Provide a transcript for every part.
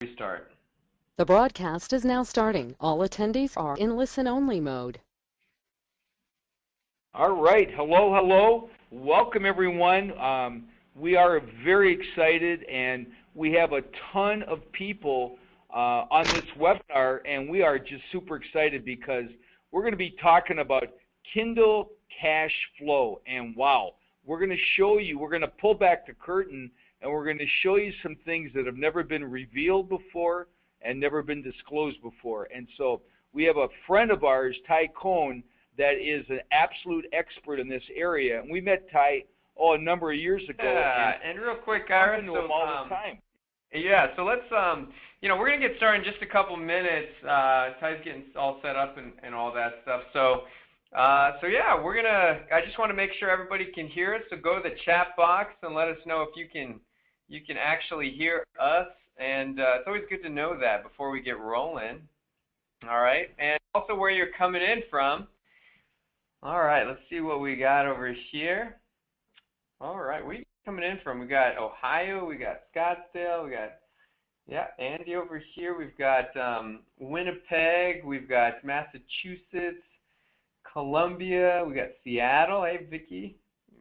Restart. The broadcast is now starting. All attendees are in listen-only mode. All right. Hello, hello. Welcome, everyone. We are very excited, and we have a ton of people on this webinar, and we are just super excited because we're going to be talking about Kindle Cash Flow. And wow, we're going to show you, we're going to pull back the curtain, and we're going to show you some things that have never been revealed before and never been disclosed before. And so we have a friend of ours, Ty Cohn, that is an absolute expert in this area. And we met Ty, a number of years ago. Yeah, and real quick, Ira, to him all the time. Yeah, so let's, we're going to get started in just a couple minutes. Ty's getting all set up and all that stuff. So yeah, I just want to make sure everybody can hear us. So go to the chat box and let us know if you can actually hear us. And it's always good to know that before we get rolling. All right, and also where you're coming in from. All right, let's see what we got over here. All right, where are you coming in from? We got Ohio, we got Scottsdale, we got, yeah, Andy over here. We've got Winnipeg, we've got Massachusetts, Columbia, we got Seattle. Hey, Vicki,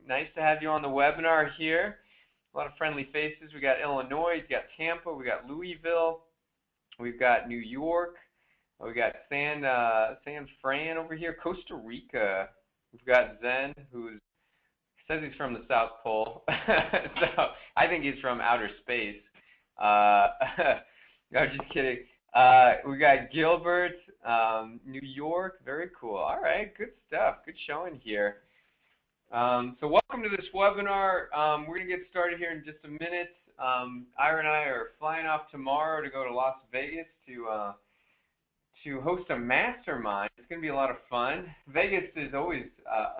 nice to have you on the webinar here. A lot of friendly faces. We got Illinois, we got Tampa, we got Louisville, we've got New York. We got San Fran over here, Costa Rica. We've got Zen, who says he's from the South Pole. So I think he's from outer space. I'm just kidding. We got Gilbert, New York. Very cool. All right, good stuff. Good showing here. So welcome to this webinar. We're going to get started here in just a minute. Ira and I are flying off tomorrow to go to Las Vegas to host a mastermind. It's going to be a lot of fun. Vegas is always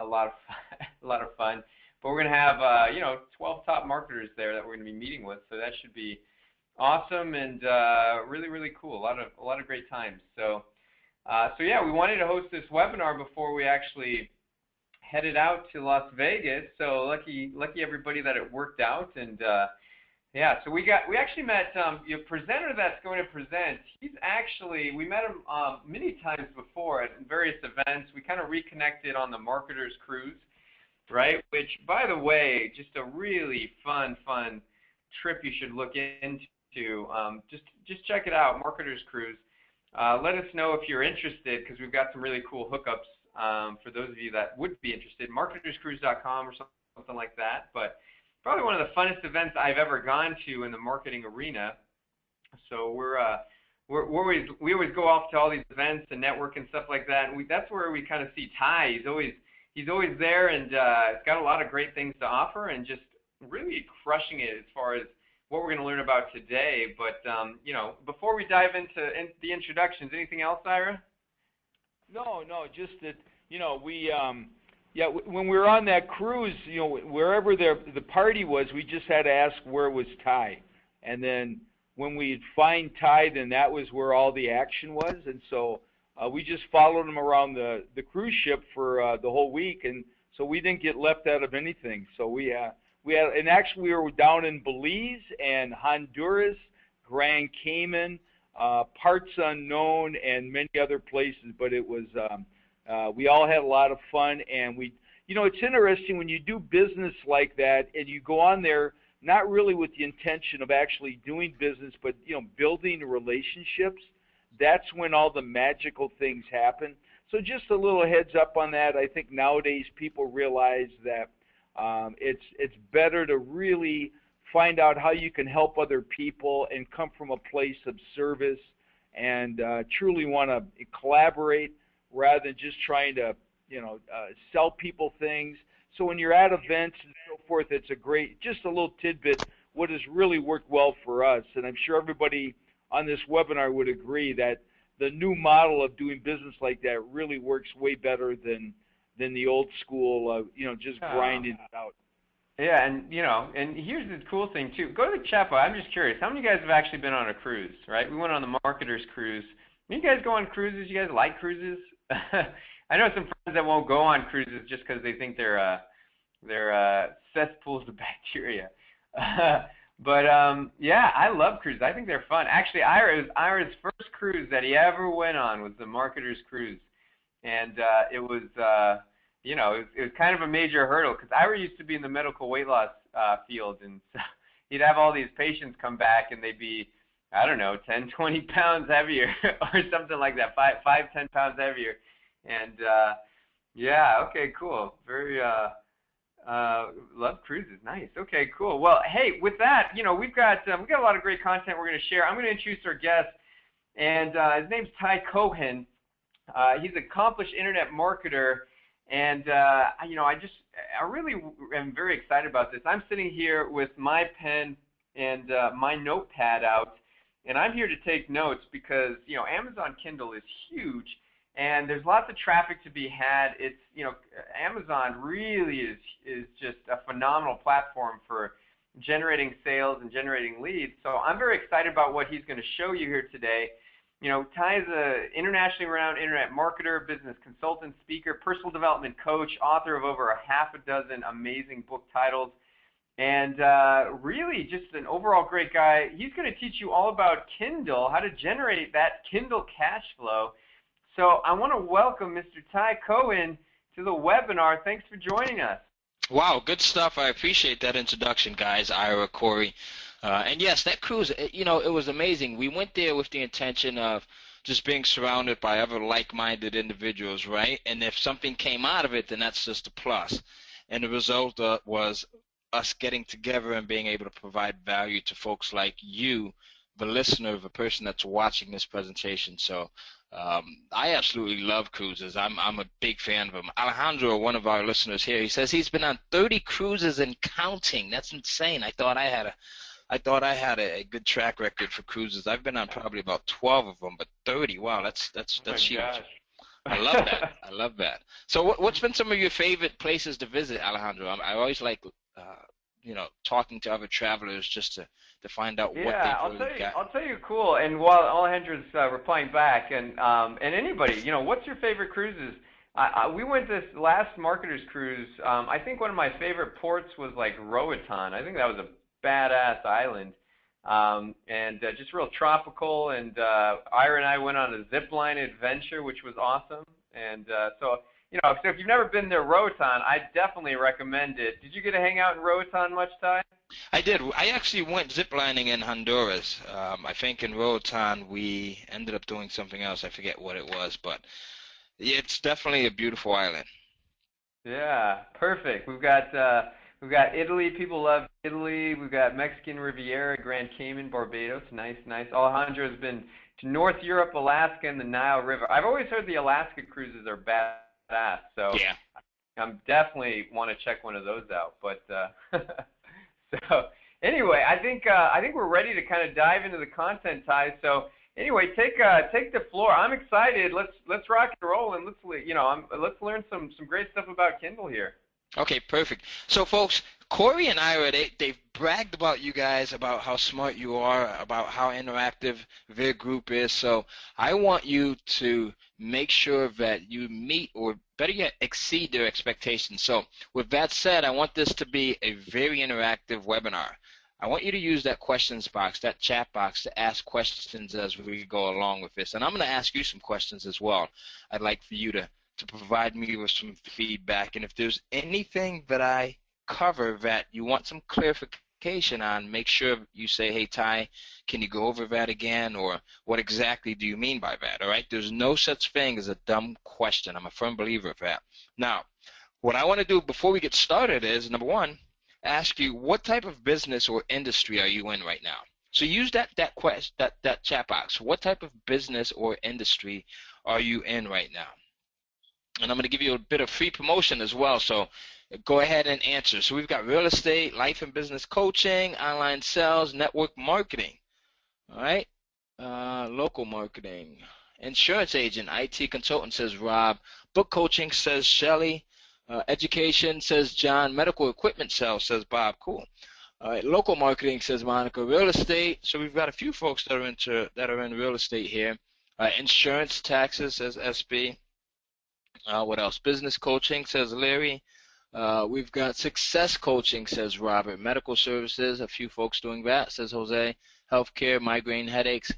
a lot of fun. But we're going to have 12 top marketers there that we're going to be meeting with. So that should be awesome and really, really cool. A lot of great times. So yeah, we wanted to host this webinar before we actually headed out to Las Vegas. So lucky everybody that it worked out. And yeah, so we actually met your presenter that's going to present. We met him many times before at various events. We kind of reconnected on the Marketers Cruise, right? Which, by the way, just a really fun trip you should look into. Just check it out, Marketers Cruise. Let us know if you're interested because we've got some really cool hookups for those of you that would be interested. Marketerscruise.com or something like that, but. Probably one of the funnest events I've ever gone to in the marketing arena. So we always go off to all these events and network and stuff like that. And that's where we kind of see Ty. He's always there, and he's got a lot of great things to offer, and just really crushing it as far as what we're going to learn about today. But before we dive into the introductions, anything else, Ira? No, just that we. Yeah, when we were on that cruise, wherever the party was, we just had to ask where was Ty. And then when we'd find Ty, then that was where all the action was. And so we just followed him around the cruise ship for the whole week. And so we didn't get left out of anything. So and actually we were down in Belize and Honduras, Grand Cayman, parts unknown, and many other places. But it was... we all had a lot of fun, and it's interesting when you do business like that and you go on there not really with the intention of actually doing business, but, building relationships. That's when all the magical things happen. So just a little heads up on that. I think nowadays people realize that it's better to really find out how you can help other people and come from a place of service and truly want to collaborate, rather than just trying to, sell people things. So when you're at events and so forth, it's just a little tidbit, what has really worked well for us. And I'm sure everybody on this webinar would agree that the new model of doing business like that really works way better than the old school, just grinding it out. Yeah, and here's the cool thing too. Go to the chat box. I'm just curious, how many of you guys have actually been on a cruise, right? We went on the Marketers Cruise. You guys go on cruises? You guys like cruises? I know some friends that won't go on cruises just because they think they're cesspools of bacteria. But yeah, I love cruises. I think they're fun. Actually, it was Ira's first cruise that he ever went on was the Marketer's Cruise, and it was it was kind of a major hurdle because Ira used to be in the medical weight loss field, and so he'd have all these patients come back and they'd be, I don't know, 10, 20 pounds heavier or something like that, 10 pounds heavier, and yeah, okay, cool, very love cruises. Nice. Okay, cool. Well, hey, with that, we've got a lot of great content we're going to share. I'm going to introduce our guest, and his name's Ty Cohen. He's an accomplished internet marketer, and I really am very excited about this. I'm sitting here with my pen and my notepad out, and I'm here to take notes because Amazon Kindle is huge. And there's lots of traffic to be had. It's, Amazon really is just a phenomenal platform for generating sales and generating leads. So I'm very excited about what he's going to show you here today. Ty is an internationally renowned internet marketer, business consultant, speaker, personal development coach, author of over a half a dozen amazing book titles, and really just an overall great guy. He's going to teach you all about Kindle, how to generate that Kindle cash flow. So I want to welcome Mr. Ty Cohen to the webinar. Thanks for joining us. Wow, good stuff. I appreciate that introduction, guys, Ira, Corey. And yes, that cruise, it was amazing. We went there with the intention of just being surrounded by other like-minded individuals, right? And if something came out of it, then that's just a plus. And the result was us getting together and being able to provide value to folks like you, the listener, the person that's watching this presentation. So I absolutely love cruises. I'm a big fan of them. Alejandro, one of our listeners here, he says he's been on 30 cruises and counting. That's insane. I thought I had a good track record for cruises. I've been on probably about 12 of them, but 30, wow, that's huge. Gosh. I love that. I love that. So what's been some of your favorite places to visit, Alejandro? I always like talking to other travelers just to find out what they've really got. I'll tell you cool. And while Alejandro's replying back, and anybody, what's your favorite cruises? We went this last Marketer's Cruise. I think one of my favorite ports was like Roatan. I think that was a badass island, and just real tropical. And Ira and I went on a zip line adventure, which was awesome. And so if you've never been there, Roatan, I definitely recommend it. Did you get to hang out in Roatan much, Ty? I did. I actually went ziplining in Honduras. I think in Roatan we ended up doing something else. I forget what it was, but it's definitely a beautiful island. Yeah, perfect. We've got Italy. People love Italy. We've got Mexican Riviera, Grand Cayman, Barbados. Nice. Alejandro's been to North Europe, Alaska, and the Nile River. I've always heard the Alaska cruises are badass, so yeah. I'm definitely want to check one of those out. But so anyway, I think we're ready to kind of dive into the content, Ty. So anyway, take the floor. I'm excited. Let's rock and roll, and let's learn some great stuff about Kindle here. Okay, perfect. So folks, Corey and Ira, they've bragged about you guys, about how smart you are, about how interactive their group is. So I want you to make sure that you meet, or better yet, exceed their expectations. So with that said, I want this to be a very interactive webinar. I want you to use that questions box, that chat box, to ask questions as we go along with this. And I'm going to ask you some questions as well. I'd like for you to provide me with some feedback. And if there's anything that I cover that you want some clarification on, make sure you say, hey, Ty, can you go over that again? Or what exactly do you mean by that? All right? There's no such thing as a dumb question. I'm a firm believer of that. Now, what I want to do before we get started is, number one, ask you what type of business or industry are you in right now? So use that chat box. What type of business or industry are you in right now? And I'm going to give you a bit of free promotion as well, so go ahead and answer. So we've got real estate, life and business coaching, online sales, network marketing, all right, local marketing, insurance agent, IT consultant, says Rob, book coaching, says Shelly, education, says John, medical equipment sales, says Bob. Cool. All right, local marketing, says Monica, real estate. So we've got a few folks that are in real estate here. Insurance, taxes, says SB. What else? Business coaching, says Larry. We've got success coaching, says Robert. Medical services, a few folks doing that, says Jose. Healthcare, migraine, headaches.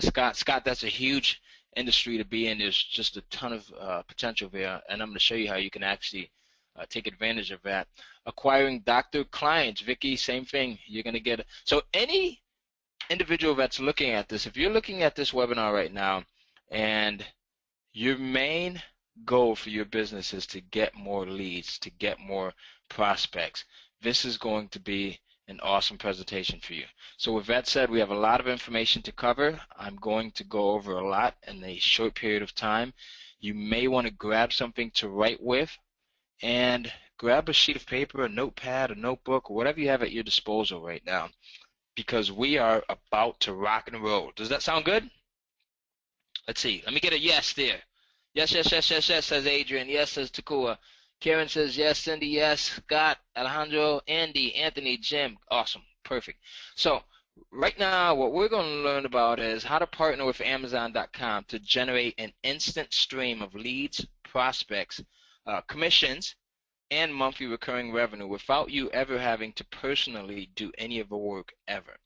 Scott, that's a huge industry to be in. There's just a ton of potential there, and I'm going to show you how you can actually take advantage of that. Acquiring doctor clients, Vicky, same thing. You're going to get so any individual that's looking at this, if you're looking at this webinar right now, and your main goal for your business is to get more leads, to get more prospects, this is going to be an awesome presentation for you. So with that said, we have a lot of information to cover. I'm going to go over a lot in a short period of time. You may want to grab something to write with, and grab a sheet of paper, a notepad, a notebook, or whatever you have at your disposal right now, because we are about to rock and roll. Does that sound good? Let's see. Let me get a yes there. Yes, yes, yes, yes, yes, says Adrian. Yes, says Takua. Karen says yes. Cindy, yes. Scott, Alejandro, Andy, Anthony, Jim. Awesome. Perfect. So right now what we're going to learn about is how to partner with Amazon.com to generate an instant stream of leads, prospects, commissions, and monthly recurring revenue without you ever having to personally do any of the work ever.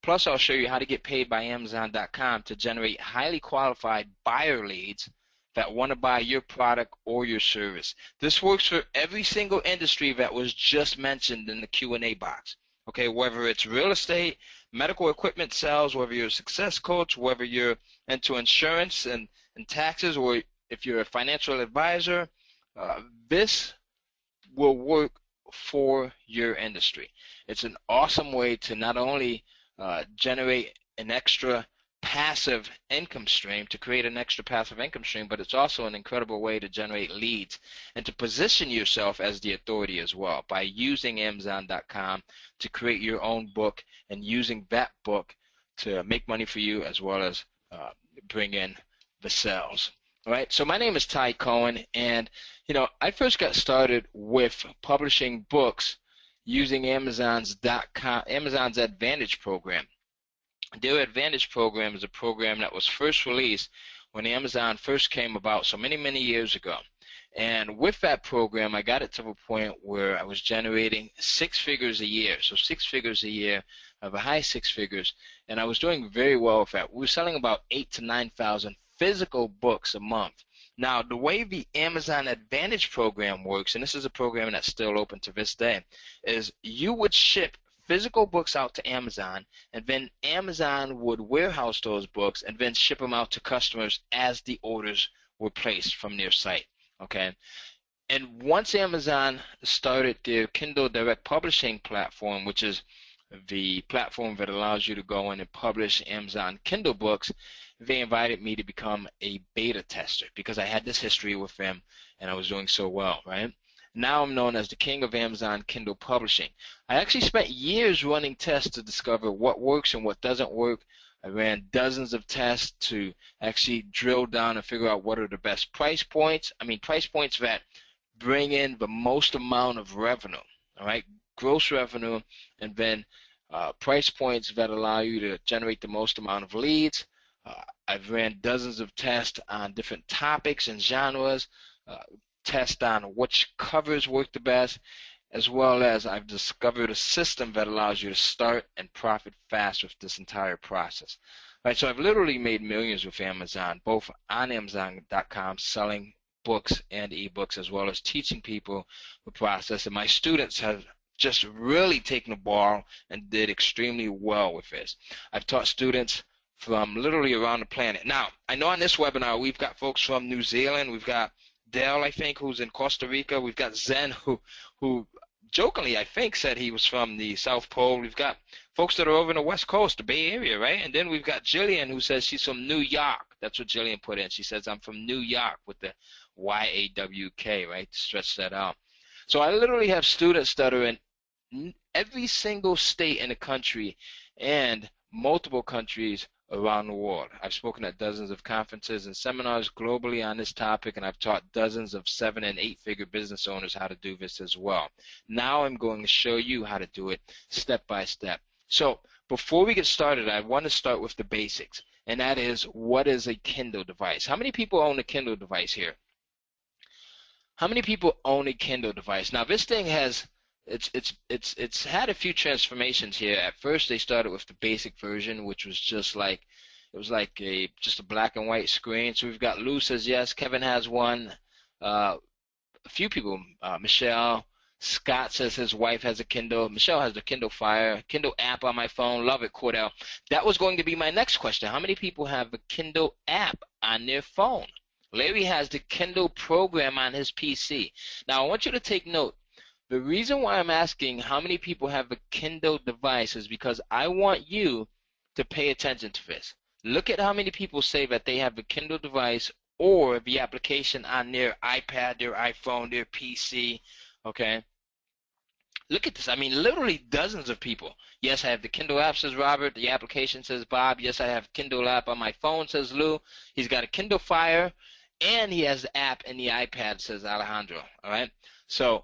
Plus, I'll show you how to get paid by Amazon.com to generate highly qualified buyer leads that want to buy your product or your service. This works for every single industry that was just mentioned in the Q&A box. Okay, whether it's real estate, medical equipment sales, whether you're a success coach, whether you're into insurance and taxes, or if you're a financial advisor, this will work for your industry. It's an awesome way to not only generate an extra passive income stream, to create an extra passive income stream, but it's also an incredible way to generate leads and to position yourself as the authority as well by using Amazon.com to create your own book and using that book to make money for you as well as bring in the sales. All right, so my name is Ty Cohen, and I first got started with publishing books using Amazon's Advantage program. Their Advantage program is a program that was first released when Amazon first came about so many, many years ago. And with that program, I got it to the point where I was generating 6 figures a year. So 6 figures a year, of a high 6 figures, and I was doing very well with that. We were selling about 8,000 to 9,000 physical books a month. Now, the way the Amazon Advantage program works, and this is a program that's still open to this day, is you would ship physical books out to Amazon, and then Amazon would warehouse those books and then ship them out to customers as the orders were placed from their site. Okay, and once Amazon started their Kindle Direct Publishing platform, which is the platform that allows you to go in and publish Amazon Kindle books, they invited me to become a beta tester because I had this history with them and I was doing so well, right? Now I'm known as the king of Amazon Kindle Publishing. I actually spent years running tests to discover what works and what doesn't work. I ran dozens of tests to actually drill down and figure out what are the best price points. Price points that bring in the most amount of revenue, all right, gross revenue, and then price points that allow you to generate the most amount of leads. I've ran dozens of tests on different topics and genres, tests on which covers work the best, as well as I've discovered a system that allows you to start and profit fast with this entire process. All right, so I've literally made millions with Amazon, both on Amazon.com, selling books and ebooks, as well as teaching people the process. And my students have just really taken the ball and did extremely well with this. I've taught students from literally around the planet. Now, I know on this webinar we've got folks from New Zealand. We've got Dell, I think, who's in Costa Rica. We've got Zen, who jokingly, I think, said he was from the South Pole. We've got folks that are over in the West Coast, the Bay Area, right? And then we've got Jillian, who says she's from New York. That's what Jillian put in. She says, I'm from New York, with the Y-A-W-K, right, to stretch that out. So I literally have students that are in every single state in the country and multiple countries around the world. I've spoken at dozens of conferences and seminars globally on this topic, and I've taught dozens of 7- and 8-figure business owners how to do this as well. Now I'm going to show you how to do it step by step. So before we get started, I want to start with the basics, and that is, what is a Kindle device? How many people own a Kindle device here? how many people own a Kindle device? Now this thing has it's had a few transformations here. At first they started with the basic version, which was just like just a black and white screen. So we've got Lou says yes, Kevin has one, a few people, Michelle, Scott says his wife has a Kindle. Michelle has the Kindle Fire, Kindle app on my phone. Love it, Cordell. That was going to be my next question. How many people have a Kindle app on their phone? Larry has the Kindle program on his PC. Now, I want you to take note. The reason why I'm asking how many people have a Kindle device is because I want you to pay attention to this. Look at how many people say that they have a Kindle device or the application on their iPad, their iPhone, their PC, okay? Look at this. I mean, literally dozens of people. Yes, I have the Kindle app, says Robert. The application, says Bob. Yes, I have Kindle app on my phone, says Lou. He's got a Kindle Fire, and he has the app in the iPad, says Alejandro, all right? So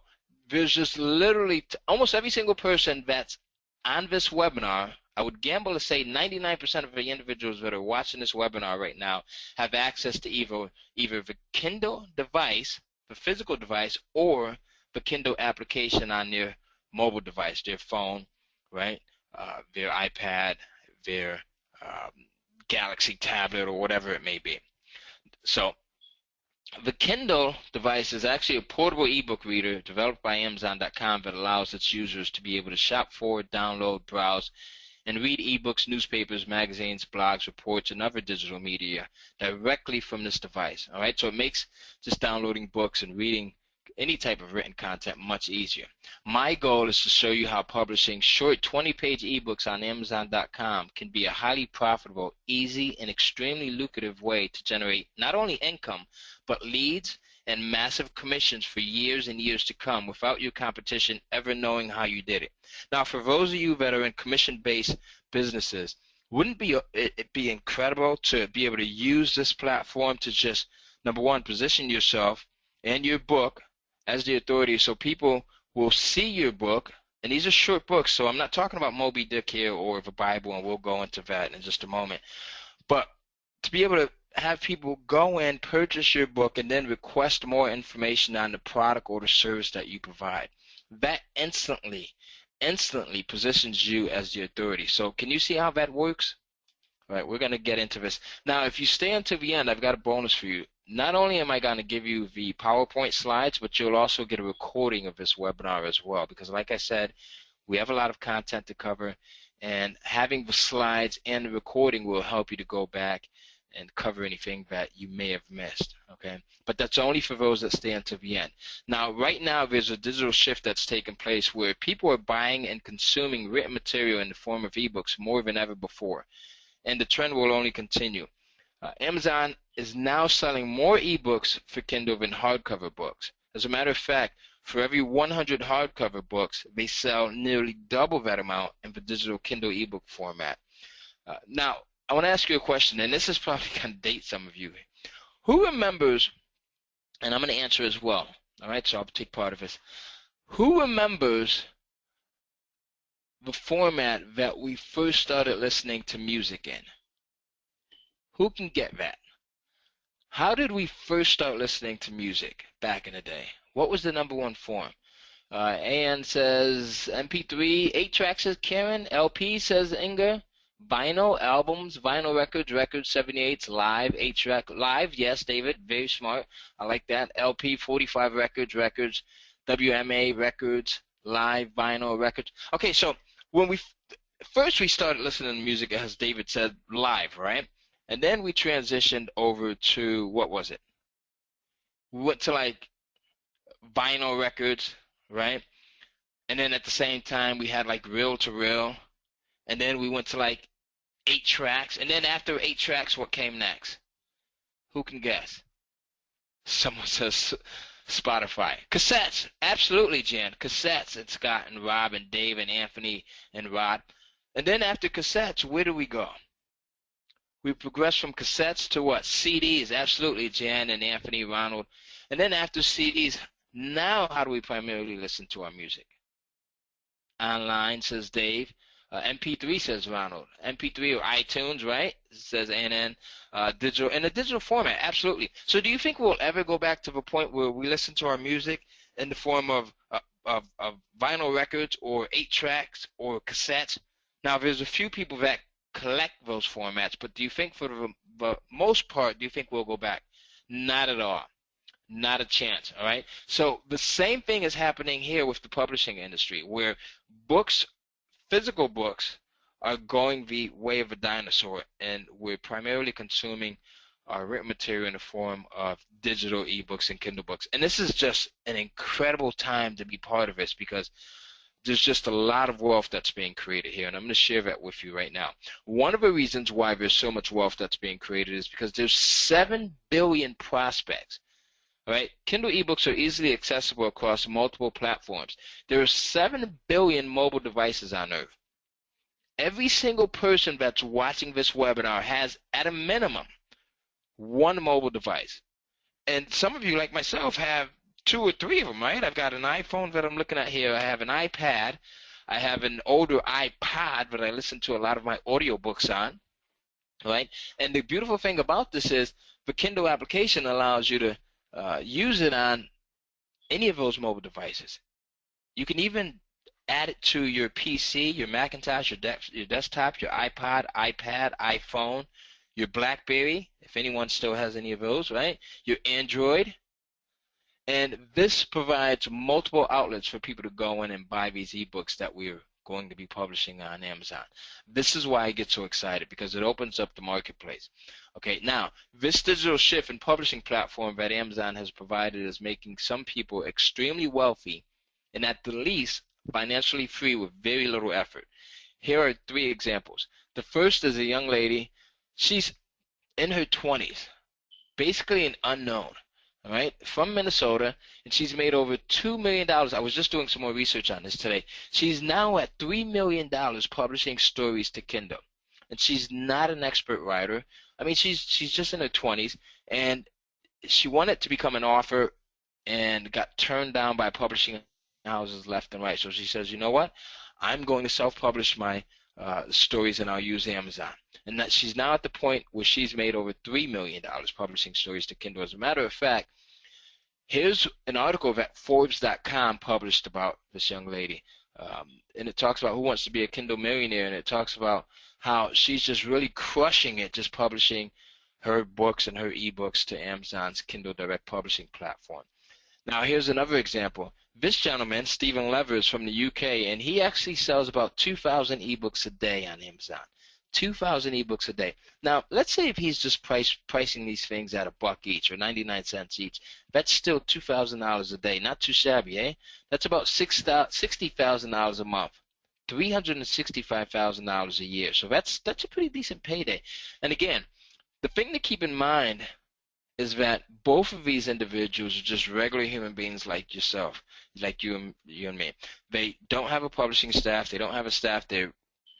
there's just literally almost every single person that's on this webinar. I would gamble to say 99% of the individuals that are watching this webinar right now have access to either the Kindle device, the physical device, or the Kindle application on their mobile device, their phone, right? Their iPad, their Galaxy tablet, or whatever it may be. So the Kindle device is actually a portable ebook reader developed by Amazon.com that allows its users to be able to shop for, download, browse, and read ebooks, newspapers, magazines, blogs, reports, and other digital media directly from this device. All right, so it makes just downloading books and reading any type of written content much easier. My goal is to show you how publishing short 20-page ebooks on Amazon.com can be a highly profitable, easy, and extremely lucrative way to generate not only income, but leads and massive commissions for years and years to come without your competition ever knowing how you did it. Now, for those of you that are in commission-based businesses, wouldn't it be incredible to be able to use this platform to just, number one, position yourself and your book as the authority so people will see your book, and these are short books, so I'm not talking about Moby Dick here or the Bible, and we'll go into that in just a moment, but to be able to have people go in, purchase your book, and then request more information on the product or the service that you provide. That instantly positions you as the authority. So can you see how that works? All right, we're going to get into this. Now, if you stay until the end, I've got a bonus for you. Not only am I going to give you the PowerPoint slides, but you'll also get a recording of this webinar as well, because like I said, we have a lot of content to cover, and having the slides and the recording will help you to go back and cover anything that you may have missed, okay? But that's only for those that stay until the end. Now, right now, there's a digital shift that's taking place where people are buying and consuming written material in the form of ebooks more than ever before, and the trend will only continue. Amazon is now selling more ebooks for Kindle than hardcover books. As a matter of fact, for every 100 hardcover books, they sell nearly double that amount in the digital Kindle ebook format. Now, I want to ask you a question, and this is probably going to date some of you. Who remembers, and I'm going to answer as well, all right, so I'll take part of this. Who remembers the format that we first started listening to music in? Who can get that? How did we first start listening to music back in the day? What was the #1 form? AN says MP3, 8-track says Karen, LP says Inga, vinyl, albums, vinyl records, 78s, live, 8-track, live, yes, David, very smart, I like that, LP, 45 records, WMA records, live, vinyl records. Okay, so when we started listening to music, as David said, live, right? And then we transitioned over to, what was it? We went to like vinyl records, right? And then at the same time, we had like reel-to-reel. And then we went to like 8 tracks. And then after 8 tracks, what came next? Who can guess? Someone says Spotify. Cassettes. Absolutely, Jan. Cassettes. And Scott and Rob and Dave and Anthony and Rod. And then after cassettes, where do we go? We progressed from cassettes to what? CDs. Absolutely, Jan and Anthony, Ronald. And then after CDs, now how do we primarily listen to our music? Online, says Dave. MP3, says Ronald. MP3 or iTunes, right? Says ANN. Digital, in a digital format, absolutely. So do you think we'll ever go back to the point where we listen to our music in the form of vinyl records or 8-tracks or cassettes? Now, there's a few people that collect those formats, but do you think for the most part, do you think we'll go back? Not at all. Not a chance, all right? So the same thing is happening here with the publishing industry, where books, physical books, are going the way of a dinosaur, and we're primarily consuming our written material in the form of digital ebooks and Kindle books. And this is just an incredible time to be part of this, because there's just a lot of wealth that's being created here, and I'm going to share that with you right now. One of the reasons why there's so much wealth that's being created is because there's 7 billion prospects. All right? Kindle ebooks are easily accessible across multiple platforms. There are 7 billion mobile devices on Earth. Every single person that's watching this webinar has, at a minimum, one mobile device. And some of you, like myself, have 2 or 3 of them, right? I've got an iPhone that I'm looking at here. I have an iPad. I have an older iPod that I listen to a lot of my audiobooks on, right? And the beautiful thing about this is the Kindle application allows you to use it on any of those mobile devices. You can even add it to your PC, your Macintosh, your desktop, your iPod, iPad, iPhone, your BlackBerry, if anyone still has any of those, right? Your Android. And this provides multiple outlets for people to go in and buy these ebooks that we're going to be publishing on Amazon. This is why I get so excited, because it opens up the marketplace. Okay, now, this digital shift in publishing platform that Amazon has provided is making some people extremely wealthy and at the least financially free with very little effort. Here are 3 examples. The first is a young lady. She's in her 20s, basically an unknown. All right, from Minnesota, and she's made over $2 million. I was just doing some more research on this today. She's now at $3 million publishing stories to Kindle, and she's not an expert writer. I mean, she's just in her 20s, and she wanted to become an author and got turned down by publishing houses left and right. So she says, you know what? I'm going to self-publish my stories, and I'll use Amazon. And that she's now at the point where she's made over $3 million publishing stories to Kindle. As a matter of fact, here's an article that Forbes.com published about this young lady. And it talks about who wants to be a Kindle millionaire, and it talks about how she's just really crushing it, just publishing her books and her ebooks to Amazon's Kindle Direct publishing platform. Now, here's another example. This gentleman, Stephen Levers from the UK, and he actually sells about 2,000 ebooks a day on Amazon. 2,000 ebooks a day. Now, let's say if he's just pricing these things at $1 each or 99 cents each, that's still $2,000 a day. Not too shabby, eh? That's about $60,000 a month, $365,000 a year. So that's a pretty decent payday. And again, the thing to keep in mind is that both of these individuals are just regular human beings like yourself, like you and me. They don't have a publishing staff. They don't have a staff. They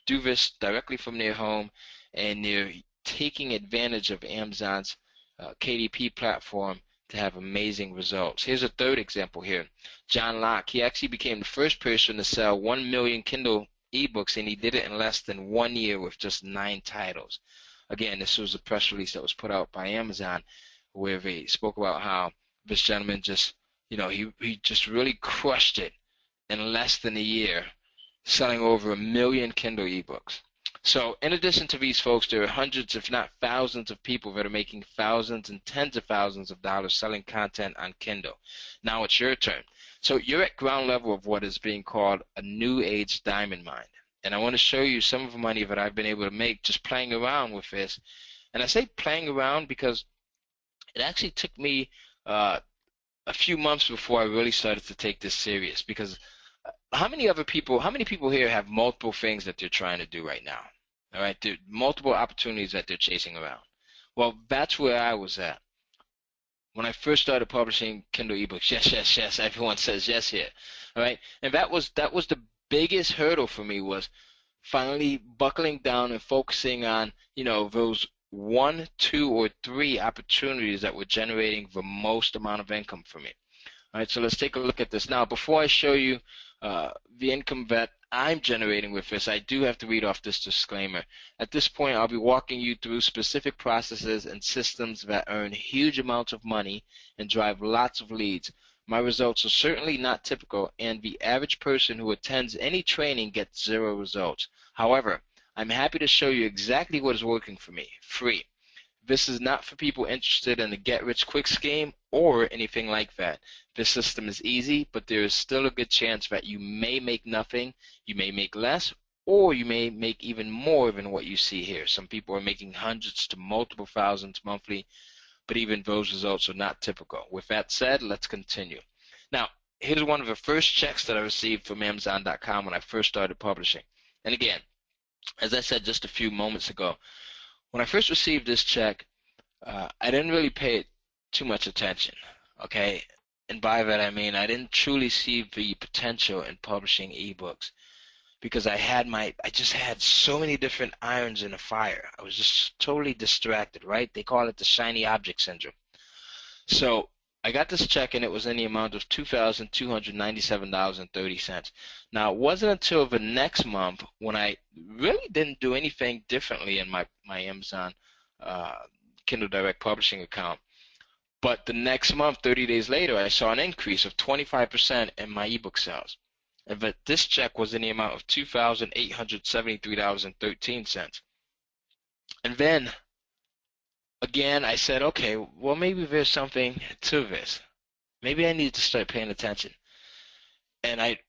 do this directly from their home, and they're taking advantage of Amazon's KDP platform to have amazing results. Here's a third example here. John Locke, he actually became the first person to sell 1 million Kindle ebooks, and he did it in less than 1 year with just 9 titles. Again, this was a press release that was put out by Amazon, where they spoke about how this gentleman just, he just really crushed it in less than a year, selling over 1 million Kindle ebooks. So in addition to these folks, there are hundreds, if not thousands, of people that are making thousands and tens of thousands of dollars selling content on Kindle. Now it's your turn. So you're at ground level of what is being called a new age diamond mine. And I want to show you some of the money that I've been able to make just playing around with this. And I say playing around because it actually took me a few months before I really started to take this serious. Because how many people here have multiple things that they're trying to do right now? All right, there are multiple opportunities that they're chasing around. Well, that's where I was at when I first started publishing Kindle ebooks. Yes, yes, yes. Everyone says yes here. All right, and that was the biggest hurdle for me, was finally buckling down and focusing on those 1, 2, or 3 opportunities that were generating the most amount of income for me. All right, so let's take a look at this now. Before I show you the income that I'm generating with this, I do have to read off this disclaimer. At this point, I'll be walking you through specific processes and systems that earn huge amounts of money and drive lots of leads. My results are certainly not typical, and the average person who attends any training gets 0 results. However, I'm happy to show you exactly what is working for me, free. This is not for people interested in the get-rich-quick scheme or anything like that. This system is easy, but there is still a good chance that you may make nothing, you may make less, or you may make even more than what you see here. Some people are making hundreds to multiple thousands monthly, but even those results are not typical. With that said, let's continue. Now, here's one of the first checks that I received from Amazon.com when I first started publishing. And again, as I said just a few moments ago, when I first received this check, I didn't really pay it too much attention, okay? And by that I mean I didn't truly see the potential in publishing ebooks because I just had so many different irons in the fire. I was just totally distracted, right? They call it the shiny object syndrome. So I got this check and it was in the amount of $2,297.30. Now, it wasn't until the next month when I really didn't do anything differently in my Amazon Kindle Direct Publishing account. But the next month, 30 days later, I saw an increase of 25% in my ebook sales. And that this check was in the amount of $2,873.13. And then again, I said, okay, well, maybe there's something to this. Maybe I need to start paying attention. And I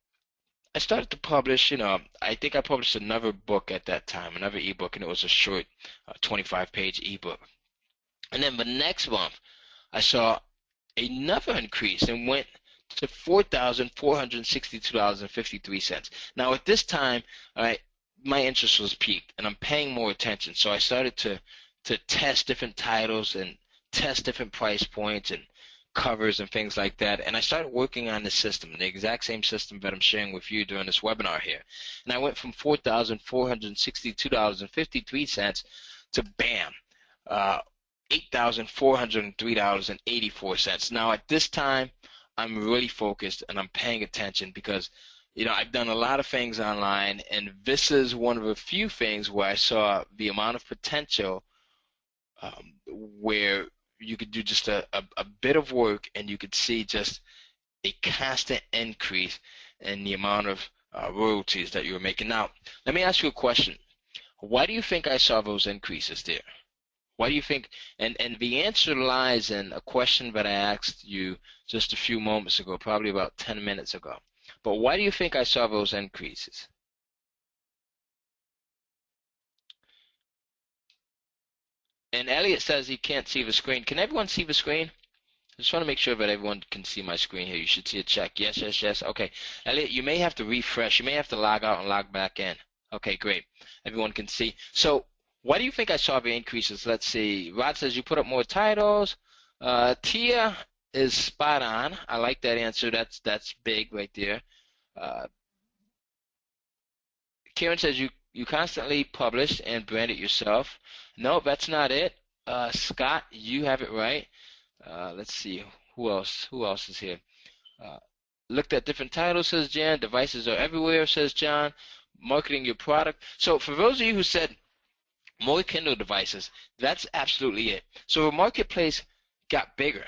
started to publish, I think I published another book at that time, another ebook, and it was a short 25-page ebook. And then the next month, I saw another increase and went to $4,462.53. Now, at this time, my interest was peaked, and I'm paying more attention. So I started to test different titles and test different price points and covers and things like that. And I started working on the system, the exact same system that I'm sharing with you during this webinar here. And I went from $4,462.53 to bam, $8,403.84. Now at this time, I'm really focused and I'm paying attention because I've done a lot of things online, and this is one of the few things where I saw the amount of potential where you could do just a bit of work and you could see just a constant increase in the amount of royalties that you were making. Now, let me ask you a question. Why do you think I saw those increases there? Why do you think? And the answer lies in a question that I asked you just a few moments ago, probably about 10 minutes ago. But why do you think I saw those increases? And Elliot says he can't see the screen. Can everyone see the screen? I just want to make sure that everyone can see my screen here. You should see a check. Yes, yes, yes. Okay. Elliot, you may have to refresh. You may have to log out and log back in. Okay, great. Everyone can see. So why do you think I saw the increases? Let's see. Rod says you put up more titles. Tia is spot on. I like that answer. That's big right there. Karen says you constantly publish and brand it yourself. No, that's not it. Scott, you have it right. Let's see. Who else is here? Looked at different titles, says Jan. Devices are everywhere, says John. Marketing your product. So for those of you who said more Kindle devices, that's absolutely it. So the marketplace got bigger.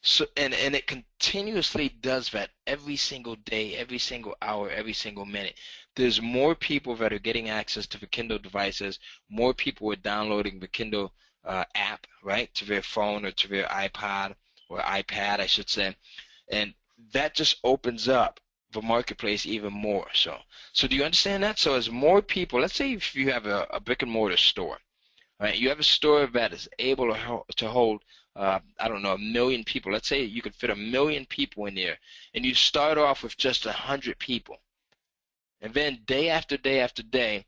So and it continuously does that every single day, every single hour, every single minute. There's more people that are getting access to the Kindle devices. More people are downloading the Kindle app, right, to their phone or to their iPod or iPad, I should say. And that just opens up the marketplace even more. So do you understand that? So as more people, let's say if you have a brick and mortar store, right? You have a store that is able to hold I don't know, 1 million people. Let's say you could fit 1 million people in there, and you start off with just 100 people. And then day after day after day,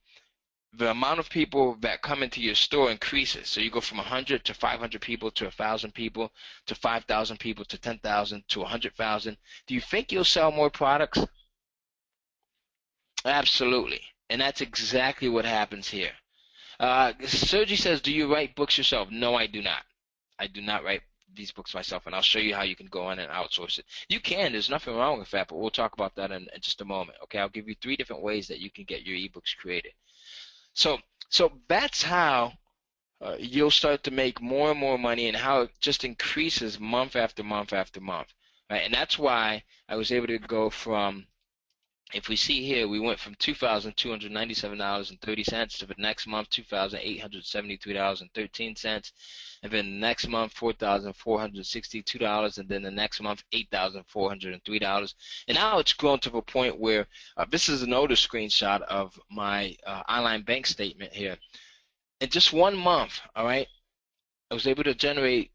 the amount of people that come into your store increases. So you go from 100 to 500 people to 1,000 people to 5,000 people to 10,000 to 100,000. Do you think you'll sell more products? Absolutely. And that's exactly what happens here. Sergi says, do you write books yourself? No, I do not. I do not write these books myself, and I'll show you how you can go in and outsource it. You can. There's nothing wrong with that, but we'll talk about that in just a moment. Okay, I'll give you 3 different ways that you can get your ebooks created. So that's how you'll start to make more and more money, and how it just increases month after month after month. Right? And that's why I was able to go from, if we see here, we went from $2,297.30 to the next month $2,873.13, and then the next month $4,462, and then the next month $8,403. And now it's grown to the point where this is an older screenshot of my online bank statement here. In just 1 month, all right, I was able to generate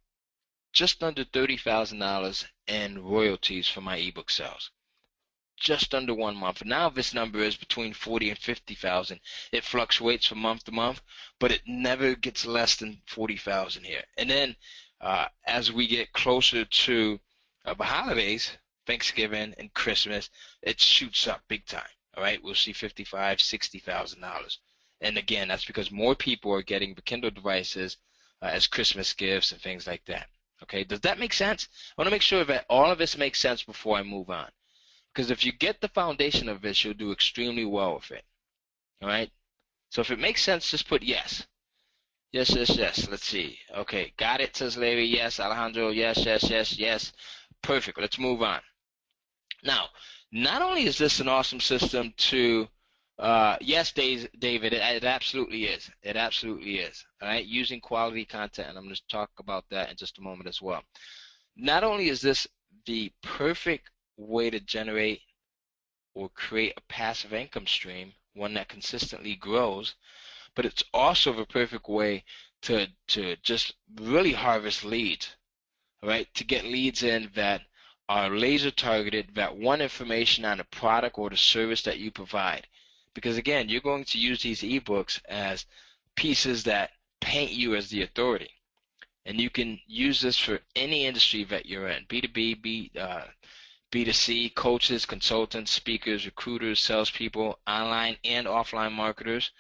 just under $30,000 in royalties for my ebook sales. Just under 1 month. Now this number is between 40 and 50,000. It fluctuates from month to month, but it never gets less than 40,000 here. And then as we get closer to the holidays, Thanksgiving and Christmas, it shoots up big time. All right, we'll see $55,000, $60,000. And again, that's because more people are getting the Kindle devices as Christmas gifts and things like that. Okay, does that make sense? I want to make sure that all of this makes sense before I move on. Because if you get the foundation of this, you'll do extremely well with it. All right? So if it makes sense, just put yes. Yes, yes, yes. Let's see. Okay, got it, says Larry. Yes, Alejandro. Yes, yes, yes, yes. Perfect. Let's move on. Now, not only is this an awesome system to yes, David, it absolutely is. It absolutely is. All right, using quality content, and I'm going to talk about that in just a moment as well. Not only is this the perfect way to generate or create a passive income stream, one that consistently grows, but it's also the perfect way to just really harvest leads. All right, to get leads in that are laser targeted, that want information on the product or the service that you provide. Because again, you're going to use these ebooks as pieces that paint you as the authority. And you can use this for any industry that you're in, B2B, B2C, coaches, consultants, speakers, recruiters, salespeople, online and offline marketers.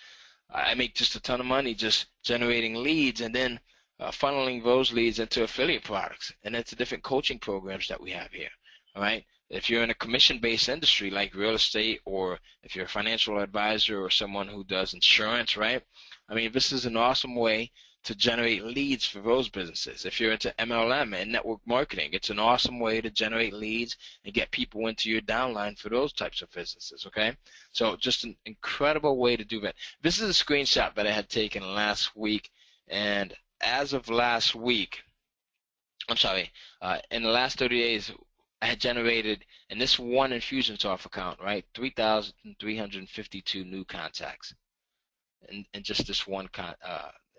I make just a ton of money just generating leads and then funneling those leads into affiliate products and into different coaching programs that we have here. All right. If you're in a commission-based industry like real estate, or if you're a financial advisor or someone who does insurance, right? I mean, this is an awesome way to generate leads for those businesses. If you're into MLM and network marketing, it's an awesome way to generate leads and get people into your downline for those types of businesses, okay? So just an incredible way to do that. This is a screenshot that I had taken last week, and as of last week, in the last 30 days, I had generated, in this one Infusionsoft account, right, 3,352 new contacts in just this one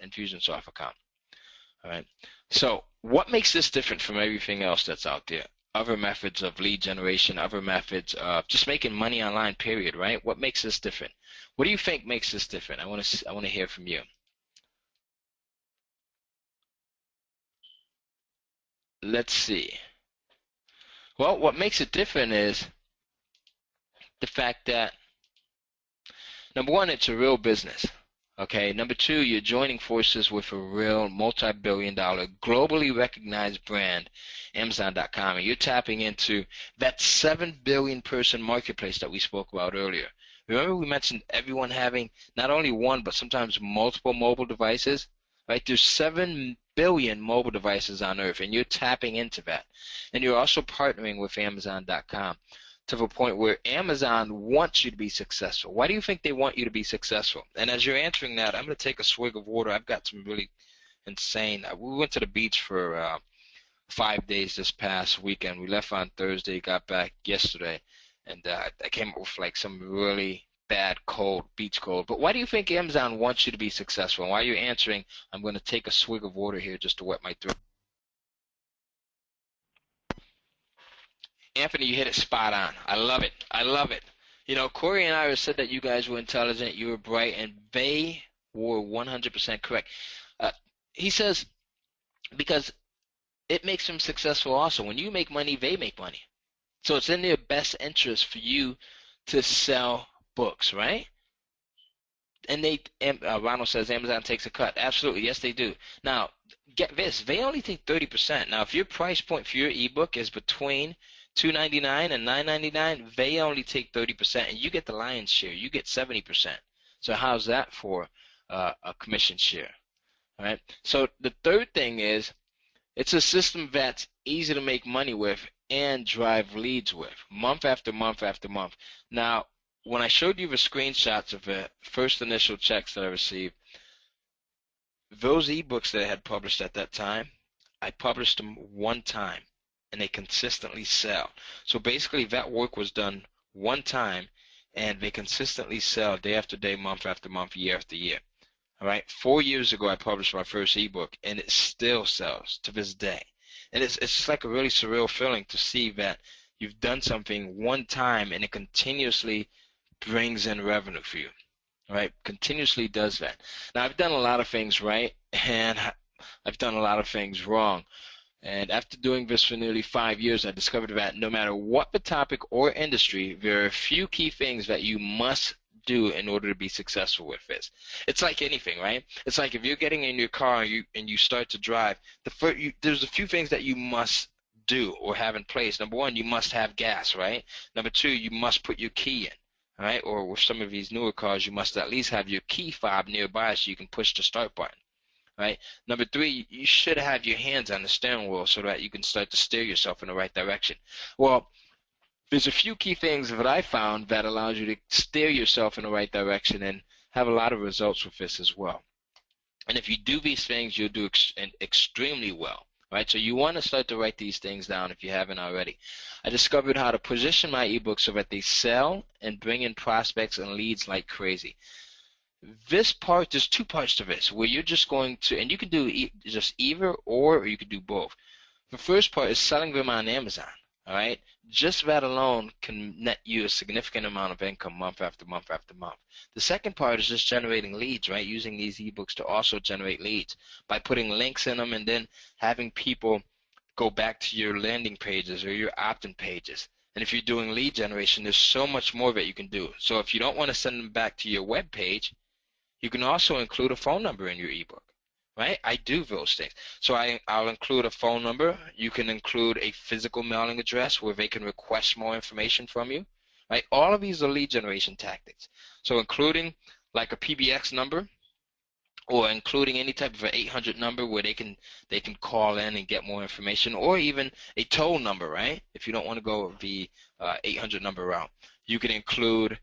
Infusionsoft account. All right. So what makes this different from everything else that's out there? Other methods of lead generation, other methods of just making money online, period, right? What makes this different? What do you think makes this different? I want to hear from you. Let's see. Well, what makes it different is the fact that, number one, it's a real business. Okay. Number two, you're joining forces with a real multi-billion-dollar, globally recognized brand, Amazon.com, and you're tapping into that 7 billion person marketplace that we spoke about earlier. Remember we mentioned everyone having not only one but sometimes multiple mobile devices? Right? There's 7 billion mobile devices on Earth, and you're tapping into that. And you're also partnering with Amazon.com to the point where Amazon wants you to be successful. Why do you think they want you to be successful? And as you're answering that, I'm going to take a swig of water. I've got some really insane. We went to the beach for 5 days this past weekend. We left on Thursday, got back yesterday, and I came up with like some really bad cold, beach cold. But why do you think Amazon wants you to be successful? And while you're answering, I'm going to take a swig of water here just to wet my throat. Anthony, you hit it spot on. I love it. I love it. You know, Corey and Ira said that you guys were intelligent, you were bright, and they were 100% correct. He says because it makes them successful also. When you make money, they make money. So it's in their best interest for you to sell books, right? And Ronald says Amazon takes a cut. Absolutely, yes, they do. Now, get this, they only take 30%. Now, if your price point for your ebook is between $2.99 and $9.99, they only take 30%, and you get the lion's share. You get 70%. So how's that for a commission share? All right. So the third thing is, it's a system that's easy to make money with and drive leads with, month after month after month. Now, when I showed you the screenshots of the first initial checks that I received, those ebooks that I had published at that time, I published them one time, and they consistently sell. So basically, that work was done one time, and they consistently sell day after day, month after month, year after year. All right. 4 years ago, I published my first ebook, and it still sells to this day. And it's just like a really surreal feeling to see that you've done something one time, and it continuously brings in revenue for you. All right. Continuously does that. Now, I've done a lot of things right, and I've done a lot of things wrong. And after doing this for nearly 5 years, I discovered that no matter what the topic or industry, there are a few key things that you must do in order to be successful with this. It's like anything, right? It's like if you're getting in your car and you start to drive, there's a few things that you must do or have in place. Number one, you must have gas, right? Number two, you must put your key in, all right? Or with some of these newer cars, you must at least have your key fob nearby so you can push the start button. Right. Number three, you should have your hands on the steering wheel so that you can start to steer yourself in the right direction. Well, there's a few key things that I found that allows you to steer yourself in the right direction and have a lot of results with this as well. And if you do these things, you'll do extremely well. Right. So you want to start to write these things down if you haven't already. I discovered how to position my ebooks so that they sell and bring in prospects and leads like crazy. This part, there's two parts to this where you're just going to, and you can do just either or you can do both. The first part is selling them on Amazon, all right? Just that alone can net you a significant amount of income month after month after month. The second part is just generating leads, right? Using these ebooks to also generate leads by putting links in them and then having people go back to your landing pages or your opt-in pages. And if you're doing lead generation, there's so much more that you can do. So if you don't want to send them back to your web page, you can also include a phone number in your ebook, right? I do those things. So I'll include a phone number. You can include a physical mailing address where they can request more information from you, right? All of these are lead generation tactics. So including like a PBX number or including any type of an 800 number where they can call in and get more information, or even a toll number, right? If you don't want to go the 800 number route, you can include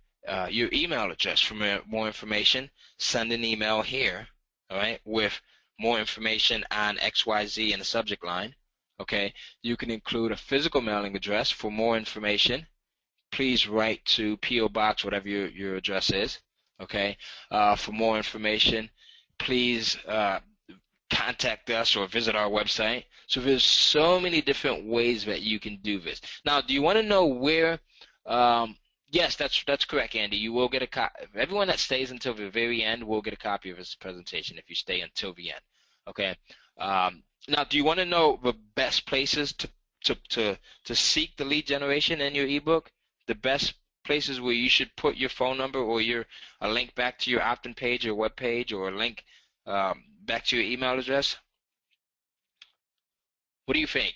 your email address for more information. Send an email here, all right, with more information on XYZ in the subject line, okay? You can include a physical mailing address for more information. Please write to P.O. Box, whatever your address is, okay? For more information, please contact us or visit our website. So there's so many different ways that you can do this. Now, do you want to know where yes, that's correct, Andy. You will get a copy. Everyone that stays until the very end will get a copy of this presentation if you stay until the end. Okay. Now, do you want to know the best places to seek the lead generation in your ebook? The best places where you should put your phone number or a link back to your opt-in page or web page, or a link back to your email address? What do you think?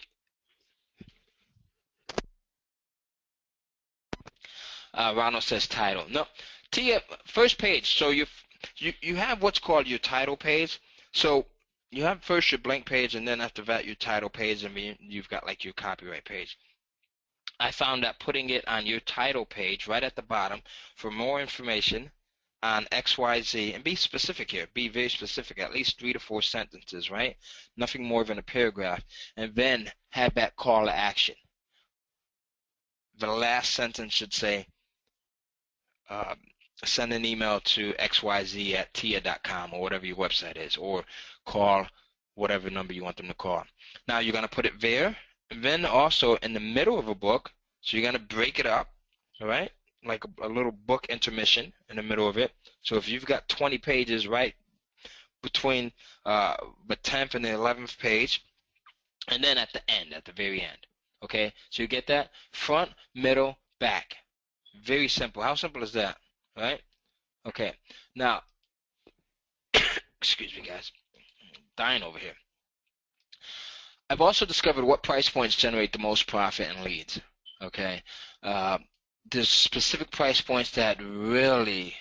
Ronald says title. No, Tia, first page. So you have what's called your title page. So you have first your blank page, and then after that your title page, and then you've got like your copyright page. I found that putting it on your title page right at the bottom for more information on XYZ, and be specific here. Be very specific, at least 3 to 4 sentences, right? Nothing more than a paragraph, and then have that call to action. The last sentence should say, send an email to xyz@tia.com or whatever your website is, or call whatever number you want them to call. Now you're going to put it there, and then also in the middle of a book, so you're going to break it up, all right, like a little book intermission in the middle of it. So if you've got 20 pages right between the 10th and the 11th page, and then at the end, at the very end, okay? So you get that? Front, middle, back. Very simple. How simple is that, right? Okay. Now, excuse me, guys. I'm dying over here. I've also discovered what price points generate the most profit and leads. Okay, there's specific price points that really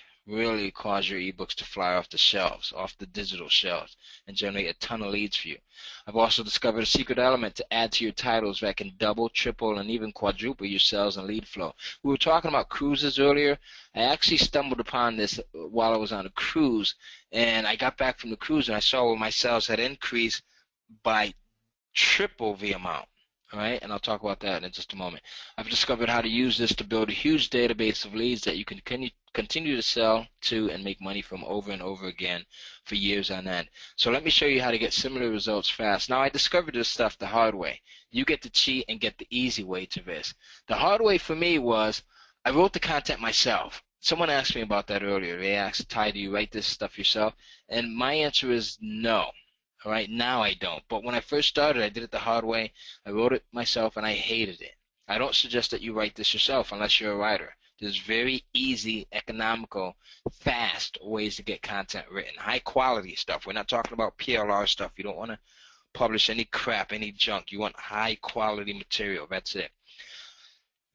cause your ebooks to fly off the shelves, off the digital shelves, and generate a ton of leads for you. I've also discovered a secret element to add to your titles that can double, triple, and even quadruple your sales and lead flow. We were talking about cruises earlier. I actually stumbled upon this while I was on a cruise, and I got back from the cruise and I saw where my sales had increased by triple the amount. All right, and I'll talk about that in just a moment. I've discovered how to use this to build a huge database of leads that you can continue to sell to and make money from over and over again for years on end. So let me show you how to get similar results fast. Now, I discovered this stuff the hard way. You get to cheat and get the easy way to this. The hard way for me was I wrote the content myself. Someone asked me about that earlier. They asked, Ty, do you write this stuff yourself? And my answer is no. All right, now I don't. But when I first started, I did it the hard way. I wrote it myself, and I hated it. I don't suggest that you write this yourself unless you're a writer. There's very easy, economical, fast ways to get content written. High-quality stuff. We're not talking about PLR stuff. You don't want to publish any crap, any junk. You want high-quality material. That's it.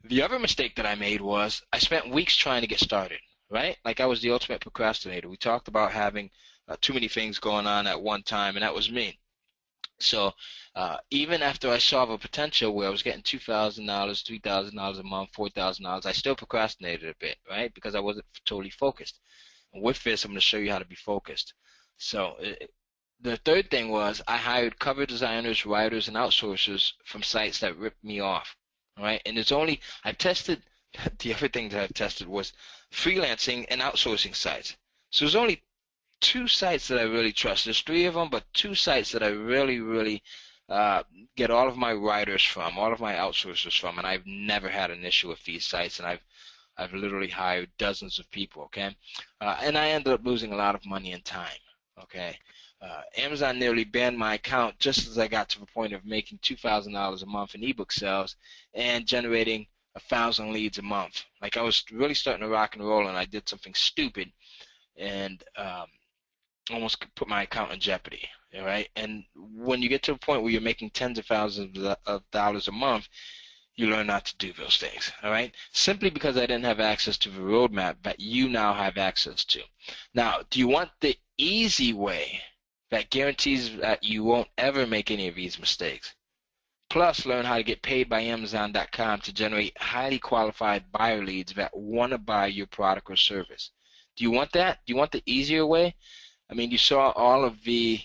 The other mistake that I made was I spent weeks trying to get started, right? Like I was the ultimate procrastinator. We talked about having too many things going on at one time, and that was me. So even after I saw the potential where I was getting $2,000, $3,000 a month, $4,000, I still procrastinated a bit, right? Because I wasn't totally focused. And with this, I'm going to show you how to be focused. So the third thing was I hired cover designers, writers, and outsourcers from sites that ripped me off, all right? And I've tested, the other thing that I've tested was freelancing and outsourcing sites. So there's only 2 sites that I really trust. There's 3 of them, but 2 sites that I really get all of my writers from, all of my outsourcers from, and I've never had an issue with these sites, and I've literally hired dozens of people, okay? And I ended up losing a lot of money and time, okay? Amazon nearly banned my account just as I got to the point of making $2,000 a month in ebook sales and generating 1,000 leads a month. Like I was really starting to rock and roll, and I did something stupid and almost put my account in jeopardy, all right? And when you get to a point where you're making tens of thousands of dollars a month, you learn not to do those things, all right? Simply because I didn't have access to the roadmap that you now have access to. Now, do you want the easy way that guarantees that you won't ever make any of these mistakes? Plus, learn how to get paid by Amazon.com to generate highly qualified buyer leads that want to buy your product or service. Do you want that? Do you want the easier way? I mean, you saw all of the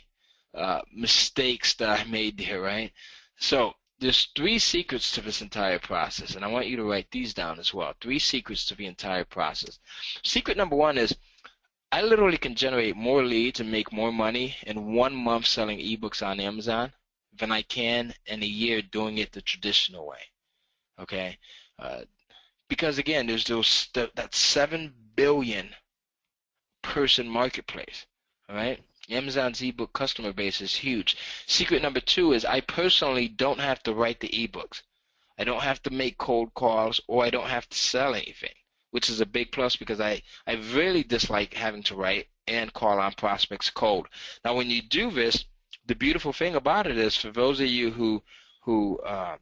mistakes that I made there, right? So there's 3 secrets to this entire process, and I want you to write these down as well. 3 secrets to the entire process. Secret number 1 is I literally can generate more leads and make more money in 1 month selling ebooks on Amazon than I can in a year doing it the traditional way, okay? Because, again, there's that 7 billion person marketplace. All right, Amazon's ebook customer base is huge. Secret number 2 is I personally don't have to write the ebooks. I don't have to make cold calls, or I don't have to sell anything, which is a big plus because I really dislike having to write and call on prospects cold. Now, when you do this, the beautiful thing about it is for those of you who are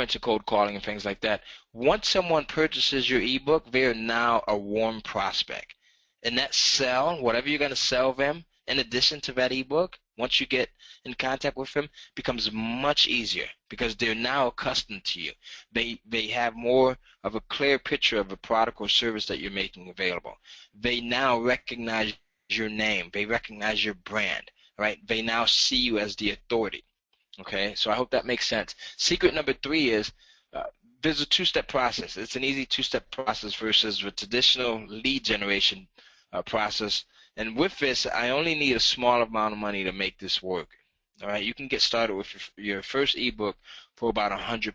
into cold calling and things like that, once someone purchases your ebook, they are now a warm prospect. And that sell, whatever you're going to sell them, in addition to that ebook, once you get in contact with them, becomes much easier because they're now accustomed to you. They have more of a clear picture of a product or service that you're making available. They now recognize your name. They recognize your brand, right? They now see you as the authority, okay? So I hope that makes sense. Secret number 3 is there's a 2-step process. It's an easy 2-step process versus the traditional lead generation process. And with this, I only need a small amount of money to make this work. All right, you can get started with your first ebook for about $100.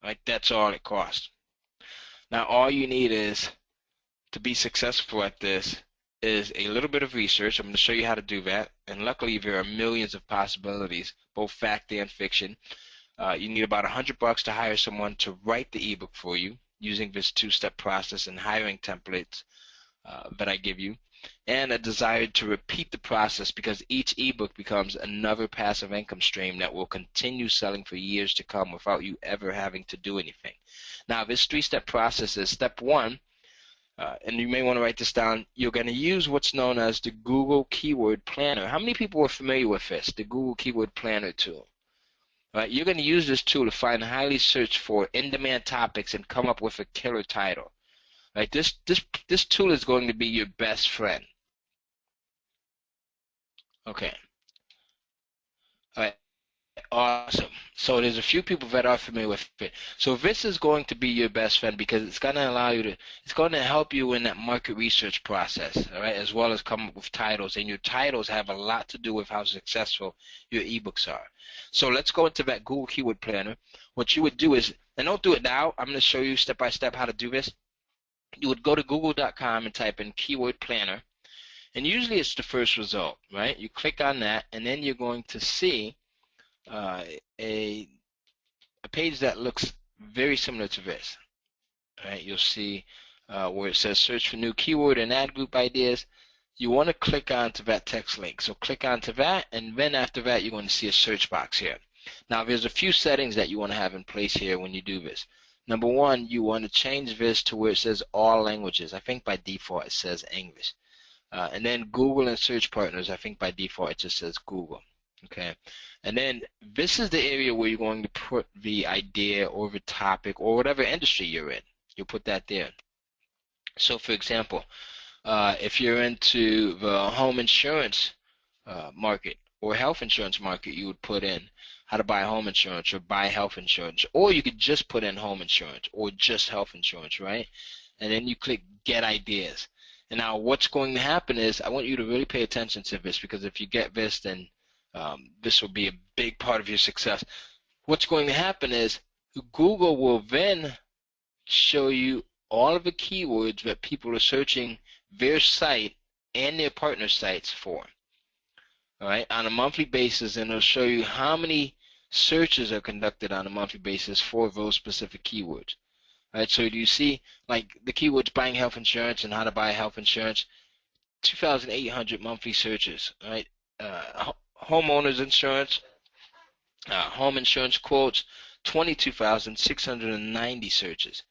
Right, that's all it costs. Now, all you need is to be successful at this is a little bit of research. I'm going to show you how to do that. And luckily, there are millions of possibilities, both fact and fiction. You need about $100 to hire someone to write the ebook for you using this 2-step process and hiring templates that I give you. and a desire to repeat the process because each ebook becomes another passive income stream that will continue selling for years to come without you ever having to do anything. Now, this three-step process is step one, and you may want to write this down. You're going to use what's known as the Google Keyword Planner. How many people are familiar with this, the Google Keyword Planner tool? Right, you're going to use this tool to find highly searched for in-demand topics and come up with a killer title. Right, this tool is going to be your best friend. Okay. All right. Awesome. So there's a few people that are familiar with it. So this is going to be your best friend because it's going to allow you to, it's going to help you in that market research process, all right, as well as come up with titles. And your titles have a lot to do with how successful your ebooks are. So let's go into that Google Keyword Planner. What you would do is, and don't do it now, I'm going to show you step by step how to do this. You would go to google.com and type in Keyword Planner. And usually it's the first result, right? You click on that, and then you're going to see a page that looks very similar to this. All right, you'll see where it says search for new keyword and ad group ideas. You want to click onto that text link. So click onto that, and then after that, you're going to see a search box here. Now, there's a few settings that you want to have in place here when you do this. Number one, you want to change this to where it says all languages. I think by default it says English. And then Google and search partners, I think by default it just says Google. Okay, and then this is the area where you're going to put the idea or the topic or whatever industry you're in. You'll put that there. So for example, if you're into the home insurance market or health insurance market, you would put in how to buy home insurance or buy health insurance, or you could just put in home insurance or just health insurance, right? And then you click get ideas. And now what's going to happen is I want you to really pay attention to this, because if you get this, then this will be a big part of your success. What's going to happen is Google will then show you all of the keywords that people are searching their site and their partner sites for, all right, on a monthly basis, and it'll show you how many searches are conducted on a monthly basis for those specific keywords. All right, so do you see, like, the keywords buying health insurance and how to buy health insurance, 2,800 monthly searches, right? Homeowners insurance, home insurance quotes, 22,690 searches,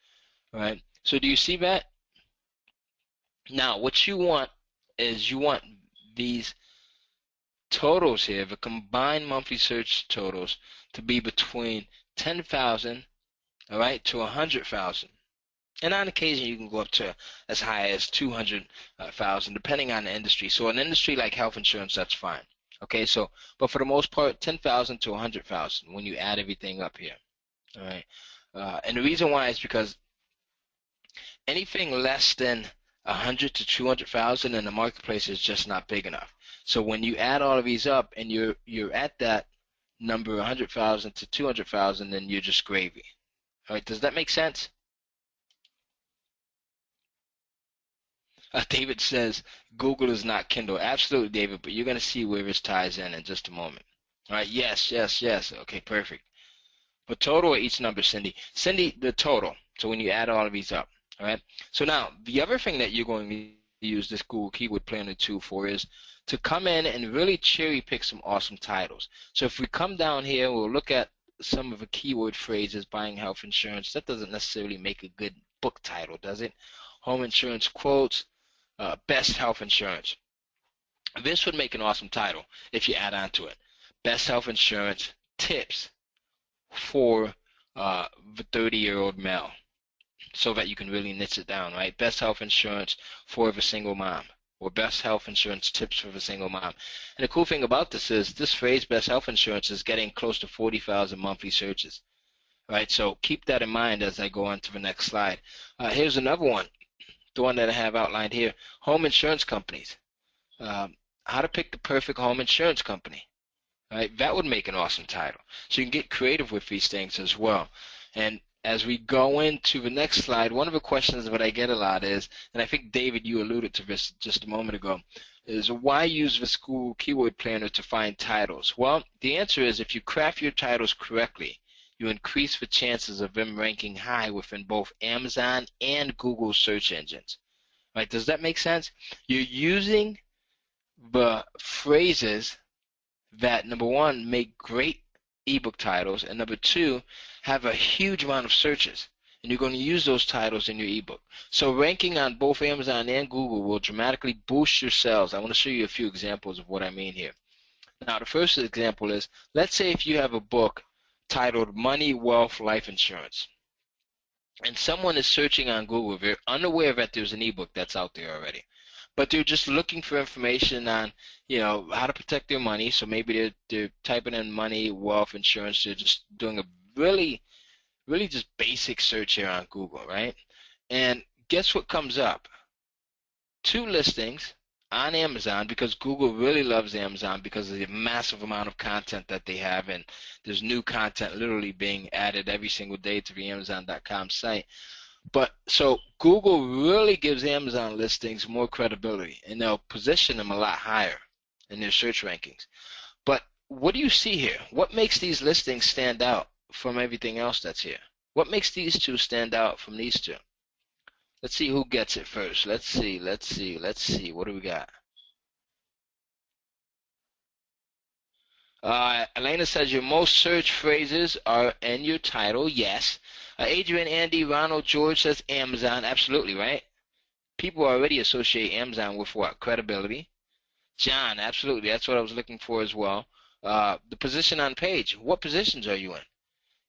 right? So do you see that? Now, what you want is you want these totals here, the combined monthly search totals, to be between 10,000, all right, to 100,000. And on occasion, you can go up to as high as 200,000, depending on the industry. So an industry like health insurance, that's fine. Okay, so, but for the most part, 10,000 to 100,000 when you add everything up here. All right, and the reason why is because anything less than 100 to 200,000 in the marketplace is just not big enough. So when you add all of these up and you're at that number 100,000 to 200,000, then you're just gravy. All right, does that make sense? David says Google is not Kindle. Absolutely, David, but you're going to see where this ties in just a moment. All right, yes. Okay, perfect. But total of each number, Cindy. Cindy, the total. So when you add all of these up, all right? So now, the other thing that you're going to use this Google Keyword Planner tool for is to come in and really cherry pick some awesome titles. So if we come down here, we'll look at some of the keyword phrases, buying health insurance. That doesn't necessarily make a good book title, does it? Home insurance quotes, best health insurance. This would make an awesome title if you add on to it. Best health insurance tips for the 30-year-old male, so that you can really niche it down, right? Best health insurance for the single mom, or best health insurance tips for the single mom. And the cool thing about this is this phrase, best health insurance, is getting close to 40,000 monthly searches, right? So keep that in mind as I go on to the next slide. Here's another one, the one that I have outlined here, home insurance companies. How to pick the perfect home insurance company, right? That would make an awesome title. So you can get creative with these things as well. And as we go into the next slide, one of the questions that I get a lot is, and I think, David, you alluded to this just a moment ago, is why use the Google Keyword Planner to find titles? Well, the answer is if you craft your titles correctly, you increase the chances of them ranking high within both Amazon and Google search engines. right? Does that make sense? You're using the phrases that, number one, make great ebook titles, and number two, have a huge amount of searches. And you're going to use those titles in your ebook. So ranking on both Amazon and Google will dramatically boost your sales. I want to show you a few examples of what I mean here. Now, the first example is, let's say if you have a book titled Money, Wealth, Life Insurance, and someone is searching on Google, they're unaware that there's an ebook that's out there already, but they're just looking for information on, how to protect their money. So maybe they're typing in money, wealth, insurance. They're just doing a really just basic search here on Google, right? And guess what comes up? 2 listings on Amazon, because Google really loves Amazon because of the massive amount of content that they have, and there's new content literally being added every single day to the Amazon.com site. But so Google really gives Amazon listings more credibility, and they'll position them a lot higher in their search rankings. But what do you see here? What makes these listings stand out from everything else that's here? What makes these 2 stand out from these 2? Let's see who gets it first. Let's see. What do we got? Elena says your most searched phrases are in your title. Yes. Adrian, Andy, Ronald, George says Amazon. Absolutely, right? People already associate Amazon with what? Credibility. John, absolutely. That's what I was looking for as well. The position on page. What positions are you in?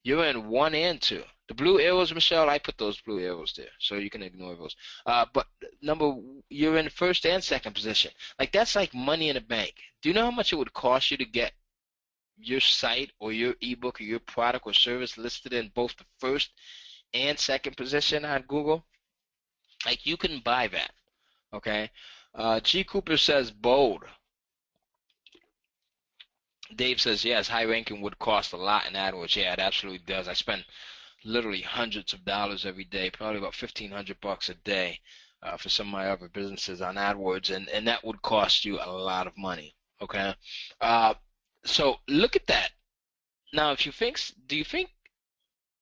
You're in 1 and 2. The blue arrows, Michelle, I put those blue arrows there, so you can ignore those. But you're in 1st and 2nd position. Like, that's like money in the bank. Do you know how much it would cost you to get your site or your ebook or your product or service listed in both the 1st and 2nd position on Google? Like, you can buy that, okay? G. Cooper says bold. Dave says, yes, high ranking would cost a lot in AdWords. Yeah, it absolutely does. I spend literally hundreds of dollars every day, probably about $1,500 a day for some of my other businesses on AdWords, and that would cost you a lot of money, okay? So look at that. Now, do you think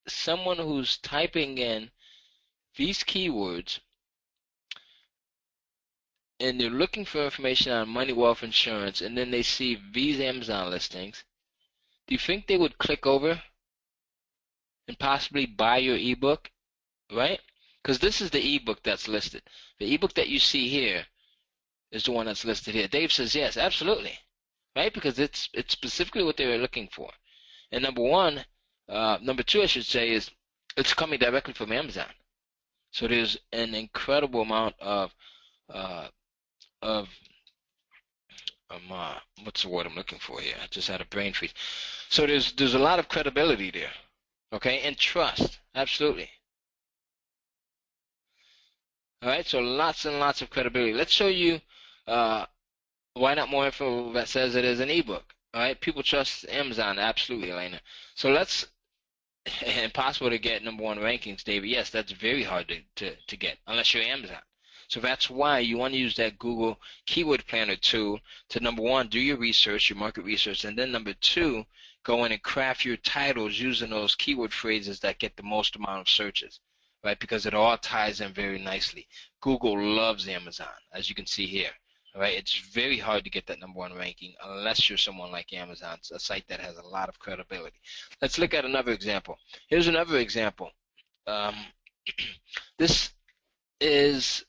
someone who's typing in these keywords and they're looking for information on money, wealth, insurance, and then they see these Amazon listings, do you think they would click over and possibly buy your ebook, right? Because this is the ebook that's listed. The ebook that you see here is the one that's listed here. Dave says yes, absolutely, right? Because it's specifically what they were looking for. And number 2, I should say, is it's coming directly from Amazon. So there's an incredible amount of what's the word I'm looking for here? I just had a brain freeze. So there's a lot of credibility there, okay, and trust, absolutely. All right, so lots and lots of credibility. Let's show you why not more info that says it is an ebook. All right, people trust Amazon, absolutely, Elena. So impossible to get number 1 rankings, David. Yes, that's very hard to get unless you're Amazon. So that's why you want to use that Google Keyword Planner tool to, number 1, do your research, your market research, and then number 2, go in and craft your titles using those keyword phrases that get the most amount of searches, right? Because it all ties in very nicely. Google loves Amazon, as you can see here, all right? It's very hard to get that number 1 ranking unless you're someone like Amazon, a site that has a lot of credibility. Let's look at another example. Here's another example. This is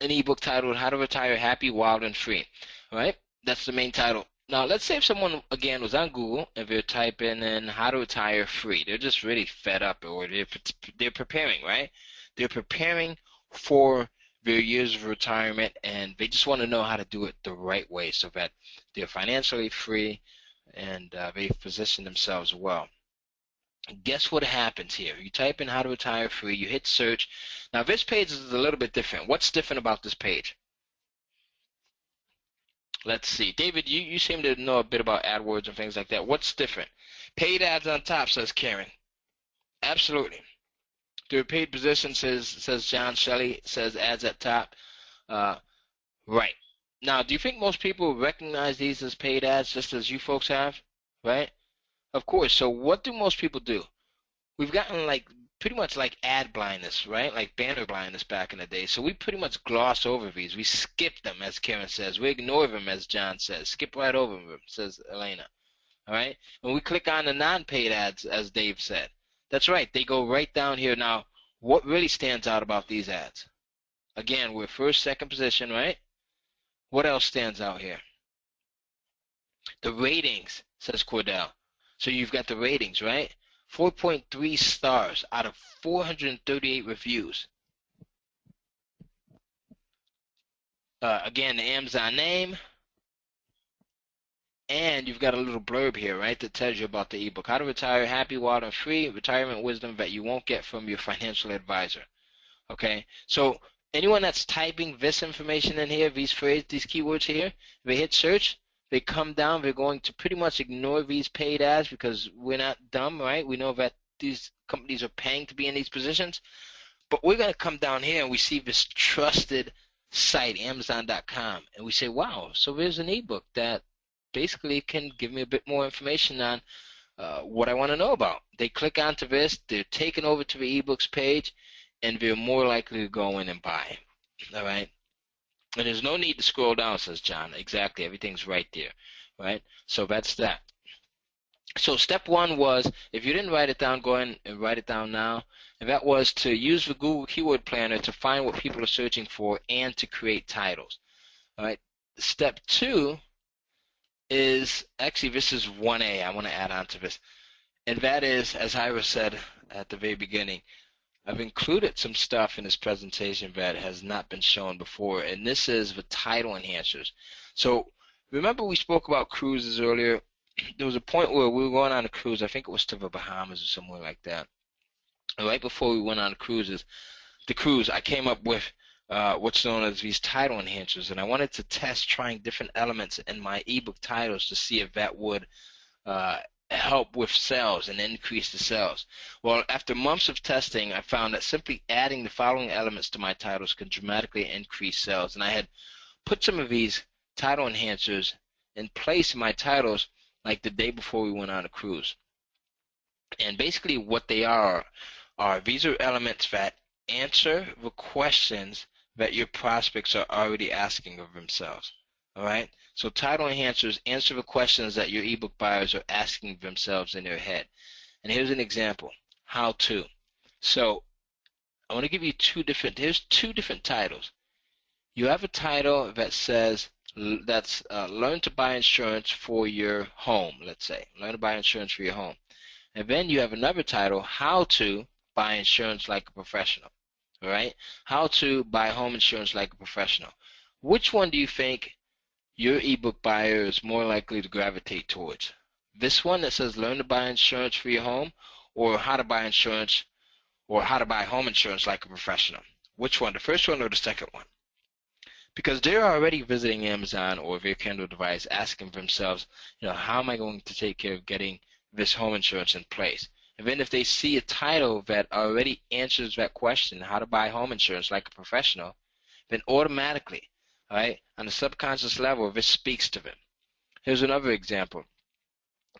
an ebook titled How to Retire Happy, Wild, and Free. All right? That's the main title. Now, let's say if someone, again, was on Google and they're typing in how to retire free. They're just really fed up, or they're preparing, right? They're preparing for their years of retirement, and they just want to know how to do it the right way so that they're financially free and they position themselves well. Guess what happens here? You type in how to retire free, you hit search. Now this page is a little bit different. What's different about this page? Let's see. David, you seem to know a bit about AdWords and things like that. What's different? Paid ads on top, says Karen. Absolutely. The paid position says John. Shelley says ads at top. Right. Now, do you think most people recognize these as paid ads just as you folks have? Right? Of course. So what do most people do? We've gotten like pretty much like ad blindness, right? Like banner blindness back in the day. So we pretty much gloss over these. We skip them, as Karen says. We ignore them, as John says. Skip right over them, says Elena. All right? And we click on the non-paid ads, as Dave said. That's right. They go right down here. Now, what really stands out about these ads? Again, we're first, second position, right? What else stands out here? The ratings, says Cordell. So you've got the ratings, right? 4.3 stars out of 438 reviews. Again, the Amazon name. And you've got a little blurb here, right, that tells you about the ebook. How to retire happy, wild, and free. Retirement wisdom that you won't get from your financial advisor. Okay? So anyone that's typing this information in here, these phrases, these keywords here, they hit search, they come down, they're going to pretty much ignore these paid ads because we're not dumb, right? We know that these companies are paying to be in these positions. But we're going to come down here and we see this trusted site, Amazon.com, and we say, wow, so there's an ebook that basically can give me a bit more information on what I want to know about. They click onto this, they're taken over to the ebooks page, and they're more likely to go in and buy. All right? And there's no need to scroll down, says John. Exactly. Everything's right there. Right? So that's that. So step one was, if you didn't write it down, go ahead and write it down now. And that was to use the Google Keyword Planner to find what people are searching for and to create titles. All right? Step two is, actually this is 1A. I want to add on to this. And that is, as Ira said at the very beginning, I've included some stuff in this presentation that has not been shown before, and this is the title enhancers. So remember we spoke about cruises earlier. There was a point where we were going on a cruise, I think it was to the Bahamas or somewhere like that. And right before we went on the cruise, I came up with what's known as these title enhancers, and I wanted to test trying different elements in my ebook titles to see if that would help with sales and increase the sales. Well, after months of testing, I found that simply adding the following elements to my titles can dramatically increase sales. And I had put some of these title enhancers in place in my titles like the day before we went on a cruise. And basically what they are these are elements that answer the questions that your prospects are already asking of themselves. All right? So title enhancers answer the questions that your ebook buyers are asking themselves in their head. And here's an example. How to. So I want to give you here's two different titles. You have a title that says, learn to buy insurance for your home, let's say. Learn to buy insurance for your home. And then you have another title, how to buy insurance like a professional. All right? How to buy home insurance like a professional. Which one do you think your ebook buyer is more likely to gravitate towards? This one that says learn to buy insurance for your home, or how to buy insurance, or how to buy home insurance like a professional? Which one, the first one or the second one? Because they're already visiting Amazon or their Kindle device asking themselves, how am I going to take care of getting this home insurance in place? And then if they see a title that already answers that question, how to buy home insurance like a professional, then automatically, all right, on a subconscious level, this speaks to them. Here's another example.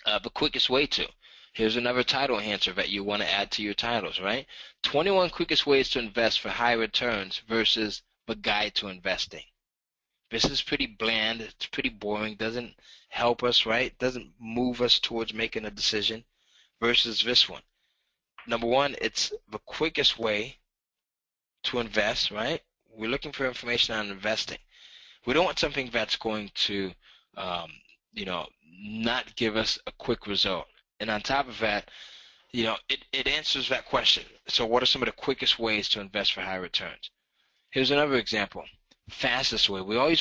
The quickest way to. Here's another title enhancer that you want to add to your titles, right? 21 quickest ways to invest for high returns versus the guide to investing. This is pretty bland. It's pretty boring. Doesn't help us, right? Doesn't move us towards making a decision versus this one. Number one, it's the quickest way to invest, right? We're looking for information on investing. We don't want something that's going to, not give us a quick result. And on top of that, it answers that question. So what are some of the quickest ways to invest for high returns? Here's another example. Fastest way. We want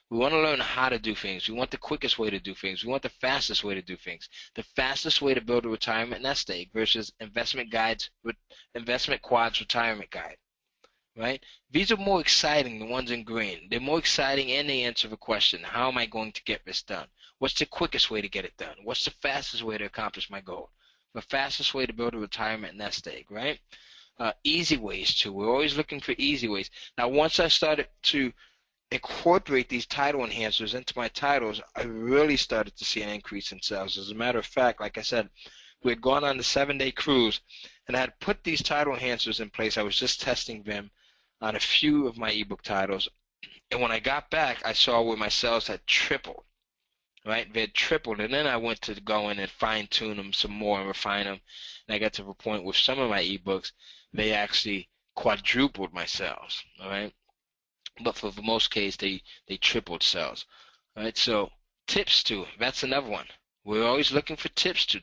to learn how to do things. We want the quickest way to do things. We want the fastest way to do things. The fastest way to build a retirement nest egg versus Investment Quad's retirement guide. Right? These are more exciting, the ones in green. They're more exciting and they answer the question, how am I going to get this done? What's the quickest way to get it done? What's the fastest way to accomplish my goal? The fastest way to build a retirement nest egg, right? Easy ways too. We're always looking for easy ways. Now, once I started to incorporate these title enhancers into my titles, I really started to see an increase in sales. As a matter of fact, like I said, we had gone on the 7-day cruise, and I had put these title enhancers in place. I was just testing them on a few of my ebook titles, and when I got back, I saw where my sales had tripled. Right, they had tripled, and then I went to go in and fine-tune them some more and refine them, and I got to the point with some of my ebooks, they actually quadrupled my sales. All right, but for the most case, they tripled sales. All right, so tips too. That's another one. We're always looking for tips too.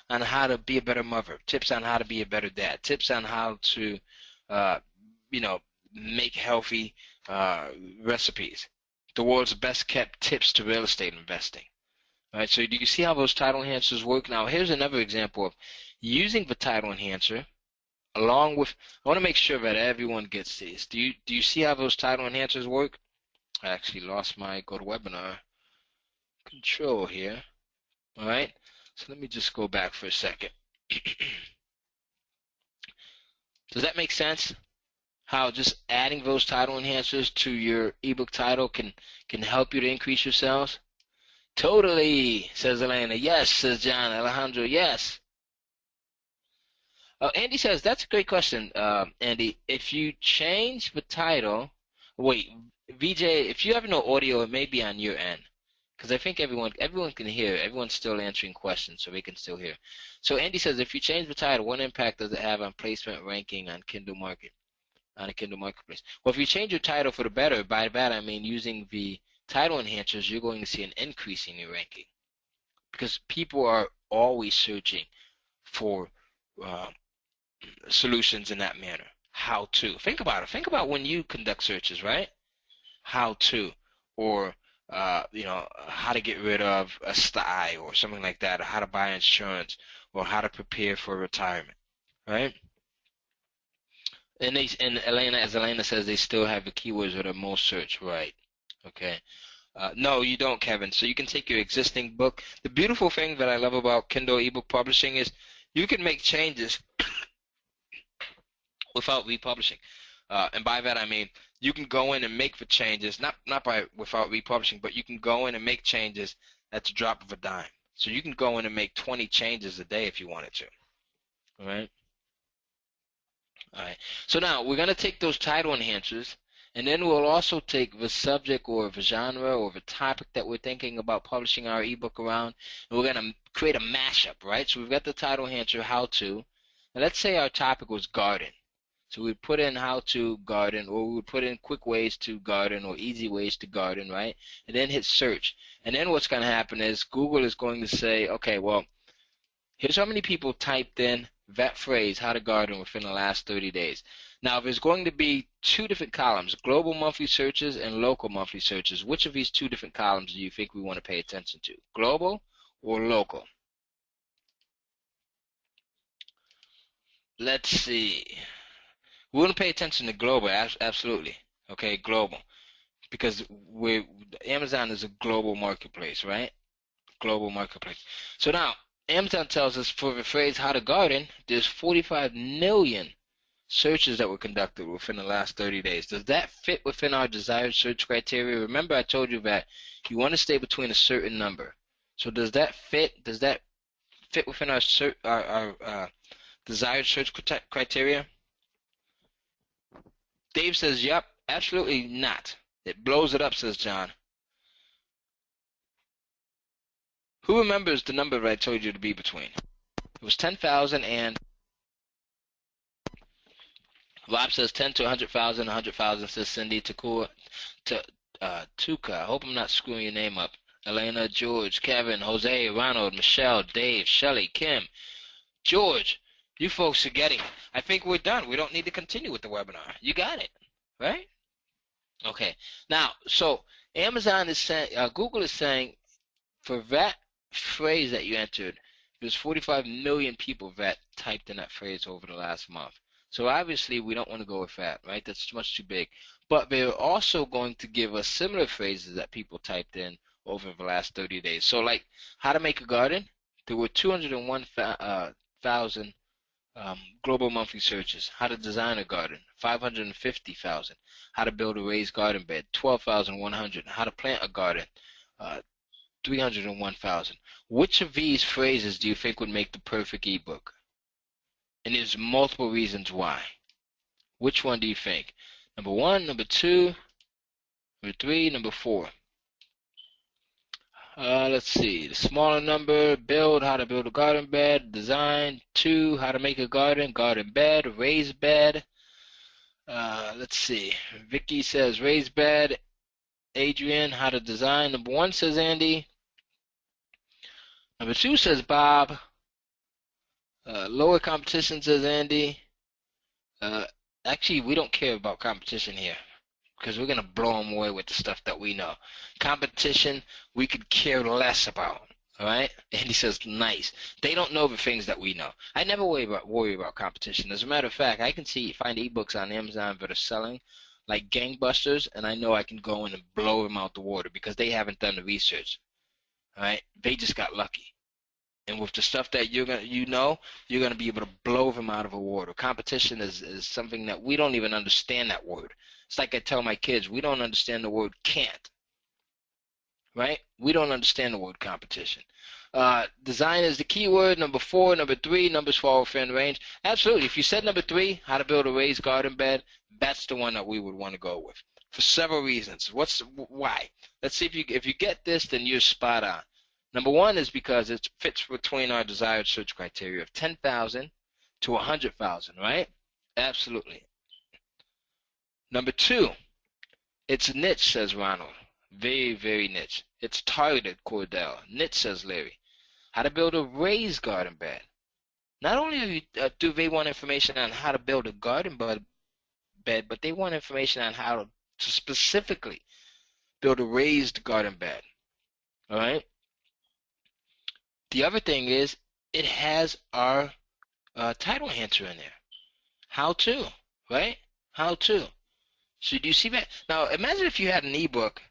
On how to be a better mother. Tips on how to be a better dad. Tips on how to, make healthy recipes. The world's best kept tips to real estate investing. All right, so do you see how those title enhancers work? Now, here's another example of using the title enhancer along with, I want to make sure that everyone gets this. Do you see how those title enhancers work? I actually lost my GoToWebinar control here. All right, so let me just go back for a second. Does that make sense? How just adding those title enhancers to your ebook title can help you to increase your sales? Totally, says Elena. Yes, says John. Alejandro, yes. Andy says, that's a great question, Andy. If you change the title, wait, VJ, if you have no audio, it may be on your end. Because I think everyone can hear. Everyone's still answering questions, so they can still hear. So Andy says, if you change the title, what impact does it have on placement ranking on Kindle Market? On a Kindle Marketplace. Well, if you change your title for the better, by that I mean using the title enhancers, you're going to see an increase in your ranking, because people are always searching for solutions in that manner. How to. Think about it. Think about when you conduct searches, right? How to, or how to get rid of a sty or something like that, or how to buy insurance, or how to prepare for retirement, right? And Elena, as Elena says, they still have the keywords that are most searched, right? Okay. No, you don't, Kevin. So you can take your existing book. The beautiful thing that I love about Kindle ebook publishing is you can make changes without republishing. And by that I mean you can go in and make the changes, not without republishing, but you can go in and make changes at the drop of a dime. So you can go in and make 20 changes a day if you wanted to. All right? All right. So now we're going to take those title enhancers, and then we'll also take the subject or the genre or the topic that we're thinking about publishing our ebook around, and we're going to create a mashup, right? So we've got the title enhancer, how to, and let's say our topic was garden. So we'd put in how to garden, or we would put in quick ways to garden or easy ways to garden, right? And then hit search. And then what's going to happen is Google is going to say, okay, well, here's how many people typed in that phrase, how to garden, within the last 30 days. Now, there's going to be two different columns, global monthly searches and local monthly searches. Which of these two different columns do you think we want to pay attention to, global or local? Let's see. We want to pay attention to global, absolutely. Okay, global. Because Amazon is a global marketplace, right? Global marketplace. So now, Amazon tells us for the phrase how to garden, there's 45 million searches that were conducted within the last 30 days. Does that fit within our desired search criteria? Remember I told you that you want to stay between a certain number. So does that fit? Does that fit within our desired search criteria? Dave says, yep, absolutely not. It blows it up, says John. Who remembers the number that I told you to be between? It was 10,000 and Rob says 10 to 100,000. 100,000 says Cindy. Tuka. I hope I'm not screwing your name up. Elena, George, Kevin, Jose, Ronald, Michelle, Dave, Shelley, Kim, George. You folks are getting it. I think we're done. We don't need to continue with the webinar. You got it, right? Okay. Now, so Amazon is saying, Google is saying, for that phrase that you entered, there's 45 million people that typed in that phrase over the last month. So obviously we don't want to go with that, right? That's much too big. But they're also going to give us similar phrases that people typed in over the last 30 days. So like how to make a garden, there were 201,000 global monthly searches. How to design a garden, 550,000. How to build a raised garden bed, 12,100. How to plant a garden, 301,000. Which of these phrases do you think would make the perfect ebook? And there's multiple reasons why. Which one do you think? Number 1, number 2, number 3, number 4. Let's see. The smaller number, build, how to build a garden bed. Design, 2, how to make a garden bed, raised bed. Let's see. Vicky says raised bed. Adrian, how to design. Number 1 says Andy. Number 2 says Bob. Lower competition says Andy. Actually, we don't care about competition here because we're going to blow them away with the stuff that we know. Competition, we could care less about. All right? Andy says, nice. They don't know the things that we know. I never worry about competition. As a matter of fact, I can find ebooks on Amazon that are selling like gangbusters, and I know I can go in and blow them out the water because they haven't done the research. All right? They just got lucky. And with the stuff that you're gonna be able to blow them out of the water. Competition is something that we don't even understand that word. It's like I tell my kids, we don't understand the word can't. Right? We don't understand the word competition. Design is the key word. Number 4, number 3, numbers fall within range. Absolutely. If you said number 3, how to build a raised garden bed, that's the one that we would want to go with for several reasons. Why? Let's see if you get this, then you're spot on. Number 1 is because it fits between our desired search criteria of 10,000 to 100,000, right? Absolutely. Number 2, it's niche, says Ronald. Very, very niche. It's targeted, Cordell. Niche, says Larry. How to build a raised garden bed. Not only do they want information on how to build a garden bed, but they want information on how to specifically build a raised garden bed. All right? The other thing is it has our title enhancer in there. How to, right? How to. So do you see that? Now imagine if you had an ebook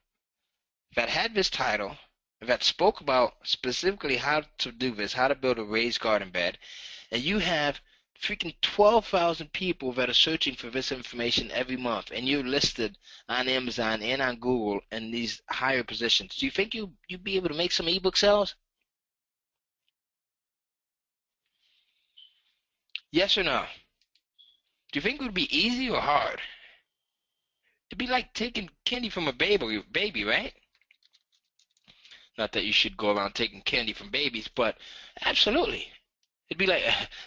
that had this title, that spoke about specifically how to do this, how to build a raised garden bed, and you have freaking 12,000 people that are searching for this information every month, and you're listed on Amazon and on Google in these higher positions. Do you think you'd be able to make some ebook sales? Yes or no? Do you think it would be easy or hard? It'd be like taking candy from a baby, right? Not that you should go around taking candy from babies, but absolutely. It'd be like,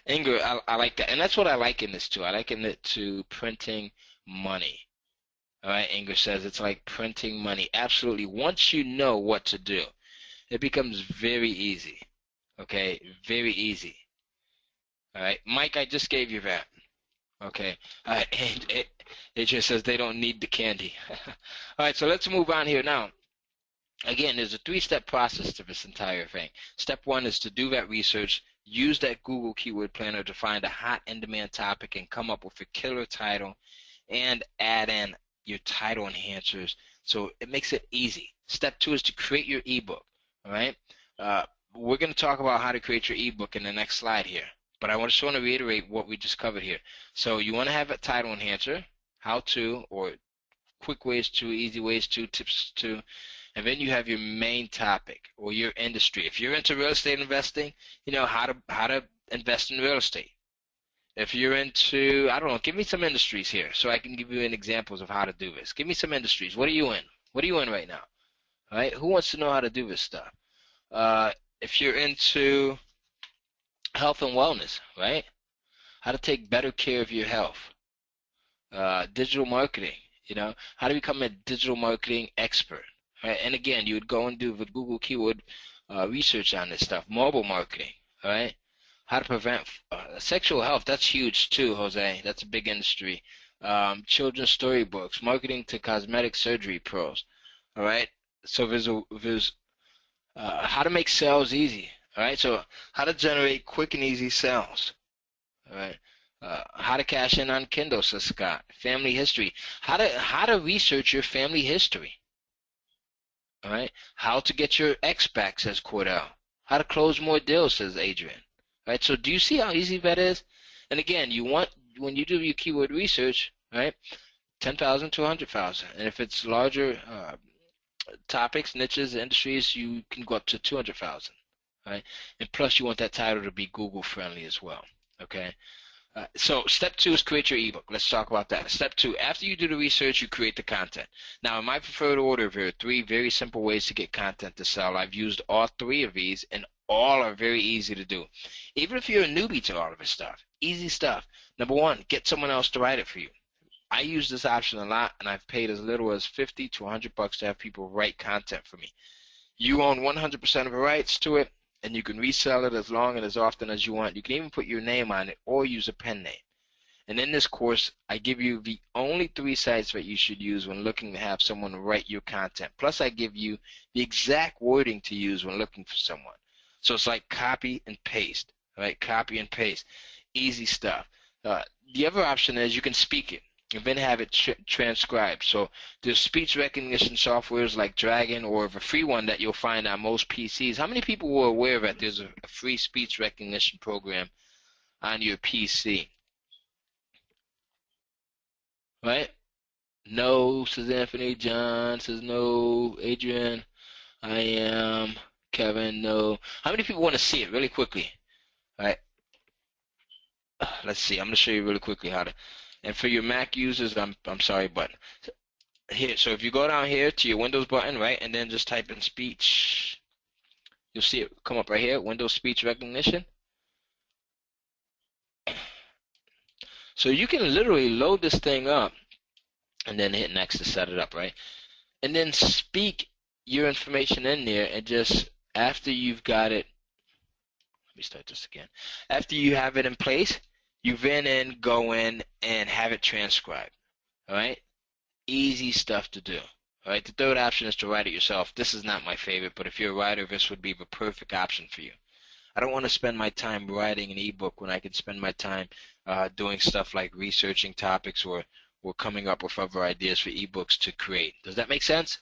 Inger, I like that. And that's what I liken this to. I liken it to printing money. All right, Inger says it's like printing money. Absolutely. Once you know what to do, it becomes very easy. Okay, very easy. All right, Mike, I just gave you that. Okay, and it just says they don't need the candy. All right, so let's move on here now. Again, there's a 3-step process to this entire thing. Step 1 is to do that research, use that Google Keyword Planner to find a hot in-demand topic and come up with a killer title and add in your title enhancers so it makes it easy. Step 2 is to create your ebook. All right, we're going to talk about how to create your ebook in the next slide here, but I just want to reiterate what we just covered here. So you want to have a title enhancer, how to, or quick ways to, easy ways to, tips to, and then you have your main topic or your industry. If you're into real estate investing, you know how to invest in real estate. If you're into, I don't know, give me some industries here so I can give you examples of how to do this. Give me some industries. What are you in? What are you in right now? All right, who wants to know how to do this stuff? If you're into health and wellness, right? How to take better care of your health. Digital marketing, you know, how to become a digital marketing expert. Right? And again, you would go and do the Google keyword research on this stuff. Mobile marketing, all right? How to prevent sexual health, that's huge too, Jose. That's a big industry. Children's storybooks, marketing to cosmetic surgery pros, all right? So there's how to make sales easy, all right? So how to generate quick and easy sales, all right? How to cash in on Kindle, says Scott. Family history. How to research your family history. All right. How to get your ex back, says Cordell. How to close more deals, says Adrian. All right. So do you see how easy that is? And again, you want, when you do your keyword research, right, 10,000 to 100,000. And if it's larger topics, niches, industries, you can go up to 200,000, right? And plus, you want that title to be Google friendly as well, okay? So step 2 is create your ebook. Let's talk about that. Step 2, after you do the research, you create the content. Now, in my preferred order, there are 3 very simple ways to get content to sell. I've used all 3 of these, and all are very easy to do. Even if you're a newbie to all of this stuff, easy stuff. Number 1, get someone else to write it for you. I use this option a lot, and I've paid as little as $50 to $100 to have people write content for me. You own 100% of the rights to it, and you can resell it as long and as often as you want. You can even put your name on it or use a pen name. And in this course, I give you the only 3 sites that you should use when looking to have someone write your content. Plus, I give you the exact wording to use when looking for someone. So it's like copy and paste, right? Copy and paste. Easy stuff. The other option is you can speak it and then have it transcribed. So there's speech recognition softwares like Dragon, or the free one that you'll find on most PCs. How many people were aware that there's a free speech recognition program on your PC? Right? No, says Anthony. John says no. Adrian, I am. Kevin, no. How many people want to see it really quickly? All right. Let's see. I'm going to show you really quickly how to. And for your Mac users, I'm sorry, but here. So if you go down here to your Windows button, right, and then just type in speech, you'll see it come up right here. Windows speech recognition. So you can literally load this thing up and then hit next to set it up, right? And then speak your information in there, and just after you've got it, let me start this again. After you have it in place, you then go in and have it transcribed, all right? Easy stuff to do, all right? The third option is to write it yourself. This is not my favorite, but if you're a writer, this would be the perfect option for you. I don't want to spend my time writing an ebook when I could spend my time doing stuff like researching topics or coming up with other ideas for ebooks to create. Does that make sense?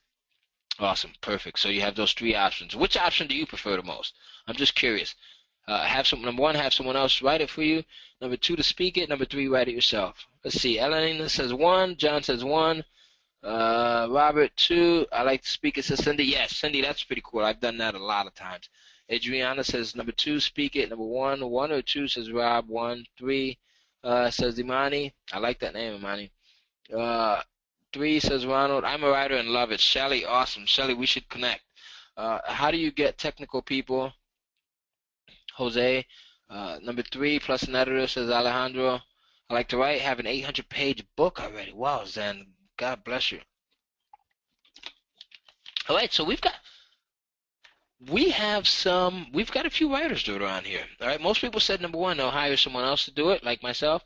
Awesome, perfect. So you have those 3 options. Which option do you prefer the most? I'm just curious. Number 1, have someone else write it for you. Number 2, to speak it. Number 3, write it yourself. Let's see. Elena says 1. John says 1. Robert 2. I like to speak it, says Cindy. Yes, Cindy, that's pretty cool. I've done that a lot of times. Adriana says number 2, speak it. Number 1, 1 or 2 says Rob. 1, 3 says Imani. I like that name, Imani. 3 says Ronald. I'm a writer and love it. Shelly, awesome. Shelly, we should connect. How do you get technical people? Jose. Number 3, plus an editor, says Alejandro. I like to write. Have an 800-page book already. Wow, Zen. God bless you. All right, so we've got a few writers doing it around here. All right, most people said number 1, they'll hire someone else to do it, like myself.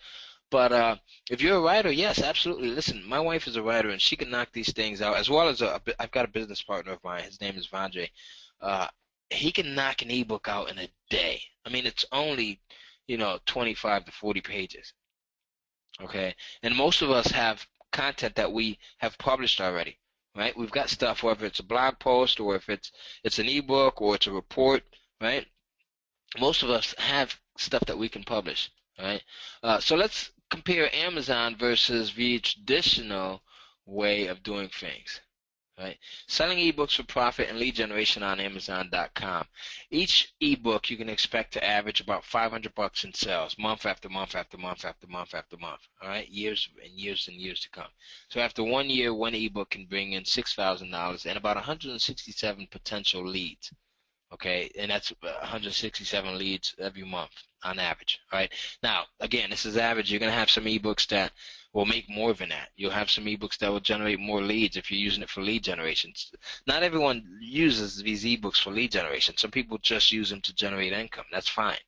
But if you're a writer, yes, absolutely. Listen, my wife is a writer, and she can knock these things out, as well as I've got a business partner of mine. His name is Vajay. He can knock an ebook out in a day. I mean, it's only, 25 to 40 pages. Okay, and most of us have content that we have published already. Right? We've got stuff, whether it's a blog post or if it's an ebook or it's a report, right? Most of us have stuff that we can publish, right? So let's compare Amazon versus the traditional way of doing things, right? Selling ebooks for profit and lead generation on Amazon.com. Each ebook you can expect to average about $500 in sales, month after month after month after month after month. All right, years and years and years to come. So after 1 year, one ebook can bring in $6,000 and about 167 potential leads. Okay, and that's 167 leads every month on average. All right. Now, again, this is average. You're going to have some ebooks that will make more than that. You'll have some ebooks that will generate more leads if you're using it for lead generation. Not everyone uses these ebooks for lead generation. Some people just use them to generate income. That's fine.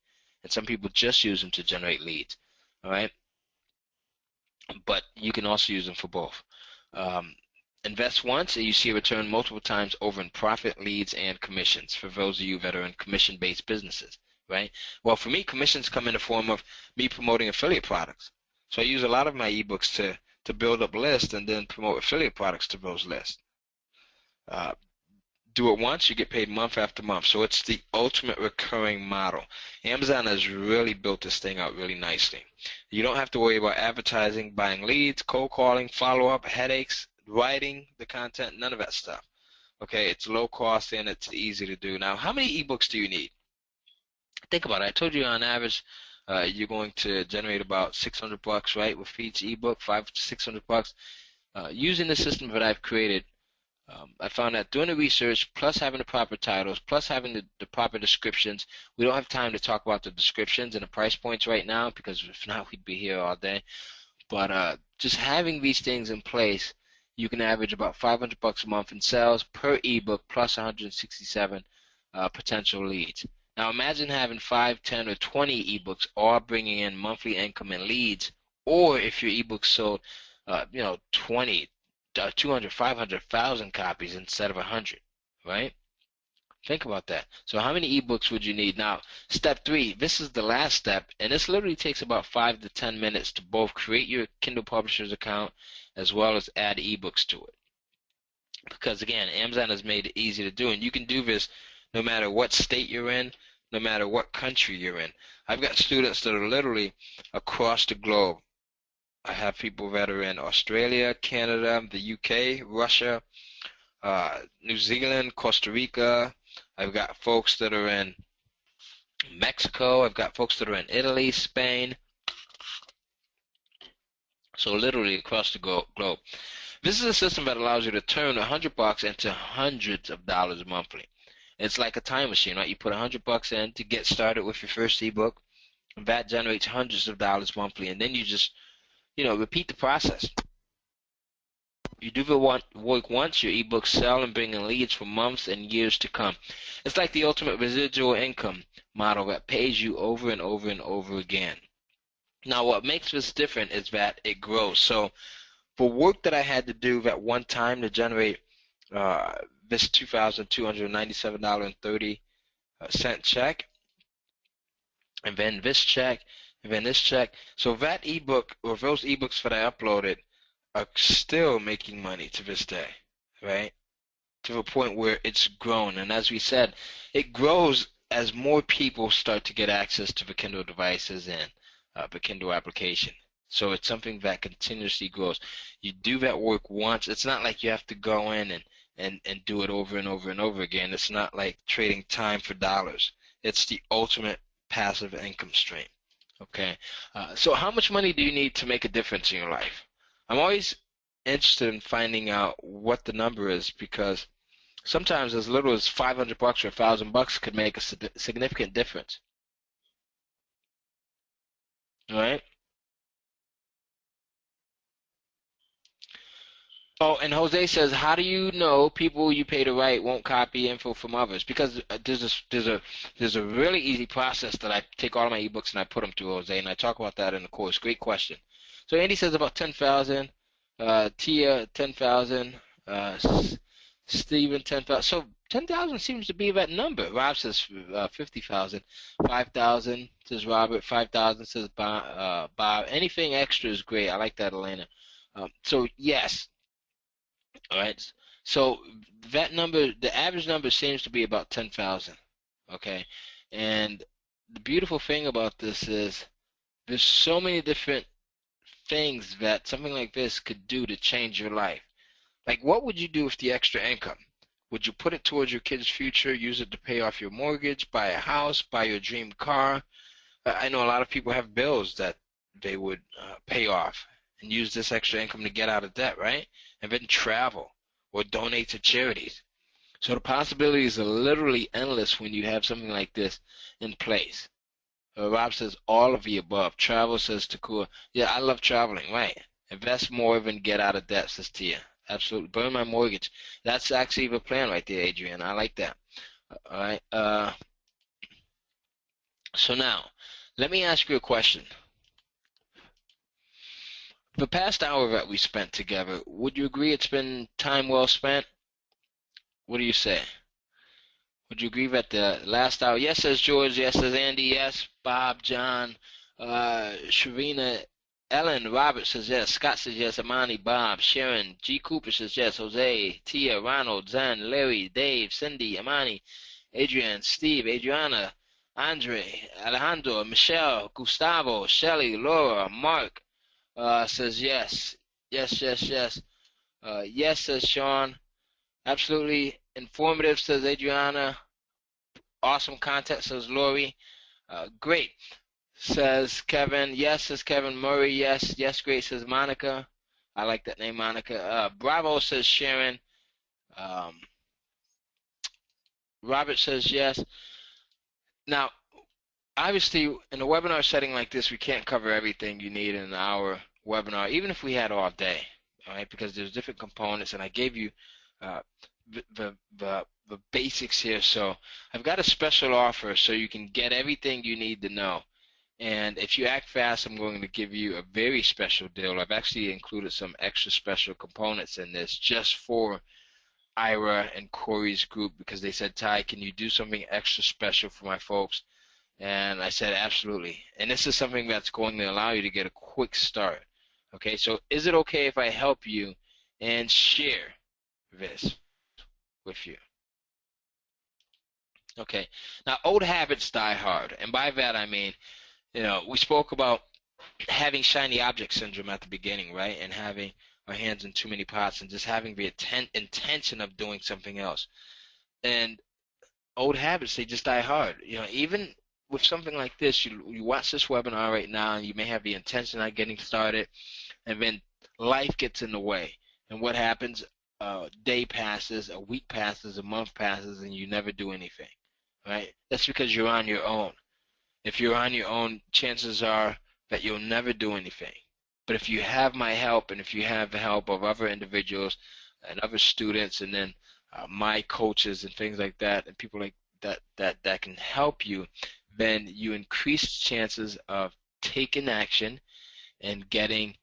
And some people just use them to generate leads. All right. But you can also use them for both. Invest once and you see a return multiple times over in profit, leads, and commissions for those of you that are in commission-based businesses, right? Well, for me, commissions come in the form of me promoting affiliate products. So I use a lot of my ebooks to build up lists and then promote affiliate products to those lists. Do it once, you get paid month after month. So it's the ultimate recurring model. Amazon has really built this thing out really nicely. You don't have to worry about advertising, buying leads, cold calling, follow-up, headaches, writing the content, none of that stuff. Okay, it's low cost and it's easy to do. Now, how many ebooks do you need? Think about it. I told you on average, you're going to generate about $600, right, with each ebook, $500 to $600. Using the system that I've created, I found that doing the research, plus having the proper titles, plus having the proper descriptions. We don't have time to talk about the descriptions and the price points right now, because if not, we'd be here all day. But just having these things in place, you can average about $500 a month in sales per ebook, plus 167 potential leads. Now imagine having 5, 10, or 20 ebooks all bringing in monthly income and leads, or if your ebook sold, 20, 200, 500, 1,000 copies instead of 100, right? Think about that. So how many ebooks would you need? Now, step 3, this is the last step, and this literally takes about 5 to 10 minutes to both create your Kindle Publishers account as well as add ebooks to it. Because again, Amazon has made it easy to do, and you can do this no matter what state you're in, no matter what country you're in. I've got students that are literally across the globe. I have people that are in Australia, Canada, the UK, Russia, New Zealand, Costa Rica. I've got folks that are in Mexico. I've got folks that are in Italy, Spain. So literally across the globe. This is a system that allows you to turn $100 into hundreds of dollars monthly. It's like a time machine, right? You put $100 in to get started with your first ebook, and that generates hundreds of dollars monthly, and then you just, repeat the process. You do the work once, your ebooks sell and bring in leads for months and years to come. It's like the ultimate residual income model that pays you over and over and over again. Now, what makes this different is that it grows. So, for work that I had to do at one time to generate this $2,297.30 check, and then this check, and then this check. So that ebook, or those ebooks that I uploaded, are still making money to this day, right? To the point where it's grown. And as we said, it grows as more people start to get access to the Kindle devices and the Kindle application. So it's something that continuously grows. You do that work once. It's not like you have to go in and do it over and over and over again. It's not like trading time for dollars. It's the ultimate passive income stream. Okay, so how much money do you need to make a difference in your life? I'm always interested in finding out what the number is, because sometimes as little as $500 or $1,000 could make a significant difference. All right. Oh, and Jose says, how do you know people you pay to write won't copy info from others? Because there's a really easy process that I take all of my ebooks and I put them through, Jose, and I talk about that in the course. Great question. So Andy says about 10,000, Tia 10,000, Stephen 10,000. So 10,000 seems to be that number. Rob says 50,000, 5,000 says Robert, 5,000 says Bob. Anything extra is great. I like that, Elena. So yes. All right, so that number, the average number seems to be about 10,000, okay? And the beautiful thing about this is there's so many different things that something like this could do to change your life. Like, what would you do with the extra income? Would you put it towards your kid's future, use it to pay off your mortgage, buy a house, buy your dream car? I know a lot of people have bills that they would pay off and use this extra income to get out of debt, right? And then travel or donate to charities. So the possibilities are literally endless when you have something like this in place. Rob says all of the above. Travel, says Takua. Yeah, I love traveling, right? Invest more than get out of debt, says Tia. Absolutely. Burn my mortgage. That's actually the plan right there, Adrian. I like that. All right. So now, let me ask you a question. The past hour that we spent together, would you agree it's been time well spent? What do you say? Would you agree that the last hour? Yes, says George. Yes, says Andy. Yes, Bob, John, Sharina, Ellen, Robert says yes. Scott says yes. Amani, Bob, Sharon, G. Cooper says yes. Jose, Tia, Ronald, Zen, Larry, Dave, Cindy, Amani, Adrian, Steve, Adriana, Andre, Alejandro, Michelle, Gustavo, Shelly, Laura, Mark, says yes. Yes, yes, yes. Yes, says Sean. Absolutely informative, says Adriana. Awesome content, says Lori. Great, says Kevin. Yes, says Kevin. Murray, yes. Yes, great, says Monica. I like that name, Monica. Bravo, says Sharon. Robert says yes. Now, obviously, in a webinar setting like this, we can't cover everything you need in an hour webinar, even if we had all day, all right? Because there's different components, and I gave you the basics here. So I've got a special offer so you can get everything you need to know. And if you act fast, I'm going to give you a very special deal. I've actually included some extra special components in this just for Ira and Corey's group, because they said, Ty, can you do something extra special for my folks? And I said, absolutely. And this is something that's going to allow you to get a quick start. Okay, so is it okay if I help you and share this with you? Okay, now old habits die hard. And by that I mean, you know, we spoke about having shiny object syndrome at the beginning, right? And having our hands in too many pots and just having the intention of doing something else. And old habits, they just die hard. You know, even with something like this, you watch this webinar right now and you may have the intention of getting started, and then life gets in the way. And what happens? A day passes, a week passes, a month passes, and you never do anything, right? That's because you're on your own. If you're on your own, chances are that you'll never do anything. But if you have my help, and if you have the help of other individuals and other students, and then my coaches and things like that, and people like that can help you, then you increase chances of taking action and getting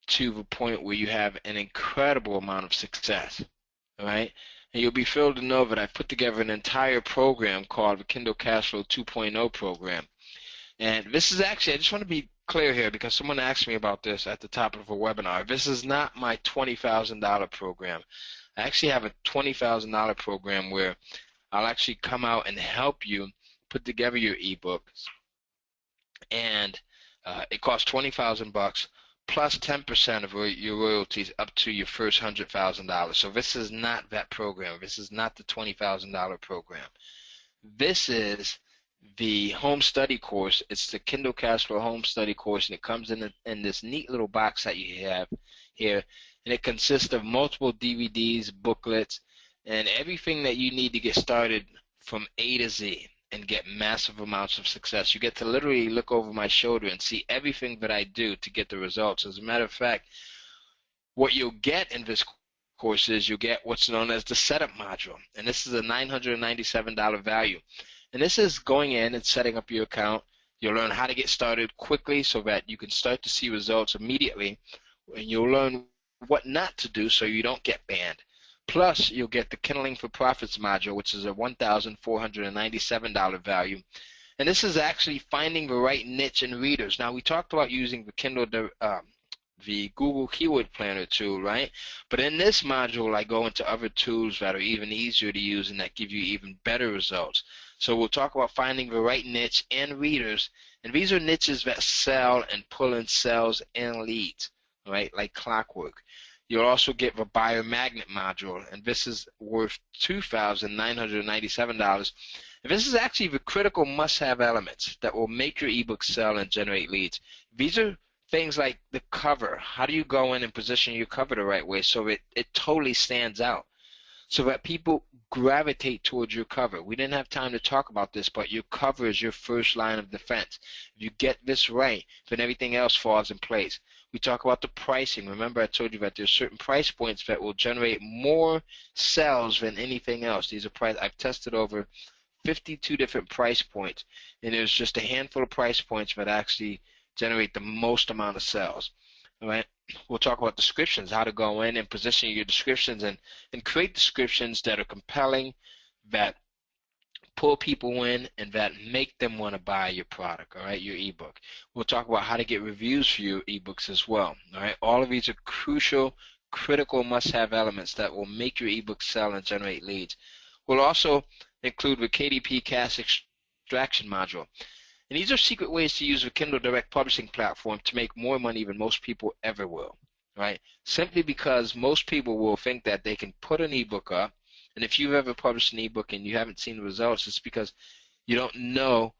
to the point where you have an incredible amount of success. All right? And you'll be thrilled to know that I've put together an entire program called the Kindle Cashflow 2.0 program. And this is actually, I just want to be clear here because someone asked me about this at the top of a webinar. This is not my $20,000 program. I actually have a $20,000 program where I'll actually come out and help you put together your ebooks. And it costs $20,000 plus 10% of your royalties up to your first $100,000. So this is not that program. This is not the $20,000 program. This is the home study course. It's the Kindle Cashflow home study course, and it comes in this neat little box that you have here, and it consists of multiple DVDs, booklets, and everything that you need to get started from A to Z and get massive amounts of success. You get to literally look over my shoulder and see everything that I do to get the results. As a matter of fact, what you'll get in this course is you'll get what's known as the setup module, and this is a $997 value. And this is going in and setting up your account. You'll learn how to get started quickly so that you can start to see results immediately, and you'll learn what not to do so you don't get banned. Plus, you'll get the Kindling for Profits module, which is a $1,497 value. And this is actually finding the right niche in readers. Now, we talked about using the Kindle, the Google Keyword Planner tool, right? But in this module, I go into other tools that are even easier to use and that give you even better results. So we'll talk about finding the right niche and readers. And these are niches that sell and pull in sales and leads, right? Like clockwork. You'll also get the Buyer Magnet module, and this is worth $2,997. And this is actually the critical must-have elements that will make your ebook sell and generate leads. These are things like the cover. How do you go in and position your cover the right way so it totally stands out, so that people gravitate towards your cover? We didn't have time to talk about this, but your cover is your first line of defense. If you get this right, then everything else falls in place. We talk about the pricing. Remember, I told you that there's certain price points that will generate more sales than anything else. These are I've tested over 52 different price points, and there's just a handful of price points that actually generate the most amount of sales. All right. We'll talk about descriptions, how to go in and position your descriptions and create descriptions that are compelling, that pull people in, and that make them want to buy your product, all right, your ebook. We'll talk about how to get reviews for your ebooks as well, all right? All of these are crucial, critical must-have elements that will make your ebook sell and generate leads. We'll also include the KDP Cash Extraction module. And these are secret ways to use the Kindle Direct Publishing platform to make more money than most people ever will. right? Simply because most people will think that they can put an ebook up, and if you've ever published an ebook and you haven't seen the results, it's because you don't know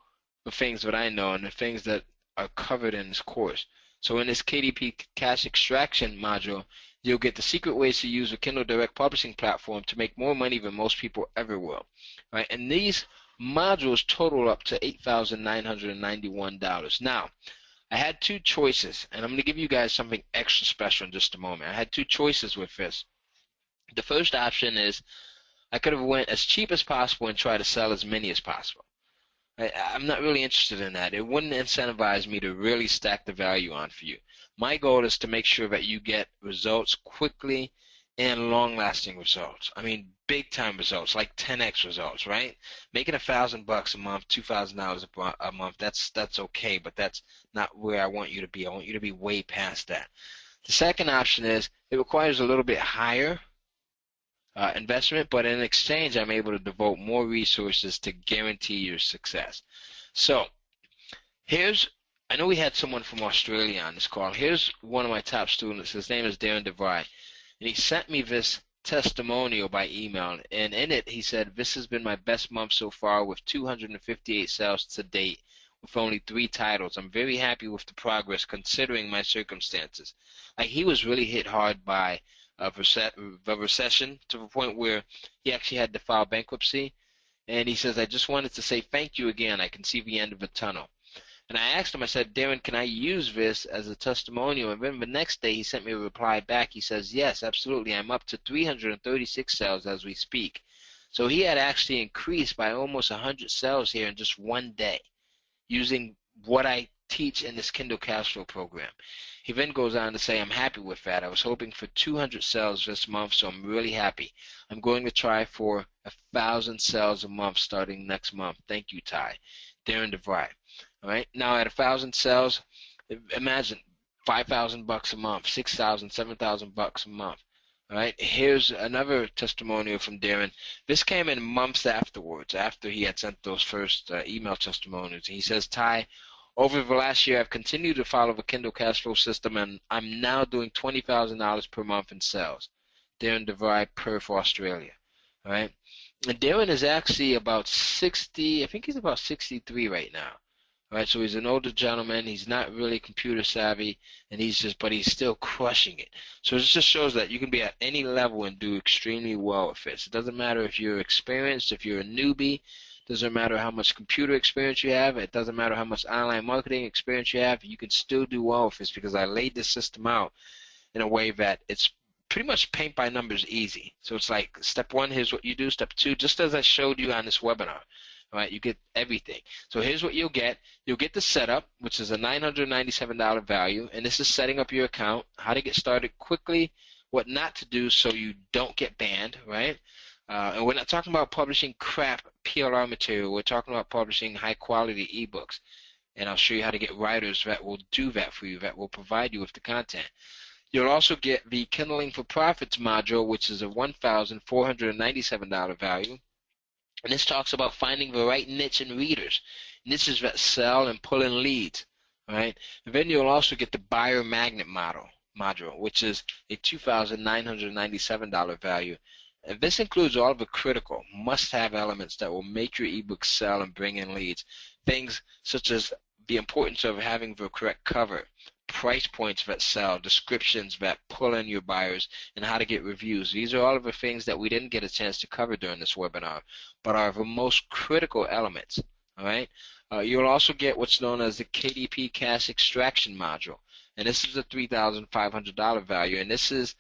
the things that I know and the things that are covered in this course. So in this KDP Cash Extraction module, you'll get the secret ways to use a Kindle Direct publishing platform to make more money than most people ever will, right? And these modules total up to $8,991. Now, I had two choices, and I'm going to give you guys something extra special in just a moment. I had two choices with this. The first option is I could have went as cheap as possible and tried to sell as many as possible. I'm not really interested in that. It wouldn't incentivize me to really stack the value on for you. My goal is to make sure that you get results quickly and long-lasting results. I mean, big-time results, like 10x results, right? Making $1,000 a month, $2,000 a month, that's okay, but that's not where I want you to be. I want you to be way past that. The second option is it requires a little bit higher investment, but in exchange, I'm able to devote more resources to guarantee your success. So I know we had someone from Australia on this call. Here's one of my top students. His name is Darren DeVry, and he sent me this testimonial by email, and in it he said, "This has been my best month so far with 258 sales to date with only 3 titles. I'm very happy with the progress considering my circumstances." Like, he was really hit hard by the recession to the point where he actually had to file bankruptcy. And he says, "I just wanted to say thank you again. I can see the end of the tunnel." And I asked him, I said, "Darren, can I use this as a testimonial?" And then the next day he sent me a reply back. He says, "Yes, absolutely. I'm up to 336 sales as we speak." So he had actually increased by almost 100 sales here in just one day using what I teach in this Kindle Cashflow program. He then goes on to say, "I'm happy with that. I was hoping for 200 sales this month, so I'm really happy. I'm going to try for 1,000 sales a month starting next month. Thank you, Ty." Darren DeVry. All right. Now at 1,000 sales, imagine $5,000 a month, $6,000, $7,000 a month. All right. Here's another testimonial from Darren. This came in months afterwards, after he had sent those first email testimonials. He says, "Ty, over the last year, I've continued to follow the Kindle Cashflow system, and I'm now doing $20,000 per month in sales." Darren DeVry, Perth, Australia. All right. And Darren is actually about 60, I think he's about 63 right now. All right, so he's an older gentleman. He's not really computer savvy, and but he's still crushing it. So it just shows that you can be at any level and do extremely well with this. It doesn't matter if you're experienced, if you're a newbie. It doesn't matter how much computer experience you have. It doesn't matter how much online marketing experience you have. You can still do well with this because I laid this system out in a way that it's pretty much paint by numbers easy. So it's like step 1, here's what you do. Step 2, just as I showed you on this webinar. All right, you get everything. So here's what you'll get. You'll get the setup, which is a $997 value, and this is setting up your account, how to get started quickly, what not to do so you don't get banned, right? And we're not talking about publishing crap PLR material. We're talking about publishing high-quality ebooks, and I'll show you how to get writers that will do that for you, that will provide you with the content. You'll also get the Kindling for Profits module, which is a $1,497 value. And this talks about finding the right niche in readers, niches that sell and pull in leads, right? And then you'll also get the Buyer Magnet module, which is a $2,997 value. And this includes all of the critical must-have elements that will make your ebook sell and bring in leads. Things such as the importance of having the correct cover, price points that sell, descriptions that pull in your buyers, and how to get reviews. These are all of the things that we didn't get a chance to cover during this webinar, but are the most critical elements. All right. You'll also get what's known as the KDP Cash Extraction module, and this is a $3,500 value, and this is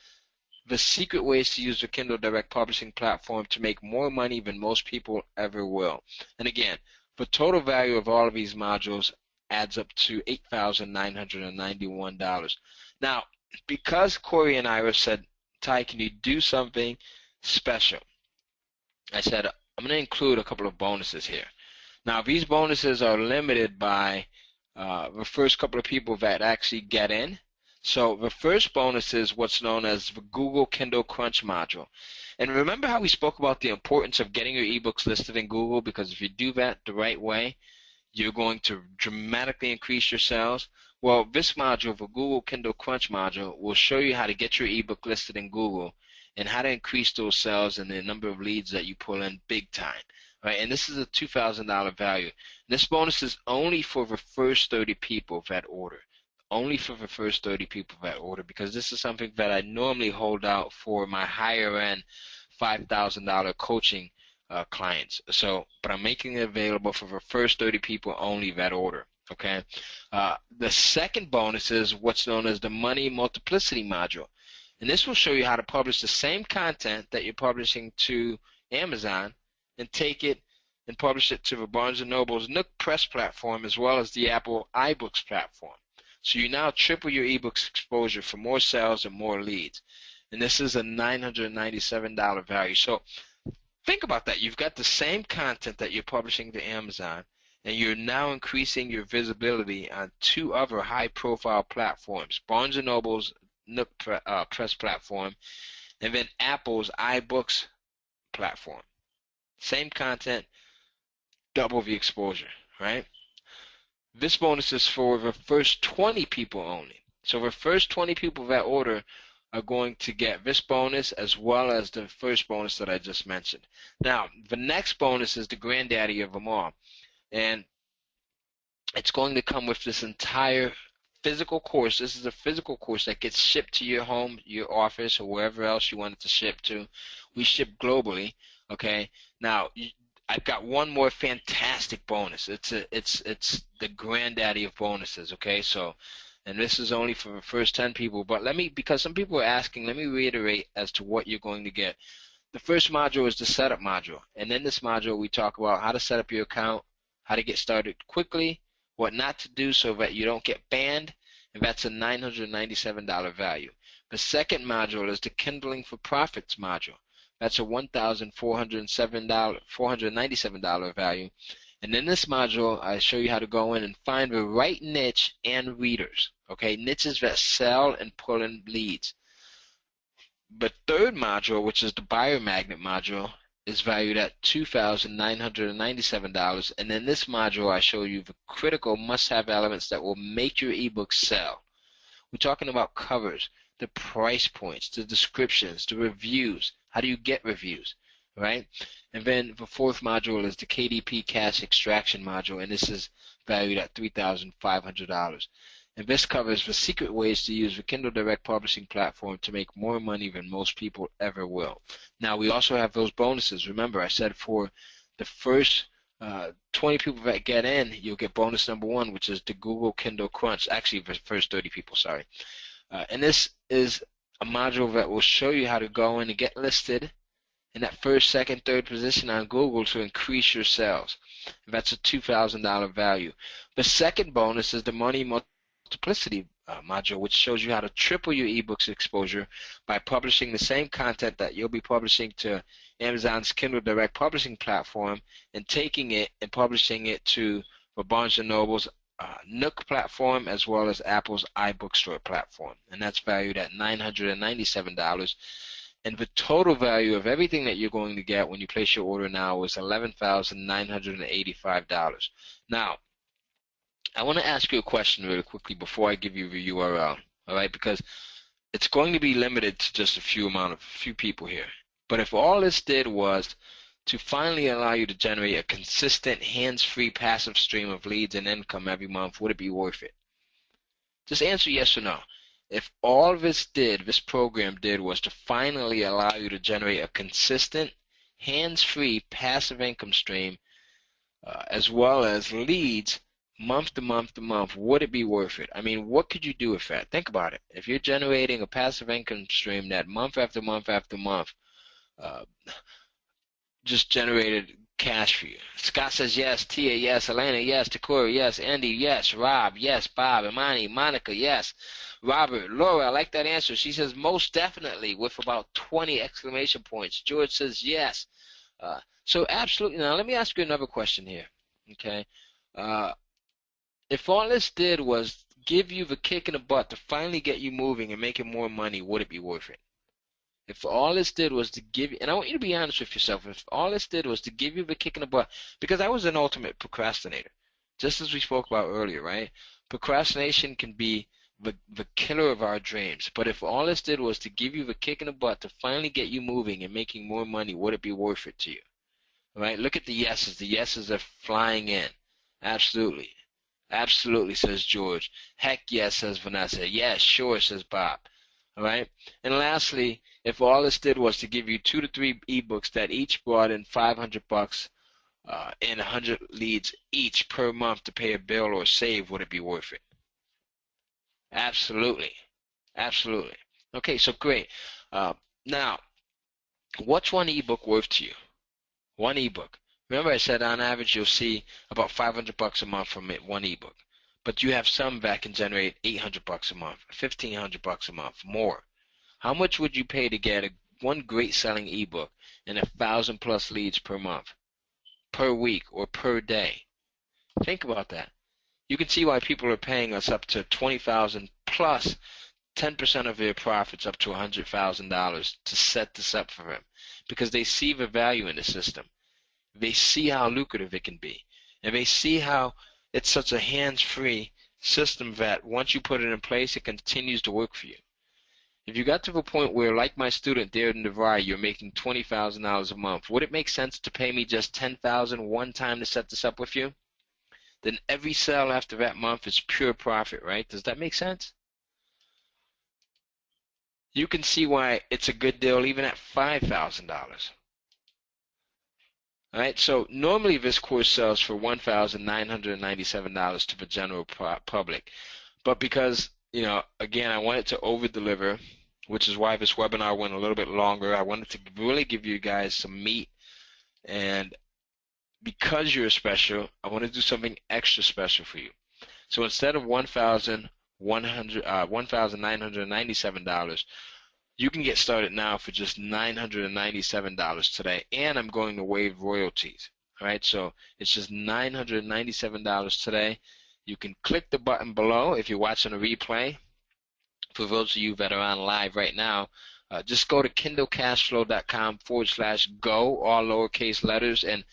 the secret ways to use the Kindle Direct publishing platform to make more money than most people ever will. And again, the total value of all of these modules adds up to $8,991. Now, because Corey and Ira said, "Ty, can you do something special?" I said, I'm going to include a couple of bonuses here. Now, these bonuses are limited by the first couple of people that actually get in. So the first bonus is what's known as the Google Kindle Crunch module. And remember how we spoke about the importance of getting your ebooks listed in Google? Because if you do that the right way, you're going to dramatically increase your sales. Well, this module, the Google Kindle Crunch module, will show you how to get your ebook listed in Google and how to increase those sales and the number of leads that you pull in big time. Right? And this is a $2,000 value. This bonus is only for the first 30 people that order. Only for the first 30 people that order, because this is something that I normally hold out for my higher end $5,000 coaching clients. So, but I'm making it available for the first 30 people only that order. Okay. The second bonus is what's known as the Money Multiplicity module, and this will show you how to publish the same content that you're publishing to Amazon and take it and publish it to the Barnes & Noble's Nook Press platform as well as the Apple iBooks platform. So you now triple your ebooks exposure for more sales and more leads. And this is a $997 value. So think about that. You've got the same content that you're publishing to Amazon, and you're now increasing your visibility on two other high-profile platforms, Barnes & Noble's Nook Press platform and then Apple's iBooks platform. Same content, double the exposure, right? This bonus is for the first 20 people only. So the first 20 people that order are going to get this bonus as well as the first bonus that I just mentioned. Now, the next bonus is the granddaddy of them all. And it's going to come with this entire physical course. This is a physical course that gets shipped to your home, your office, or wherever else you want it to ship to. We ship globally, okay? Now, I've got one more fantastic bonus. It's the granddaddy of bonuses, okay? So, and this is only for the first 10 people, but because some people are asking, let me reiterate as to what you're going to get. The first module is the setup module, and in this module we talk about how to set up your account, how to get started quickly, what not to do so that you don't get banned, and that's a $997 value. The second module is the Kindling for Profits module. That's a $1,497 value. And in this module, I show you how to go in and find the right niche and readers. Okay, niches that sell and pull in leads. The third module, which is the Buyer Magnet module, is valued at $2,997. And in this module, I show you the critical must-have elements that will make your ebook sell. We're talking about covers, the price points, the descriptions, the reviews. How do you get reviews, right? And then the fourth module is the KDP Cash Extraction module, and this is valued at $3,500. And this covers the secret ways to use the Kindle Direct Publishing platform to make more money than most people ever will. Now, we also have those bonuses. Remember, I said for the first 20 people that get in, you'll get bonus number 1, which is the Google Kindle Crunch. Actually, the first 30 people, sorry. And this is a module that will show you how to go in and get listed in that first, second, third position on Google to increase your sales. And that's a $2,000 value. The second bonus is the Money Multiplicity module, which shows you how to triple your ebooks exposure by publishing the same content that you'll be publishing to Amazon's Kindle Direct Publishing platform and taking it and publishing it to the Barnes & Noble's Nook platform as well as Apple's iBookstore platform, and that's valued at $997. And the total value of everything that you're going to get when you place your order now is $11,985. Now, I want to ask you a question really quickly before I give you the URL, all right? Because it's going to be limited to just a few people here. But if all this did was to finally allow you to generate a consistent, hands-free, passive stream of leads and income every month, would it be worth it? Just answer yes or no. If all this program did was to finally allow you to generate a consistent, hands-free, passive income stream, as well as leads, month to month to month, would it be worth it? I mean, what could you do with that? Think about it. If you're generating a passive income stream that month after month after month, just generated cash for you. Scott says yes, Tia yes, Elena yes, Takura yes, Andy yes, Rob yes, Bob, Imani, Monica yes, Robert, Laura, I like that answer. She says most definitely with about 20 exclamation points. George says yes. So absolutely. Now let me ask you another question here. Okay, if all this did was give you the kick in the butt to finally get you moving and making more money, would it be worth it? If all this did was to give you, and I want you to be honest with yourself, if all this did was to give you the kick in the butt, because I was an ultimate procrastinator, just as we spoke about earlier, right? Procrastination can be the killer of our dreams. But if all this did was to give you the kick in the butt to finally get you moving and making more money, would it be worth it to you? All right? Look at the yeses. The yeses are flying in. Absolutely. Absolutely, says George. Heck yes, says Vanessa. Yes, sure, says Bob. All right? And lastly, if all this did was to give you 2 to 3 ebooks that each brought in $500 and 100 leads each per month to pay a bill or save, would it be worth it? Absolutely. Absolutely. Okay, so great. Now, what's one ebook worth to you? One ebook. Remember I said on average you'll see about $500 a month from it, one ebook. But you have some that can generate $800 a month, $1,500 a month, more. How much would you pay to get one great selling ebook and 1,000 plus leads per month, per week, or per day? Think about that. You can see why people are paying us up to $20,000 plus 10% of their profits up to $100,000 to set this up for them, because they see the value in the system. They see how lucrative it can be, and they see how it's such a hands-free system that once you put it in place, it continues to work for you. If you got to the point where, like my student Darren DeVry, you're making $20,000 a month, would it make sense to pay me just $10,000 one time to set this up with you? Then every sale after that month is pure profit, right? Does that make sense? You can see why it's a good deal even at $5,000. All right, so normally this course sells for $1,997 to the general public. But because, you know, again, I wanted to over-deliver, which is why this webinar went a little bit longer. I wanted to really give you guys some meat, and because you're special, I want to do something extra special for you. So instead of $1,997, you can get started now for just $997 today, and I'm going to waive royalties. All right, so it's just $997 today. You can click the button below if you're watching a replay. For those of you that are on live right now, just go to kindlecashflow.com/go, all lowercase letters, and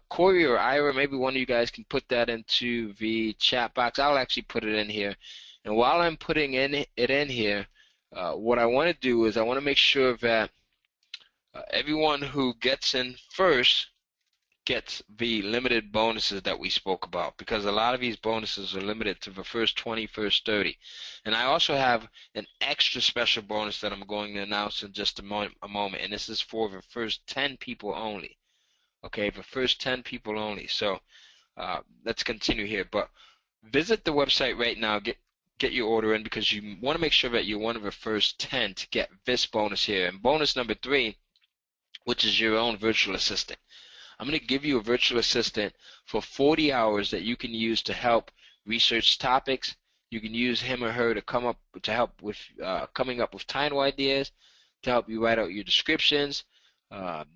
Corey or Ira, maybe one of you guys can put that into the chat box. I'll actually put it in here. And while I'm putting it in here, what I want to do is I want to make sure that everyone who gets in first gets the limited bonuses that we spoke about, because a lot of these bonuses are limited to the first 20, first 30. And I also have an extra special bonus that I'm going to announce in just a moment, and this is for the first 10 people only. Okay, the first 10 people only. So let's continue here. But visit the website right now, get your order in, because you want to make sure that you're one of the first 10 to get this bonus here. And bonus number 3, which is your own virtual assistant. I'm going to give you a virtual assistant for 40 hours that you can use to help research topics. You can use him or her to help with coming up with title ideas, to help you write out your descriptions, to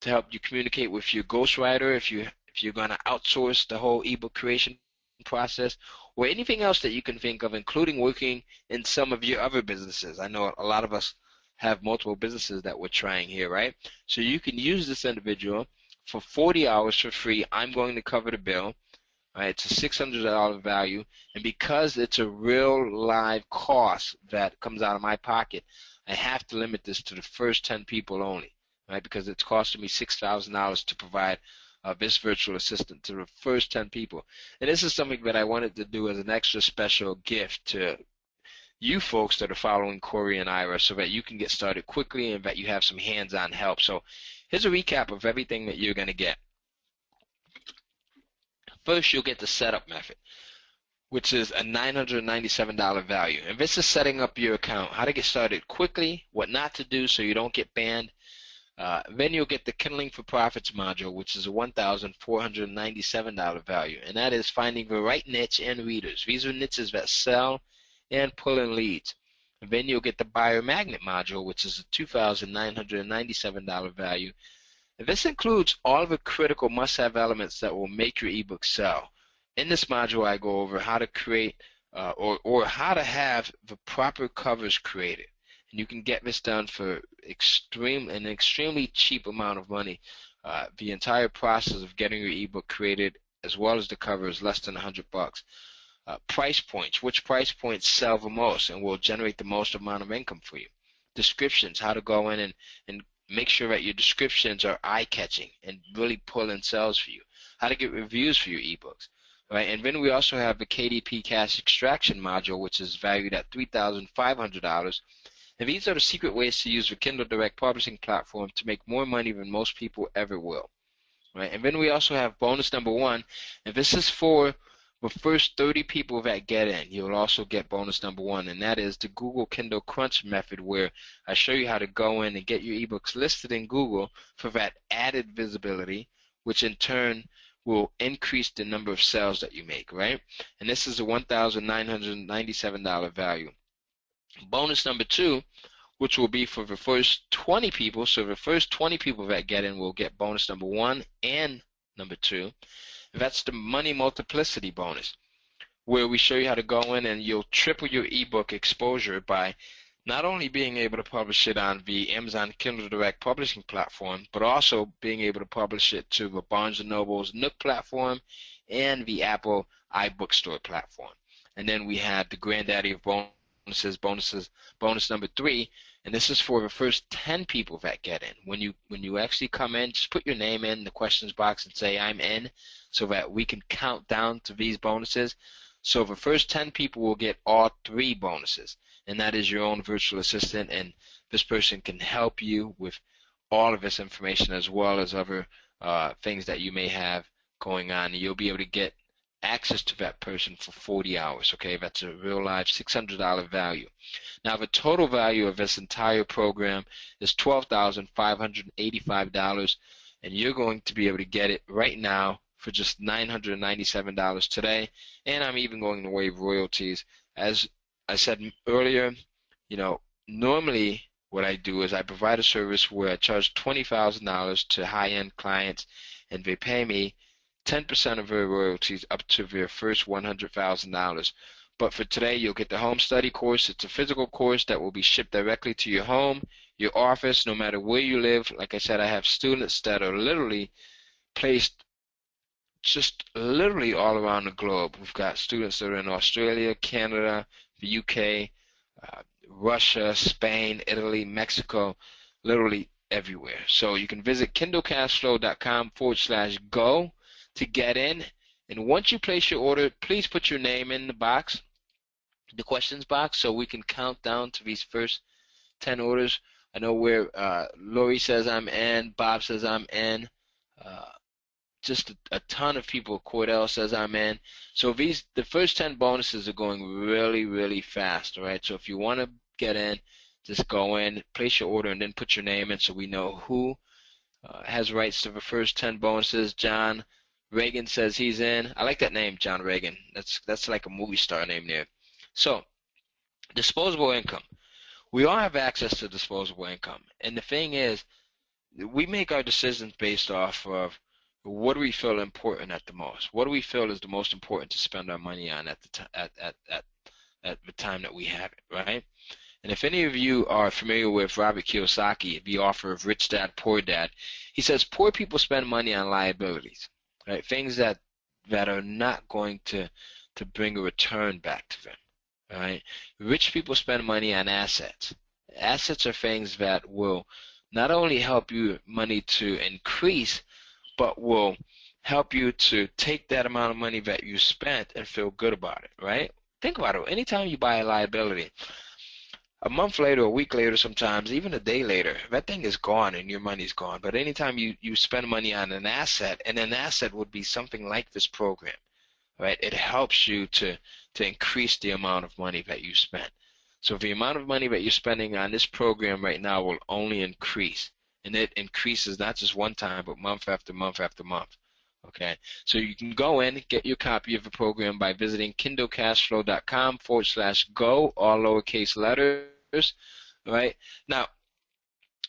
help you communicate with your ghostwriter if you're going to outsource the whole ebook creation process, or anything else that you can think of, including working in some of your other businesses. I know a lot of us have multiple businesses that we're trying here, right? So you can use this individual for 40 hours for free. I'm going to cover the bill. Right? It's a $600 value, and because it's a real live cost that comes out of my pocket, I have to limit this to the first 10 people only. Right, because it's costing me $6,000 to provide this virtual assistant to the first 10 people. And this is something that I wanted to do as an extra special gift to you folks that are following Corey and Ira, so that you can get started quickly and that you have some hands-on help. So here's a recap of everything that you're going to get. First, you'll get the setup method, which is a $997 value. And this is setting up your account, how to get started quickly, what not to do so you don't get banned. Then you'll get the Kindling for Profits module, which is a $1,497 value, and that is finding the right niche and readers. These are niches that sell and pull in leads. And then you'll get the Buyer Magnet module, which is a $2,997 value. And this includes all the critical must-have elements that will make your ebook sell. In this module, I go over how to create or how to have the proper covers created. And you can get this done for an extremely cheap amount of money. The entire process of getting your ebook created, as well as the cover, is less than $100. price points, which price points sell the most and will generate the most amount of income for you. Descriptions, how to go in and make sure that your descriptions are eye-catching and really pull in sales for you. How to get reviews for your ebooks, right? And then we also have the KDP Cash Extraction module, which is valued at $3,500. And these are the secret ways to use the Kindle Direct Publishing platform to make more money than most people ever will, right? And then we also have bonus number 1, and this is for the first 30 people that get in. You'll also get bonus number 1, and that is the Google Kindle Crunch method, where I show you how to go in and get your ebooks listed in Google for that added visibility, which in turn will increase the number of sales that you make, right? And this is a $1,997 value. Bonus number 2, which will be for the first 20 people. So the first 20 people that get in will get bonus number 1 and number 2. That's the money multiplicity bonus, where we show you how to go in and you'll triple your ebook exposure by not only being able to publish it on the Amazon Kindle Direct Publishing platform, but also being able to publish it to the Barnes & Noble's Nook platform and the Apple iBookstore platform. And then we have the granddaddy of bonus number 3, and this is for the first 10 people that get in. When you actually come in, just put your name in the questions box and say I'm in, so that we can count down to these bonuses. So the first 10 people will get all 3 bonuses, and that is your own virtual assistant, and this person can help you with all of this information as well as other things that you may have going on. And you'll be able to get access to that person for 40 hours, okay? That's a real life $600 value. Now the total value of this entire program is $12,585, and you're going to be able to get it right now for just $997 today, and I'm even going to waive royalties. As I said earlier, normally what I do is I provide a service where I charge $20,000 to high-end clients, and they pay me 10% of their royalties up to their first $100,000. But for today, you'll get the home study course. It's a physical course that will be shipped directly to your home, your office, no matter where you live. Like I said, I have students that are literally placed just literally all around the globe. We've got students that are in Australia, Canada, the UK, Russia, Spain, Italy, Mexico, literally everywhere. So you can visit kindlecashflow.com/go to get in, and once you place your order, please put your name in the box, the questions box, so we can count down to these first 10 orders. I know where Lori says I'm in, Bob says I'm in, just a ton of people. Cordell says I'm in. So the first 10 bonuses are going really, really fast, all right? So if you want to get in, just go in, place your order, and then put your name in so we know who has rights to the first 10 bonuses. John Reagan says he's in. I like that name, John Reagan. That's like a movie star name there. So, disposable income. We all have access to disposable income. And the thing is, we make our decisions based off of what do we feel important at the most. What do we feel is the most important to spend our money on at the time that we have it, right? And if any of you are familiar with Robert Kiyosaki, the author of Rich Dad, Poor Dad, he says poor people spend money on liabilities. Right, things that are not going to bring a return back to them. Right, rich people spend money on assets. Assets are things that will not only help you money to increase, but will help you to take that amount of money that you spent and feel good about it. Right? Think about it. Anytime you buy a liability, a month later, a week later, sometimes even a day later, that thing is gone and your money's gone. But anytime you spend money on an asset, and an asset would be something like this program, right? It helps you to increase the amount of money that you spend. So the amount of money that you're spending on this program right now will only increase. And it increases not just one time, but month after month after month. Okay, so you can go in, get your copy of the program by visiting kindlecashflow.com/go, all lowercase letters, right? Now,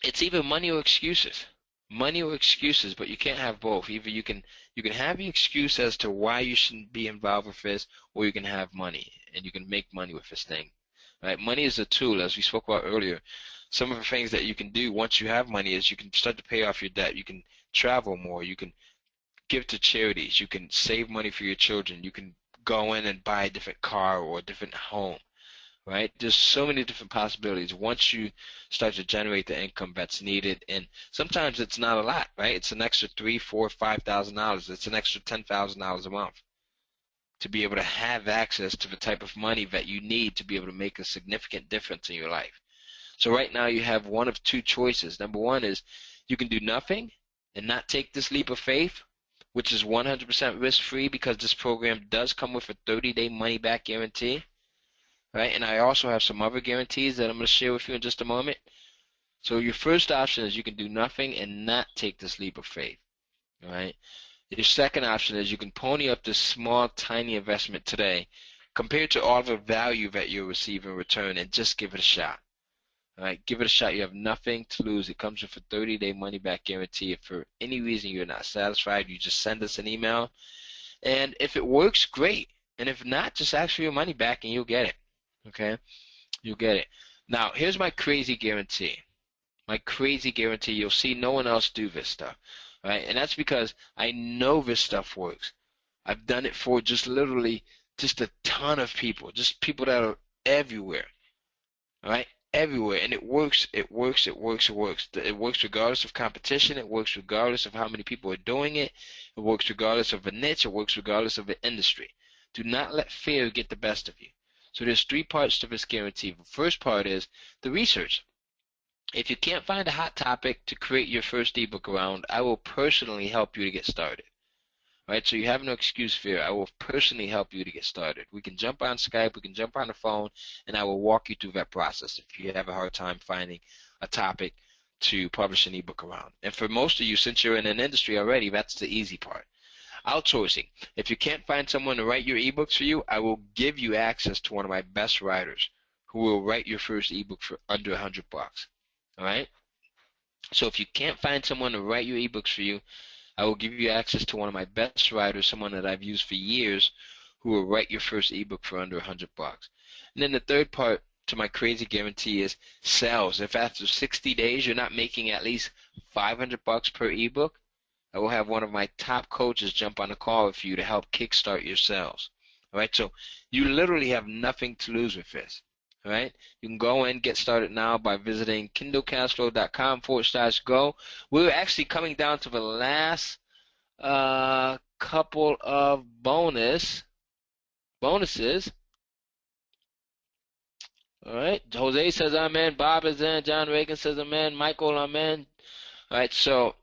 it's either money or excuses. Money or excuses, but you can't have both. Either you can have the excuse as to why you shouldn't be involved with this, or you can have money, and you can make money with this thing. Right? Money is a tool, as we spoke about earlier. Some of the things that you can do once you have money is you can start to pay off your debt. You can travel more. You can give to charities. You can save money for your children. You can go in and buy a different car or a different home, right? There's so many different possibilities once you start to generate the income that's needed, and sometimes it's not a lot, right? It's an extra $3,000, $4,000, $5,000. It's an extra $10,000 a month to be able to have access to the type of money that you need to be able to make a significant difference in your life. So right now you have one of two choices. Number one is you can do nothing and not take this leap of faith, which is 100% risk-free because this program does come with a 30-day money-back guarantee, right? And I also have some other guarantees that I'm going to share with you in just a moment. So your first option is you can do nothing and not take this leap of faith, all right? Your second option is you can pony up this small, tiny investment today compared to all the value that you'll receive in return and just give it a shot. All right, give it a shot. You have nothing to lose. It comes with a 30-day money-back guarantee. If for any reason you're not satisfied, you just send us an email. And if it works, great. And if not, just ask for your money back and you'll get it. Okay? You'll get it. Now, here's my crazy guarantee. My crazy guarantee. You'll see no one else do this stuff. Right? And that's because I know this stuff works. I've done it for just literally just a ton of people, just people that are everywhere. All right? Everywhere. And it works, it works, it works, it works. It works regardless of competition. It works regardless of how many people are doing it. It works regardless of a niche. It works regardless of the industry. Do not let fear get the best of you. So there's three parts to this guarantee. The first part is the research. If you can't find a hot topic to create your first ebook around, I will personally help you to get started. Right? So you have no excuse fear. I will personally help you to get started. We can jump on Skype, we can jump on the phone, and I will walk you through that process if you have a hard time finding a topic to publish an ebook around. And for most of you, since you're in an industry already, that's the easy part. Outsourcing. If you can't find someone to write your ebooks for you, I will give you access to one of my best writers who will write your first ebook for under $100. All right? So if you can't find someone to write your ebooks for you, I will give you access to one of my best writers, someone that I've used for years, who will write your first ebook for under $100. And then the third part to my crazy guarantee is sales. If after 60 days you're not making at least $500 per ebook, I will have one of my top coaches jump on a call with you to help kickstart your sales. All right, so you literally have nothing to lose with this. All right, you can go and get started now by visiting KindleCashflow.com/go. We're actually coming down to the last couple of bonuses. All right, Jose says amen. Bob is in. John Reagan says amen. Michael, amen. All right, so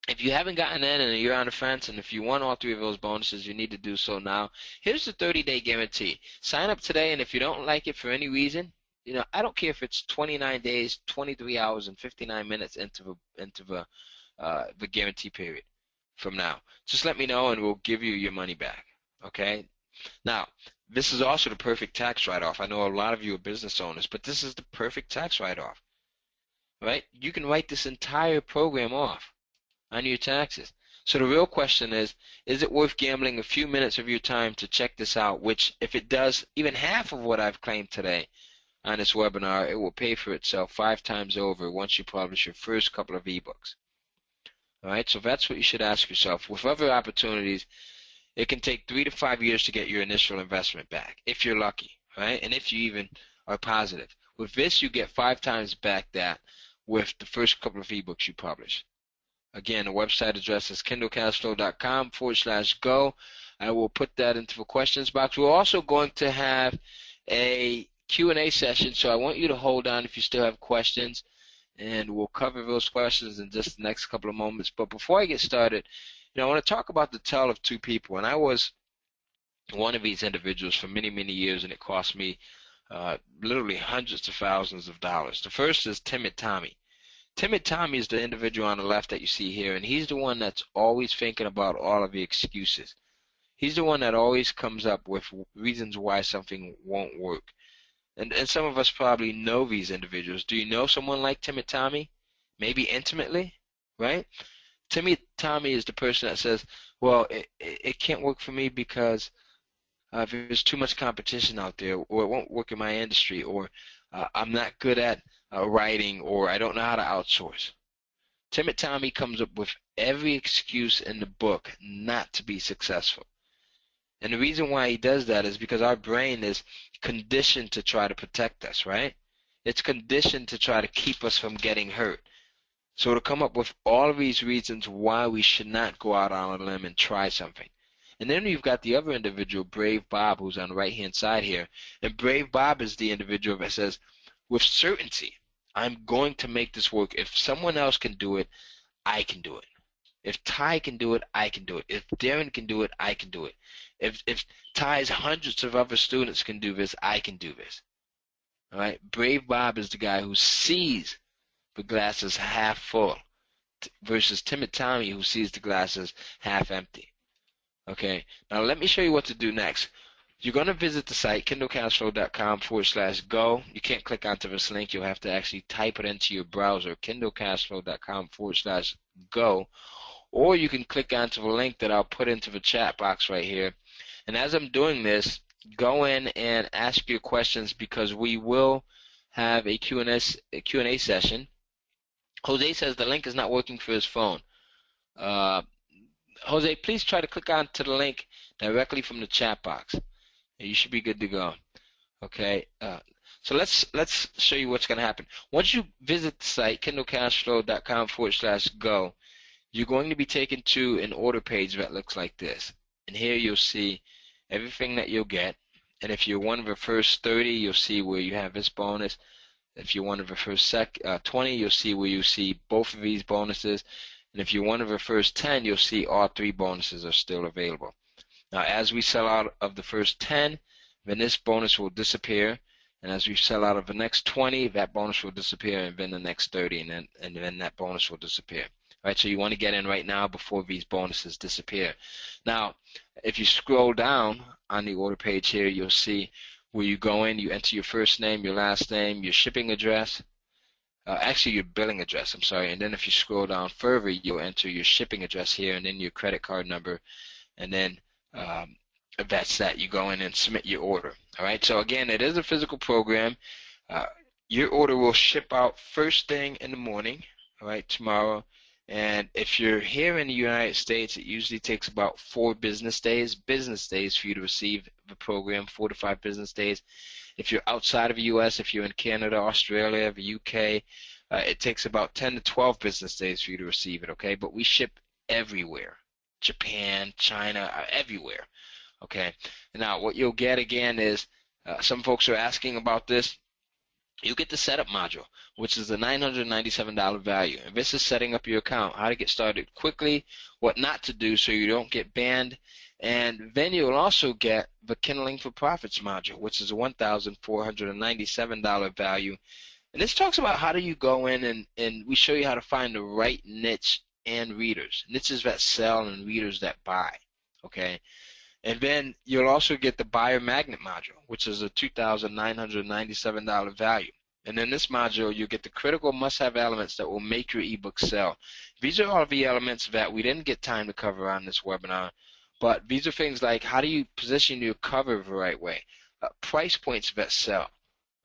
if you haven't gotten in and you're on the fence, and if you want all three of those bonuses, you need to do so now. Here's the 30-day guarantee. Sign up today, and if you don't like it for any reason, you know, I don't care if it's 29 days, 23 hours, and 59 minutes into the guarantee period from now. Just let me know, and we'll give you your money back. Okay? Now, this is also the perfect tax write-off. I know a lot of you are business owners, but this is the perfect tax write-off. Right? You can write this entire program off on your taxes. So the real question is it worth gambling a few minutes of your time to check this out, which if it does even half of what I've claimed today on this webinar, it will pay for itself 5 times over once you publish your first couple of ebooks. All right, so that's what you should ask yourself. With other opportunities, it can take 3 to 5 years to get your initial investment back, if you're lucky, right? And if you even are positive. With this, you get 5 times back that with the first couple of ebooks you publish. Again, the website address is KindleCashflow.com/go. I will put that into the questions box. We're also going to have a Q&A session, so I want you to hold on if you still have questions, and we'll cover those questions in just the next couple of moments. But before I get started, you know, I want to talk about the tale of two people. And I was one of these individuals for many, many years, and it cost me literally hundreds of thousands of dollars. The first is Timid Tommy. Timid Tommy is the individual on the left that you see here, and he's the one that's always thinking about all of the excuses. He's the one that always comes up with reasons why something won't work. And some of us probably know these individuals. Do you know someone like Timid Tommy? Maybe intimately, right? Timid Tommy is the person that says, well, it can't work for me because there's too much competition out there, or it won't work in my industry, or I'm not good at writing, or I don't know how to outsource. Timid Tommy comes up with every excuse in the book not to be successful. And the reason why he does that is because our brain is conditioned to try to protect us, right? It's conditioned to try to keep us from getting hurt. So to come up with all of these reasons why we should not go out on a limb and try something. And then you've got the other individual, Brave Bob, who's on the right-hand side here. And Brave Bob is the individual that says, with certainty, I'm going to make this work. If someone else can do it, I can do it. If Ty can do it, I can do it. If Darren can do it, I can do it. If Ty's hundreds of other students can do this, I can do this. All right? Brave Bob is the guy who sees the glasses half full versus Timid Tommy, who sees the glasses half empty. Okay, now let me show you what to do next. You're going to visit the site, kindlecashflow.com/go. You can't click onto this link. You'll have to actually type it into your browser, kindlecashflow.com/go. Or you can click onto the link that I'll put into the chat box right here. And as I'm doing this, go in and ask your questions because we will have a Q&A session. Jose says the link is not working for his phone. Jose, please try to click onto the link directly from the chat box. You should be good to go. Okay. So let's show you what's going to happen. Once you visit the site, kindlecashflow.com/go, you're going to be taken to an order page that looks like this. And here you'll see everything that you'll get. And if you're one of the first 30, you'll see where you have this bonus. If you're one of the first 20, you'll see where you see both of these bonuses. And if you're one of the first 10, you'll see all 3 bonuses are still available. Now, as we sell out of the first 10, then this bonus will disappear. And as we sell out of the next 20, that bonus will disappear, and then the next 30, and then that bonus will disappear. All right, so you want to get in right now before these bonuses disappear. Now, if you scroll down on the order page here, you'll see where you go in, you enter your first name, your last name, your shipping address, actually your billing address, I'm sorry, and then if you scroll down further, you'll enter your shipping address here and then your credit card number, and then that's that. You go in and submit your order. All right, so again, it is a physical program. Your order will ship out first thing in the morning, all right, tomorrow. And if you're here in the United States, it usually takes about 4 business days for you to receive the program, 4 to 5 business days. If you're outside of the U.S., if you're in Canada, Australia, the U.K., it takes about 10 to 12 business days for you to receive it, okay? But we ship everywhere, Japan, China, everywhere, okay? Now, what you'll get, again, is some folks are asking about this. You get the setup module, which is a $997 value. And this is setting up your account, how to get started quickly, what not to do so you don't get banned. And then you'll also get the Kindling for Profits module, which is a $1,497 value. And this talks about how do you go in and we show you how to find the right niche and readers. Niches that sell and readers that buy, okay? And then you'll also get the Buyer Magnet module, which is a $2,997 value. And in this module, you get the critical must-have elements that will make your ebook sell. These are all the elements that we didn't get time to cover on this webinar, but these are things like how do you position your cover the right way, price points that sell,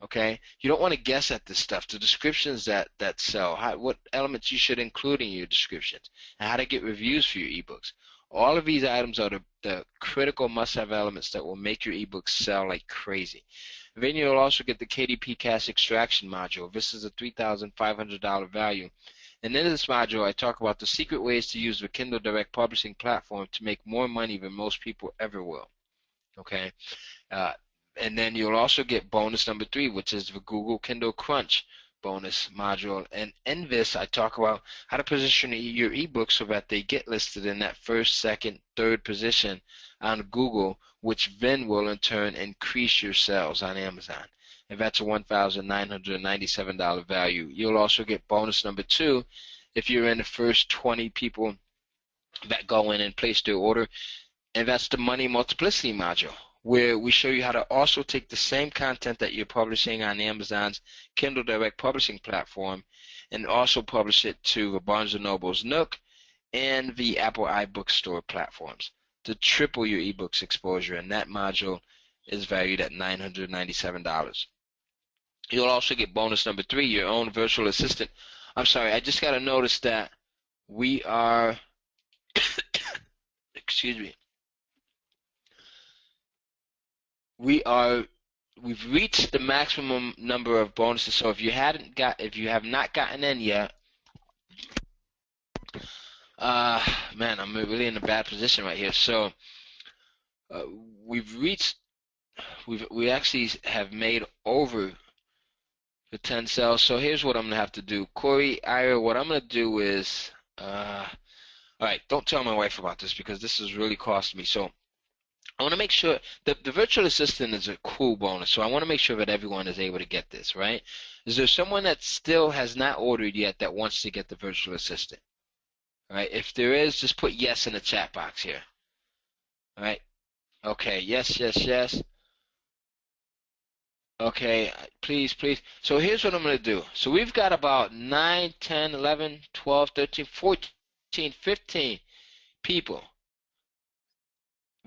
okay? You don't want to guess at this stuff, the descriptions that sell, what elements you should include in your descriptions, and how to get reviews for your ebooks. All of these items are the critical must-have elements that will make your ebooks sell like crazy. Then you'll also get the KDP Cash Extraction module. This is a $3,500 value. And in this module, I talk about the secret ways to use the Kindle Direct Publishing platform to make more money than most people ever will. Okay? And then you'll also get bonus number 3, which is the Google Kindle Crunch bonus module. And in this, I talk about how to position your ebook so that they get listed in that first, second, third position on Google, which then will in turn increase your sales on Amazon. And that's a $1,997 value. You'll also get bonus number 2 if you're in the first 20 people that go in and place their order. And that's the Money Multiplicity module, where we show you how to also take the same content that you're publishing on Amazon's Kindle Direct Publishing platform and also publish it to the Barnes & Noble's Nook and the Apple iBook Store platforms to triple your ebooks exposure, and that module is valued at $997. You'll also get bonus number 3, your own virtual assistant. I'm sorry, I just got to notice that we are, excuse me, we've reached the maximum number of bonuses. So if you have not gotten in yet, man, I'm really in a bad position right here. So we actually have made over the 10 cells. So here's what I'm gonna have to do. Corey, Ira, what I'm gonna do is, all right, don't tell my wife about this because this is really costing me. So I want to make sure the virtual assistant is a cool bonus, so I want to make sure that everyone is able to get this, right? Is there someone that still has not ordered yet that wants to get the virtual assistant? All right, if there is, just put yes in the chat box here. All right, okay, yes, yes, yes. Okay, please, please. So here's what I'm going to do. So we've got about 9, 10, 11, 12, 13, 14, 15 people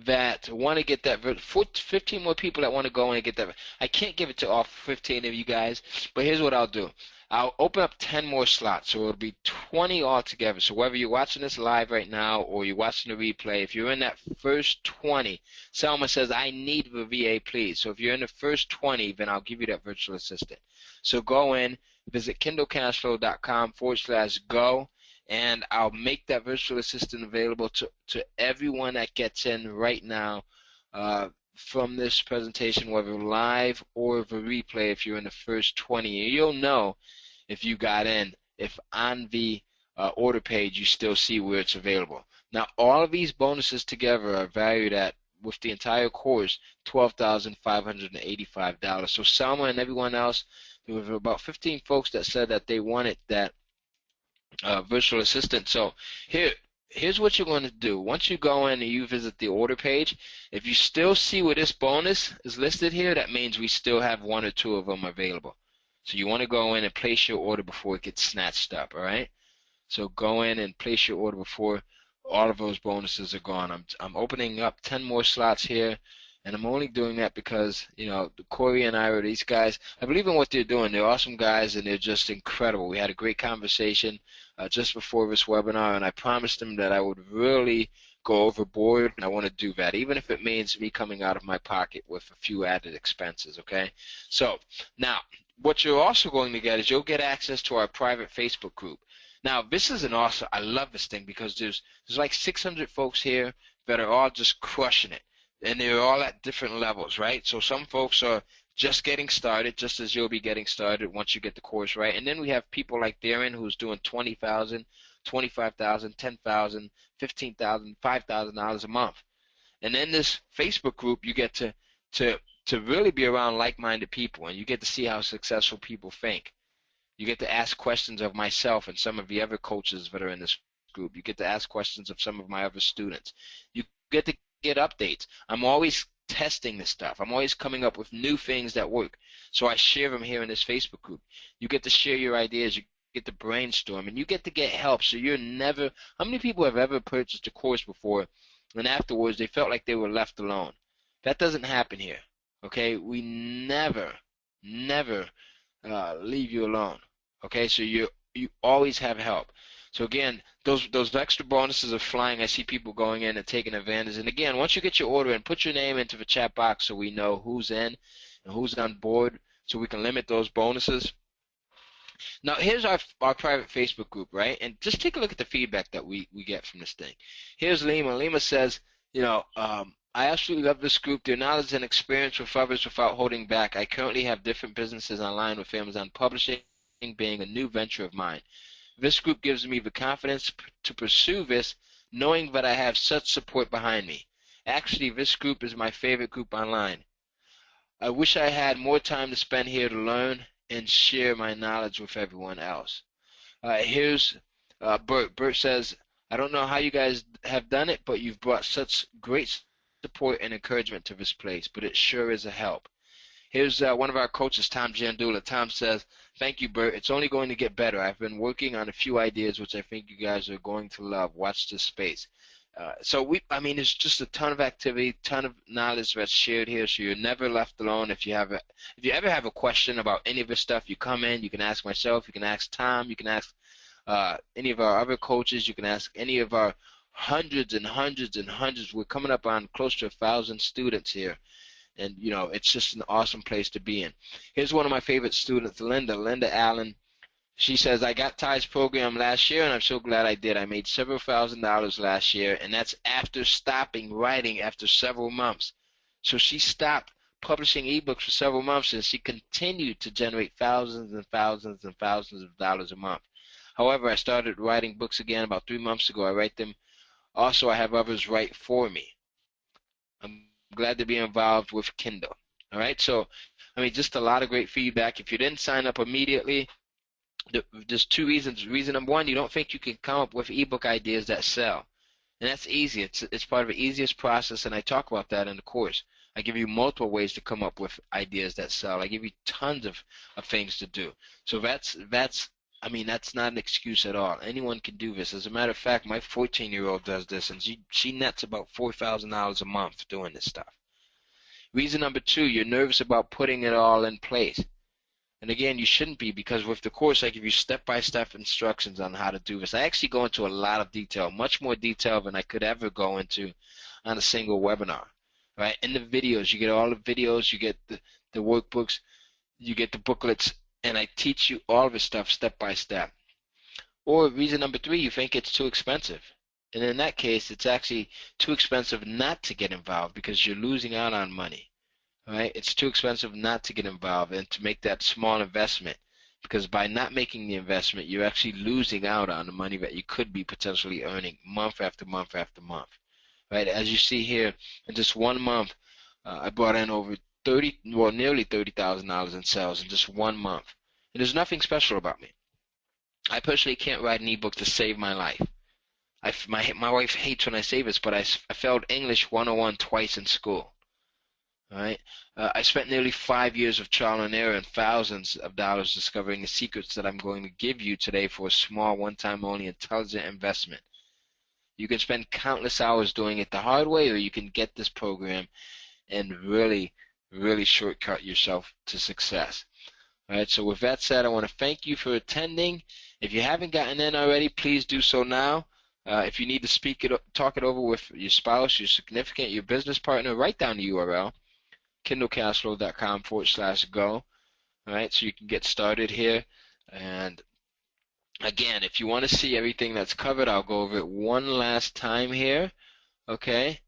that want to get that, 15 more people that want to go in and get that. I can't give it to all 15 of you guys, but here's what I'll do. I'll open up 10 more slots, so it'll be 20 altogether. So whether you're watching this live right now or you're watching the replay, if you're in that first 20, Selma says, I need the VA, please. So if you're in the first 20, then I'll give you that virtual assistant. So go in, visit KindleCashflow.com/go. And I'll make that virtual assistant available to everyone that gets in right now from this presentation, whether live or the replay. If you're in the first 20, you'll know if you got in, if on the order page you still see where it's available. Now, all of these bonuses together are valued at, with the entire course, $12,585. So Selma and everyone else, there were about 15 folks that said that they wanted that virtual assistant. So here's what you're going to do. Once you go in and you visit the order page, if you still see where this bonus is listed here, that means we still have 1 or 2 of them available. So you want to go in and place your order before it gets snatched up, all right? So go in and place your order before all of those bonuses are gone. I'm opening up 10 more slots here, and I'm only doing that because, you know, Corey and Ira, these guys, I believe in what they're doing. They're awesome guys, and they're just incredible. We had a great conversation just before this webinar, and I promised them that I would really go overboard, and I want to do that, even if it means me coming out of my pocket with a few added expenses, okay? So now, what you're also going to get is you'll get access to our private Facebook group. Now, this is an awesome, I love this thing because there's like 600 folks here that are all just crushing it. And they're all at different levels, right? So some folks are just getting started, just as you'll be getting started once you get the course right. And then we have people like Darren who's doing $20,000, $25,000, $10,000, $15,000, $5,000 a month. And in this Facebook group, you get to really be around like-minded people, and you get to see how successful people think. You get to ask questions of myself and some of the other coaches that are in this group. You get to ask questions of some of my other students. You get to get updates. I'm always testing this stuff. I'm always coming up with new things that work. So I share them here in this Facebook group. You get to share your ideas. You get to brainstorm, and you get to get help. So you're never, how many people have ever purchased a course before and afterwards they felt like they were left alone? That doesn't happen here, okay? We never leave you alone, okay? So you always have help. So again, those extra bonuses are flying. I see people going in and taking advantage. And again, once you get your order in, put your name into the chat box so we know who's in and who's on board so we can limit those bonuses. Now, here's our private Facebook group, right? And just take a look at the feedback that we get from this thing. Here's Lima. Lima says, you know, I absolutely love this group. Their knowledge and experience with others without holding back. I currently have different businesses online with Amazon Publishing being a new venture of mine. This group gives me the confidence to pursue this, knowing that I have such support behind me. Actually, this group is my favorite group online. I wish I had more time to spend here to learn and share my knowledge with everyone else. Here's Bert. Bert says, I don't know how you guys have done it, but you've brought such great support and encouragement to this place, but it sure is a help. Here's one of our coaches, Tom Jandula. Tom says, thank you, Bert. It's only going to get better. I've been working on a few ideas which I think you guys are going to love. Watch this space. I mean, there's just a ton of activity, ton of knowledge that's shared here, so you're never left alone. If you ever have a question about any of this stuff, you come in, you can ask myself, you can ask Tom, you can ask any of our other coaches, you can ask any of our hundreds and hundreds and hundreds. We're coming up on close to 1,000 students here. And, you know, it's just an awesome place to be in. Here's one of my favorite students, Linda Allen. She says, I got Ty's program last year, and I'm so glad I did. I made several $1,000s last year, and that's after stopping writing after several months. So she stopped publishing ebooks for several months, and she continued to generate thousands and thousands and thousands of dollars a month. However, I started writing books again about 3 months ago. I write them. Also, I have others write for me. I'm glad to be involved with Kindle. All right, so, I mean, just a lot of great feedback. If you didn't sign up immediately, there's two reasons. Reason number one, you don't think you can come up with ebook ideas that sell. And that's easy. It's part of the easiest process, and I talk about that in the course. I give you multiple ways to come up with ideas that sell. I give you tons of things to do. So that's I mean, that's not an excuse at all. Anyone can do this. As a matter of fact, my 14-year-old does this, and she nets about $4,000 a month doing this stuff. Reason number two, you're nervous about putting it all in place. And again, you shouldn't be, because with the course, I give you step-by-step instructions on how to do this. I actually go into a lot of detail, much more detail than I could ever go into on a single webinar. Right? In the videos, you get all the videos, you get the workbooks, you get the booklets, and I teach you all of this stuff step by step. Or reason number three, you think it's too expensive. And in that case, it's actually too expensive not to get involved because you're losing out on money. Right? It's too expensive not to get involved and to make that small investment, because by not making the investment, you're actually losing out on the money that you could be potentially earning month after month after month. Right? As you see here, in just 1 month, I brought in over nearly $30,000 in sales in just 1 month. And there's nothing special about me. I personally can't write an ebook to save my life. My wife hates when I say this, but I failed English 101 twice in school. All right. I spent nearly 5 years of trial and error and thousands of dollars discovering the secrets that I'm going to give you today for a small, one-time only intelligent investment. You can spend countless hours doing it the hard way, or you can get this program and really, really shortcut yourself to success. All right. So with that said, I want to thank you for attending. If you haven't gotten in already, please do so now. If you need to talk it over with your spouse, your significant, your business partner, write down the URL. KindleCashflow.com/go. All right, so you can get started here. And again, if you want to see everything that's covered, I'll go over it one last time here. Okay.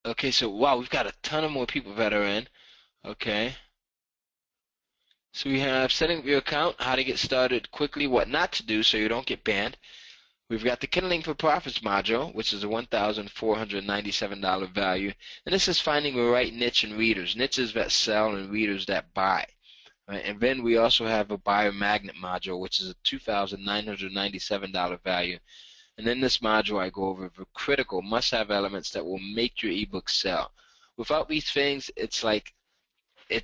Okay, so wow, we've got a ton of more people that are in. Okay. So we have setting up your account, how to get started quickly, what not to do so you don't get banned. We've got the Kindling for Profits module, which is a $1,497 value. And this is finding the right niche and readers, niches that sell and readers that buy. Right? And then we also have a Buyer Magnet module, which is a $2,997 value. And in this module, I go over the critical must-have elements that will make your ebook sell. Without these things, it's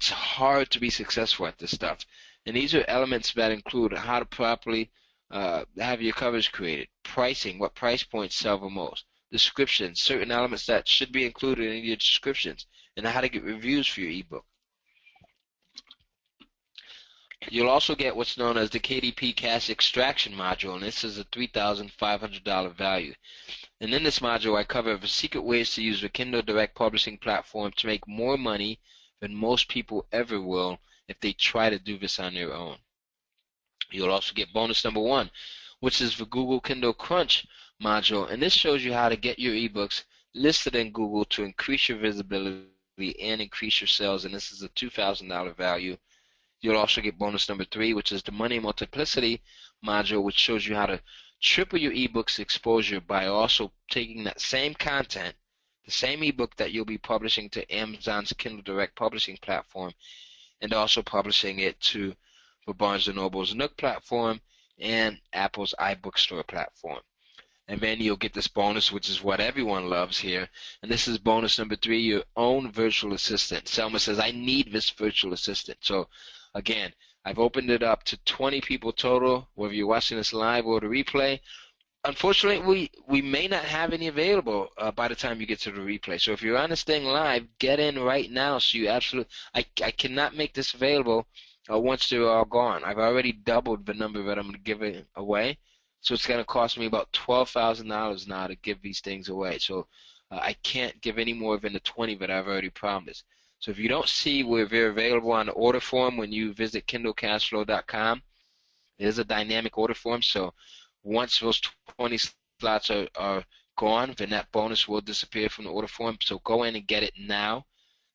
hard to be successful at this stuff. And these are elements that include how to properly have your covers created, pricing, what price points sell the most, descriptions, certain elements that should be included in your descriptions, and how to get reviews for your ebook. You'll also get what's known as the KDP Cash Extraction module, and this is a $3,500 value. And in this module, I cover the secret ways to use the Kindle Direct Publishing platform to make more money than most people ever will if they try to do this on their own. You'll also get bonus number 1, which is the Google Kindle Crunch module, and this shows you how to get your ebooks listed in Google to increase your visibility and increase your sales, and this is a $2,000 value. You'll also get bonus number 3, which is the Money Multiplicity module, which shows you how to triple your ebooks exposure by also taking that same content, the same ebook that you'll be publishing to Amazon's Kindle Direct Publishing platform, and also publishing it to the Barnes & Noble's Nook platform and Apple's iBookstore platform. And then you'll get this bonus, which is what everyone loves here. And this is bonus number 3, your own virtual assistant. Selma says, I need this virtual assistant. So again, I've opened it up to 20 people total, whether you're watching this live or the replay. Unfortunately, we may not have any available by the time you get to the replay. So if you're on this thing live, get in right now. So you absolutely, I cannot make this available once they're all gone. I've already doubled the number that I'm going to give it away. So it's going to cost me about $12,000 now to give these things away. So I can't give any more than the 20 that I've already promised. So if you don't see where they're available on the order form when you visit KindleCashflow.com, there's a dynamic order form. So once those 20 slots are gone, then that bonus will disappear from the order form. So go in and get it now.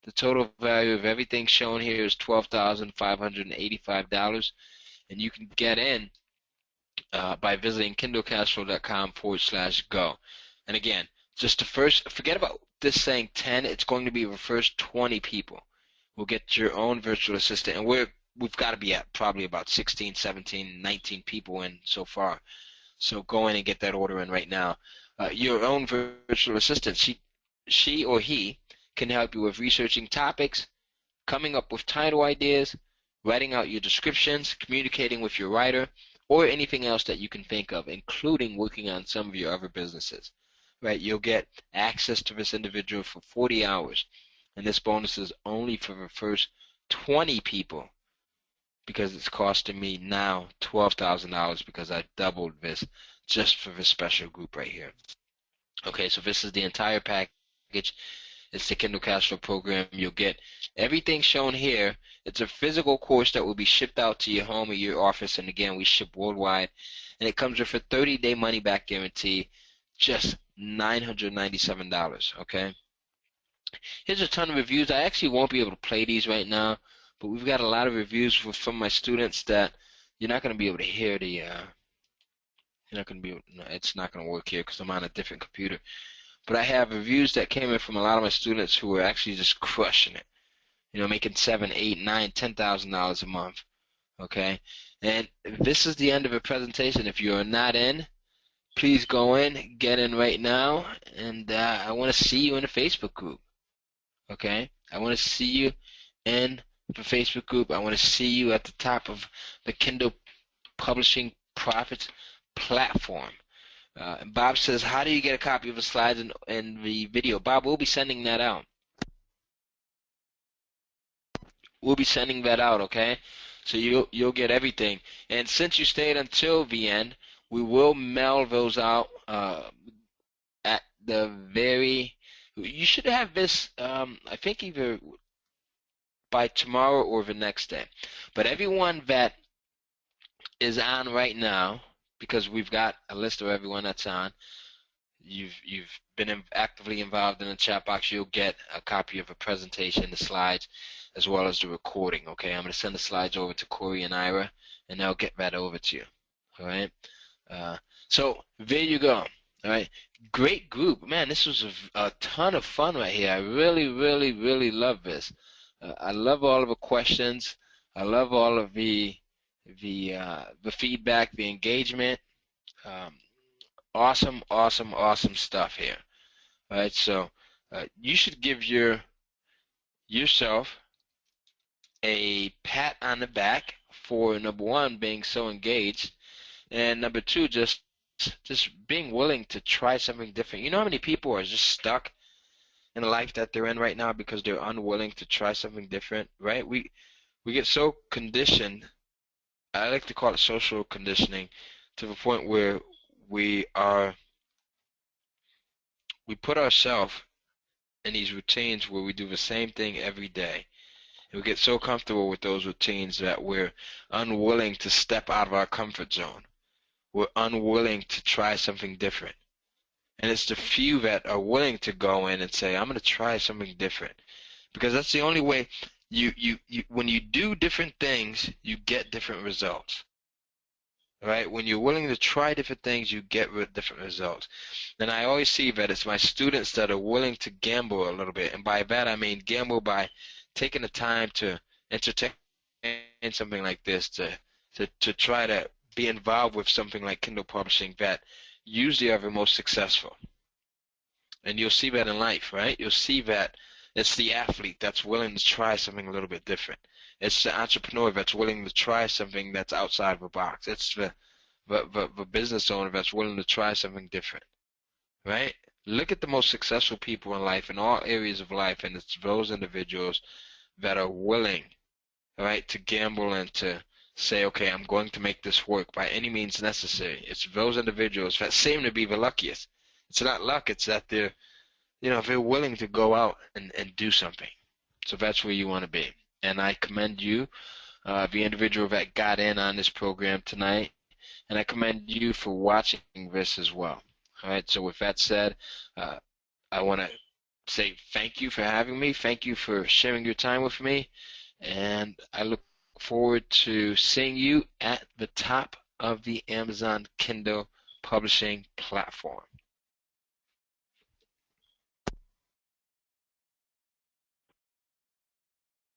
The total value of everything shown here is $12,585, and you can get in by visiting KindleCashflow.com/go. And again, just the first, forget about this saying 10, it's going to be the first 20 people will get your own virtual assistant, and we've got to be at probably about 16, 17, 19 people in so far. So go in and get that order in right now. Your own virtual assistant, she or he can help you with researching topics, coming up with title ideas, writing out your descriptions, communicating with your writer, or anything else that you can think of, including working on some of your other businesses. Right? You'll get access to this individual for 40 hours, and this bonus is only for the first 20 people, because it's costing me now $12,000 because I doubled this just for this special group right here. Okay, so this is the entire package. It's the Kindle Cashflow program. You'll get everything shown here. It's a physical course that will be shipped out to your home or your office, and again, we ship worldwide. And it comes with a 30-day money-back guarantee, just $997, okay? Here's a ton of reviews. I actually won't be able to play these right now, but we've got a lot of reviews from my students that you're not going to be able to hear the, it's not going to work here because I'm on a different computer. But I have reviews that came in from a lot of my students who are actually just crushing it, making $7,000, $8,000, $9,000, $10,000 a month, okay? And this is the end of the presentation. If you're not in, please go in, get in right now, and I want to see you in the Facebook group, okay? I want to see you in the Facebook group. I want to see you at the top of the Kindle Publishing Profits platform. Bob says, how do you get a copy of the slides and the video? Bob, we'll be sending that out. We'll be sending that out, okay? So you'll get everything. And since you stayed until the end, we will mail those out at the very. You should have this, I think, either by tomorrow or the next day. But everyone that is on right now, because we've got a list of everyone that's on, you've been actively involved in the chat box, you'll get a copy of the presentation, the slides, as well as the recording, okay? I'm going to send the slides over to Corey and Ira, and they'll get that over to you, all right? So there you go, all right? Great group. Man, this was a ton of fun right here. I really, really, really love this. I love all of the questions. I love all of the feedback, the engagement. Awesome, awesome, awesome stuff here. All right, so you should give yourself a pat on the back for, number one, being so engaged, and number two, just being willing to try something different. You know how many people are just stuck in the life that they're in right now because they're unwilling to try something different, right? We get so conditioned. I like to call it social conditioning, to the point where we put ourselves in these routines where we do the same thing every day. And we get so comfortable with those routines that we're unwilling to step out of our comfort zone. We're unwilling to try something different. And it's the few that are willing to go in and say, I'm going to try something different. Because that's the only way. When you do different things, you get different results. Right? When you're willing to try different things, you get different results. And I always see that it's my students that are willing to gamble a little bit. And by that I mean gamble by taking the time to entertain something like this, to try to be involved with something like Kindle Publishing, that usually are the most successful. And you'll see that in life, right? You'll see that it's the athlete that's willing to try something a little bit different. It's the entrepreneur that's willing to try something that's outside of the box. It's the business owner that's willing to try something different, right? Look at the most successful people in life, in all areas of life, and it's those individuals that are willing, right, to gamble and to say, okay, I'm going to make this work by any means necessary. It's those individuals that seem to be the luckiest. It's not luck, it's that if they're willing to go out and do something. So that's where you want to be. And I commend you, the individual that got in on this program tonight, and I commend you for watching this as well. All right, so with that said, I want to say thank you for having me. Thank you for sharing your time with me, and I look forward to seeing you at the top of the Amazon Kindle publishing platform.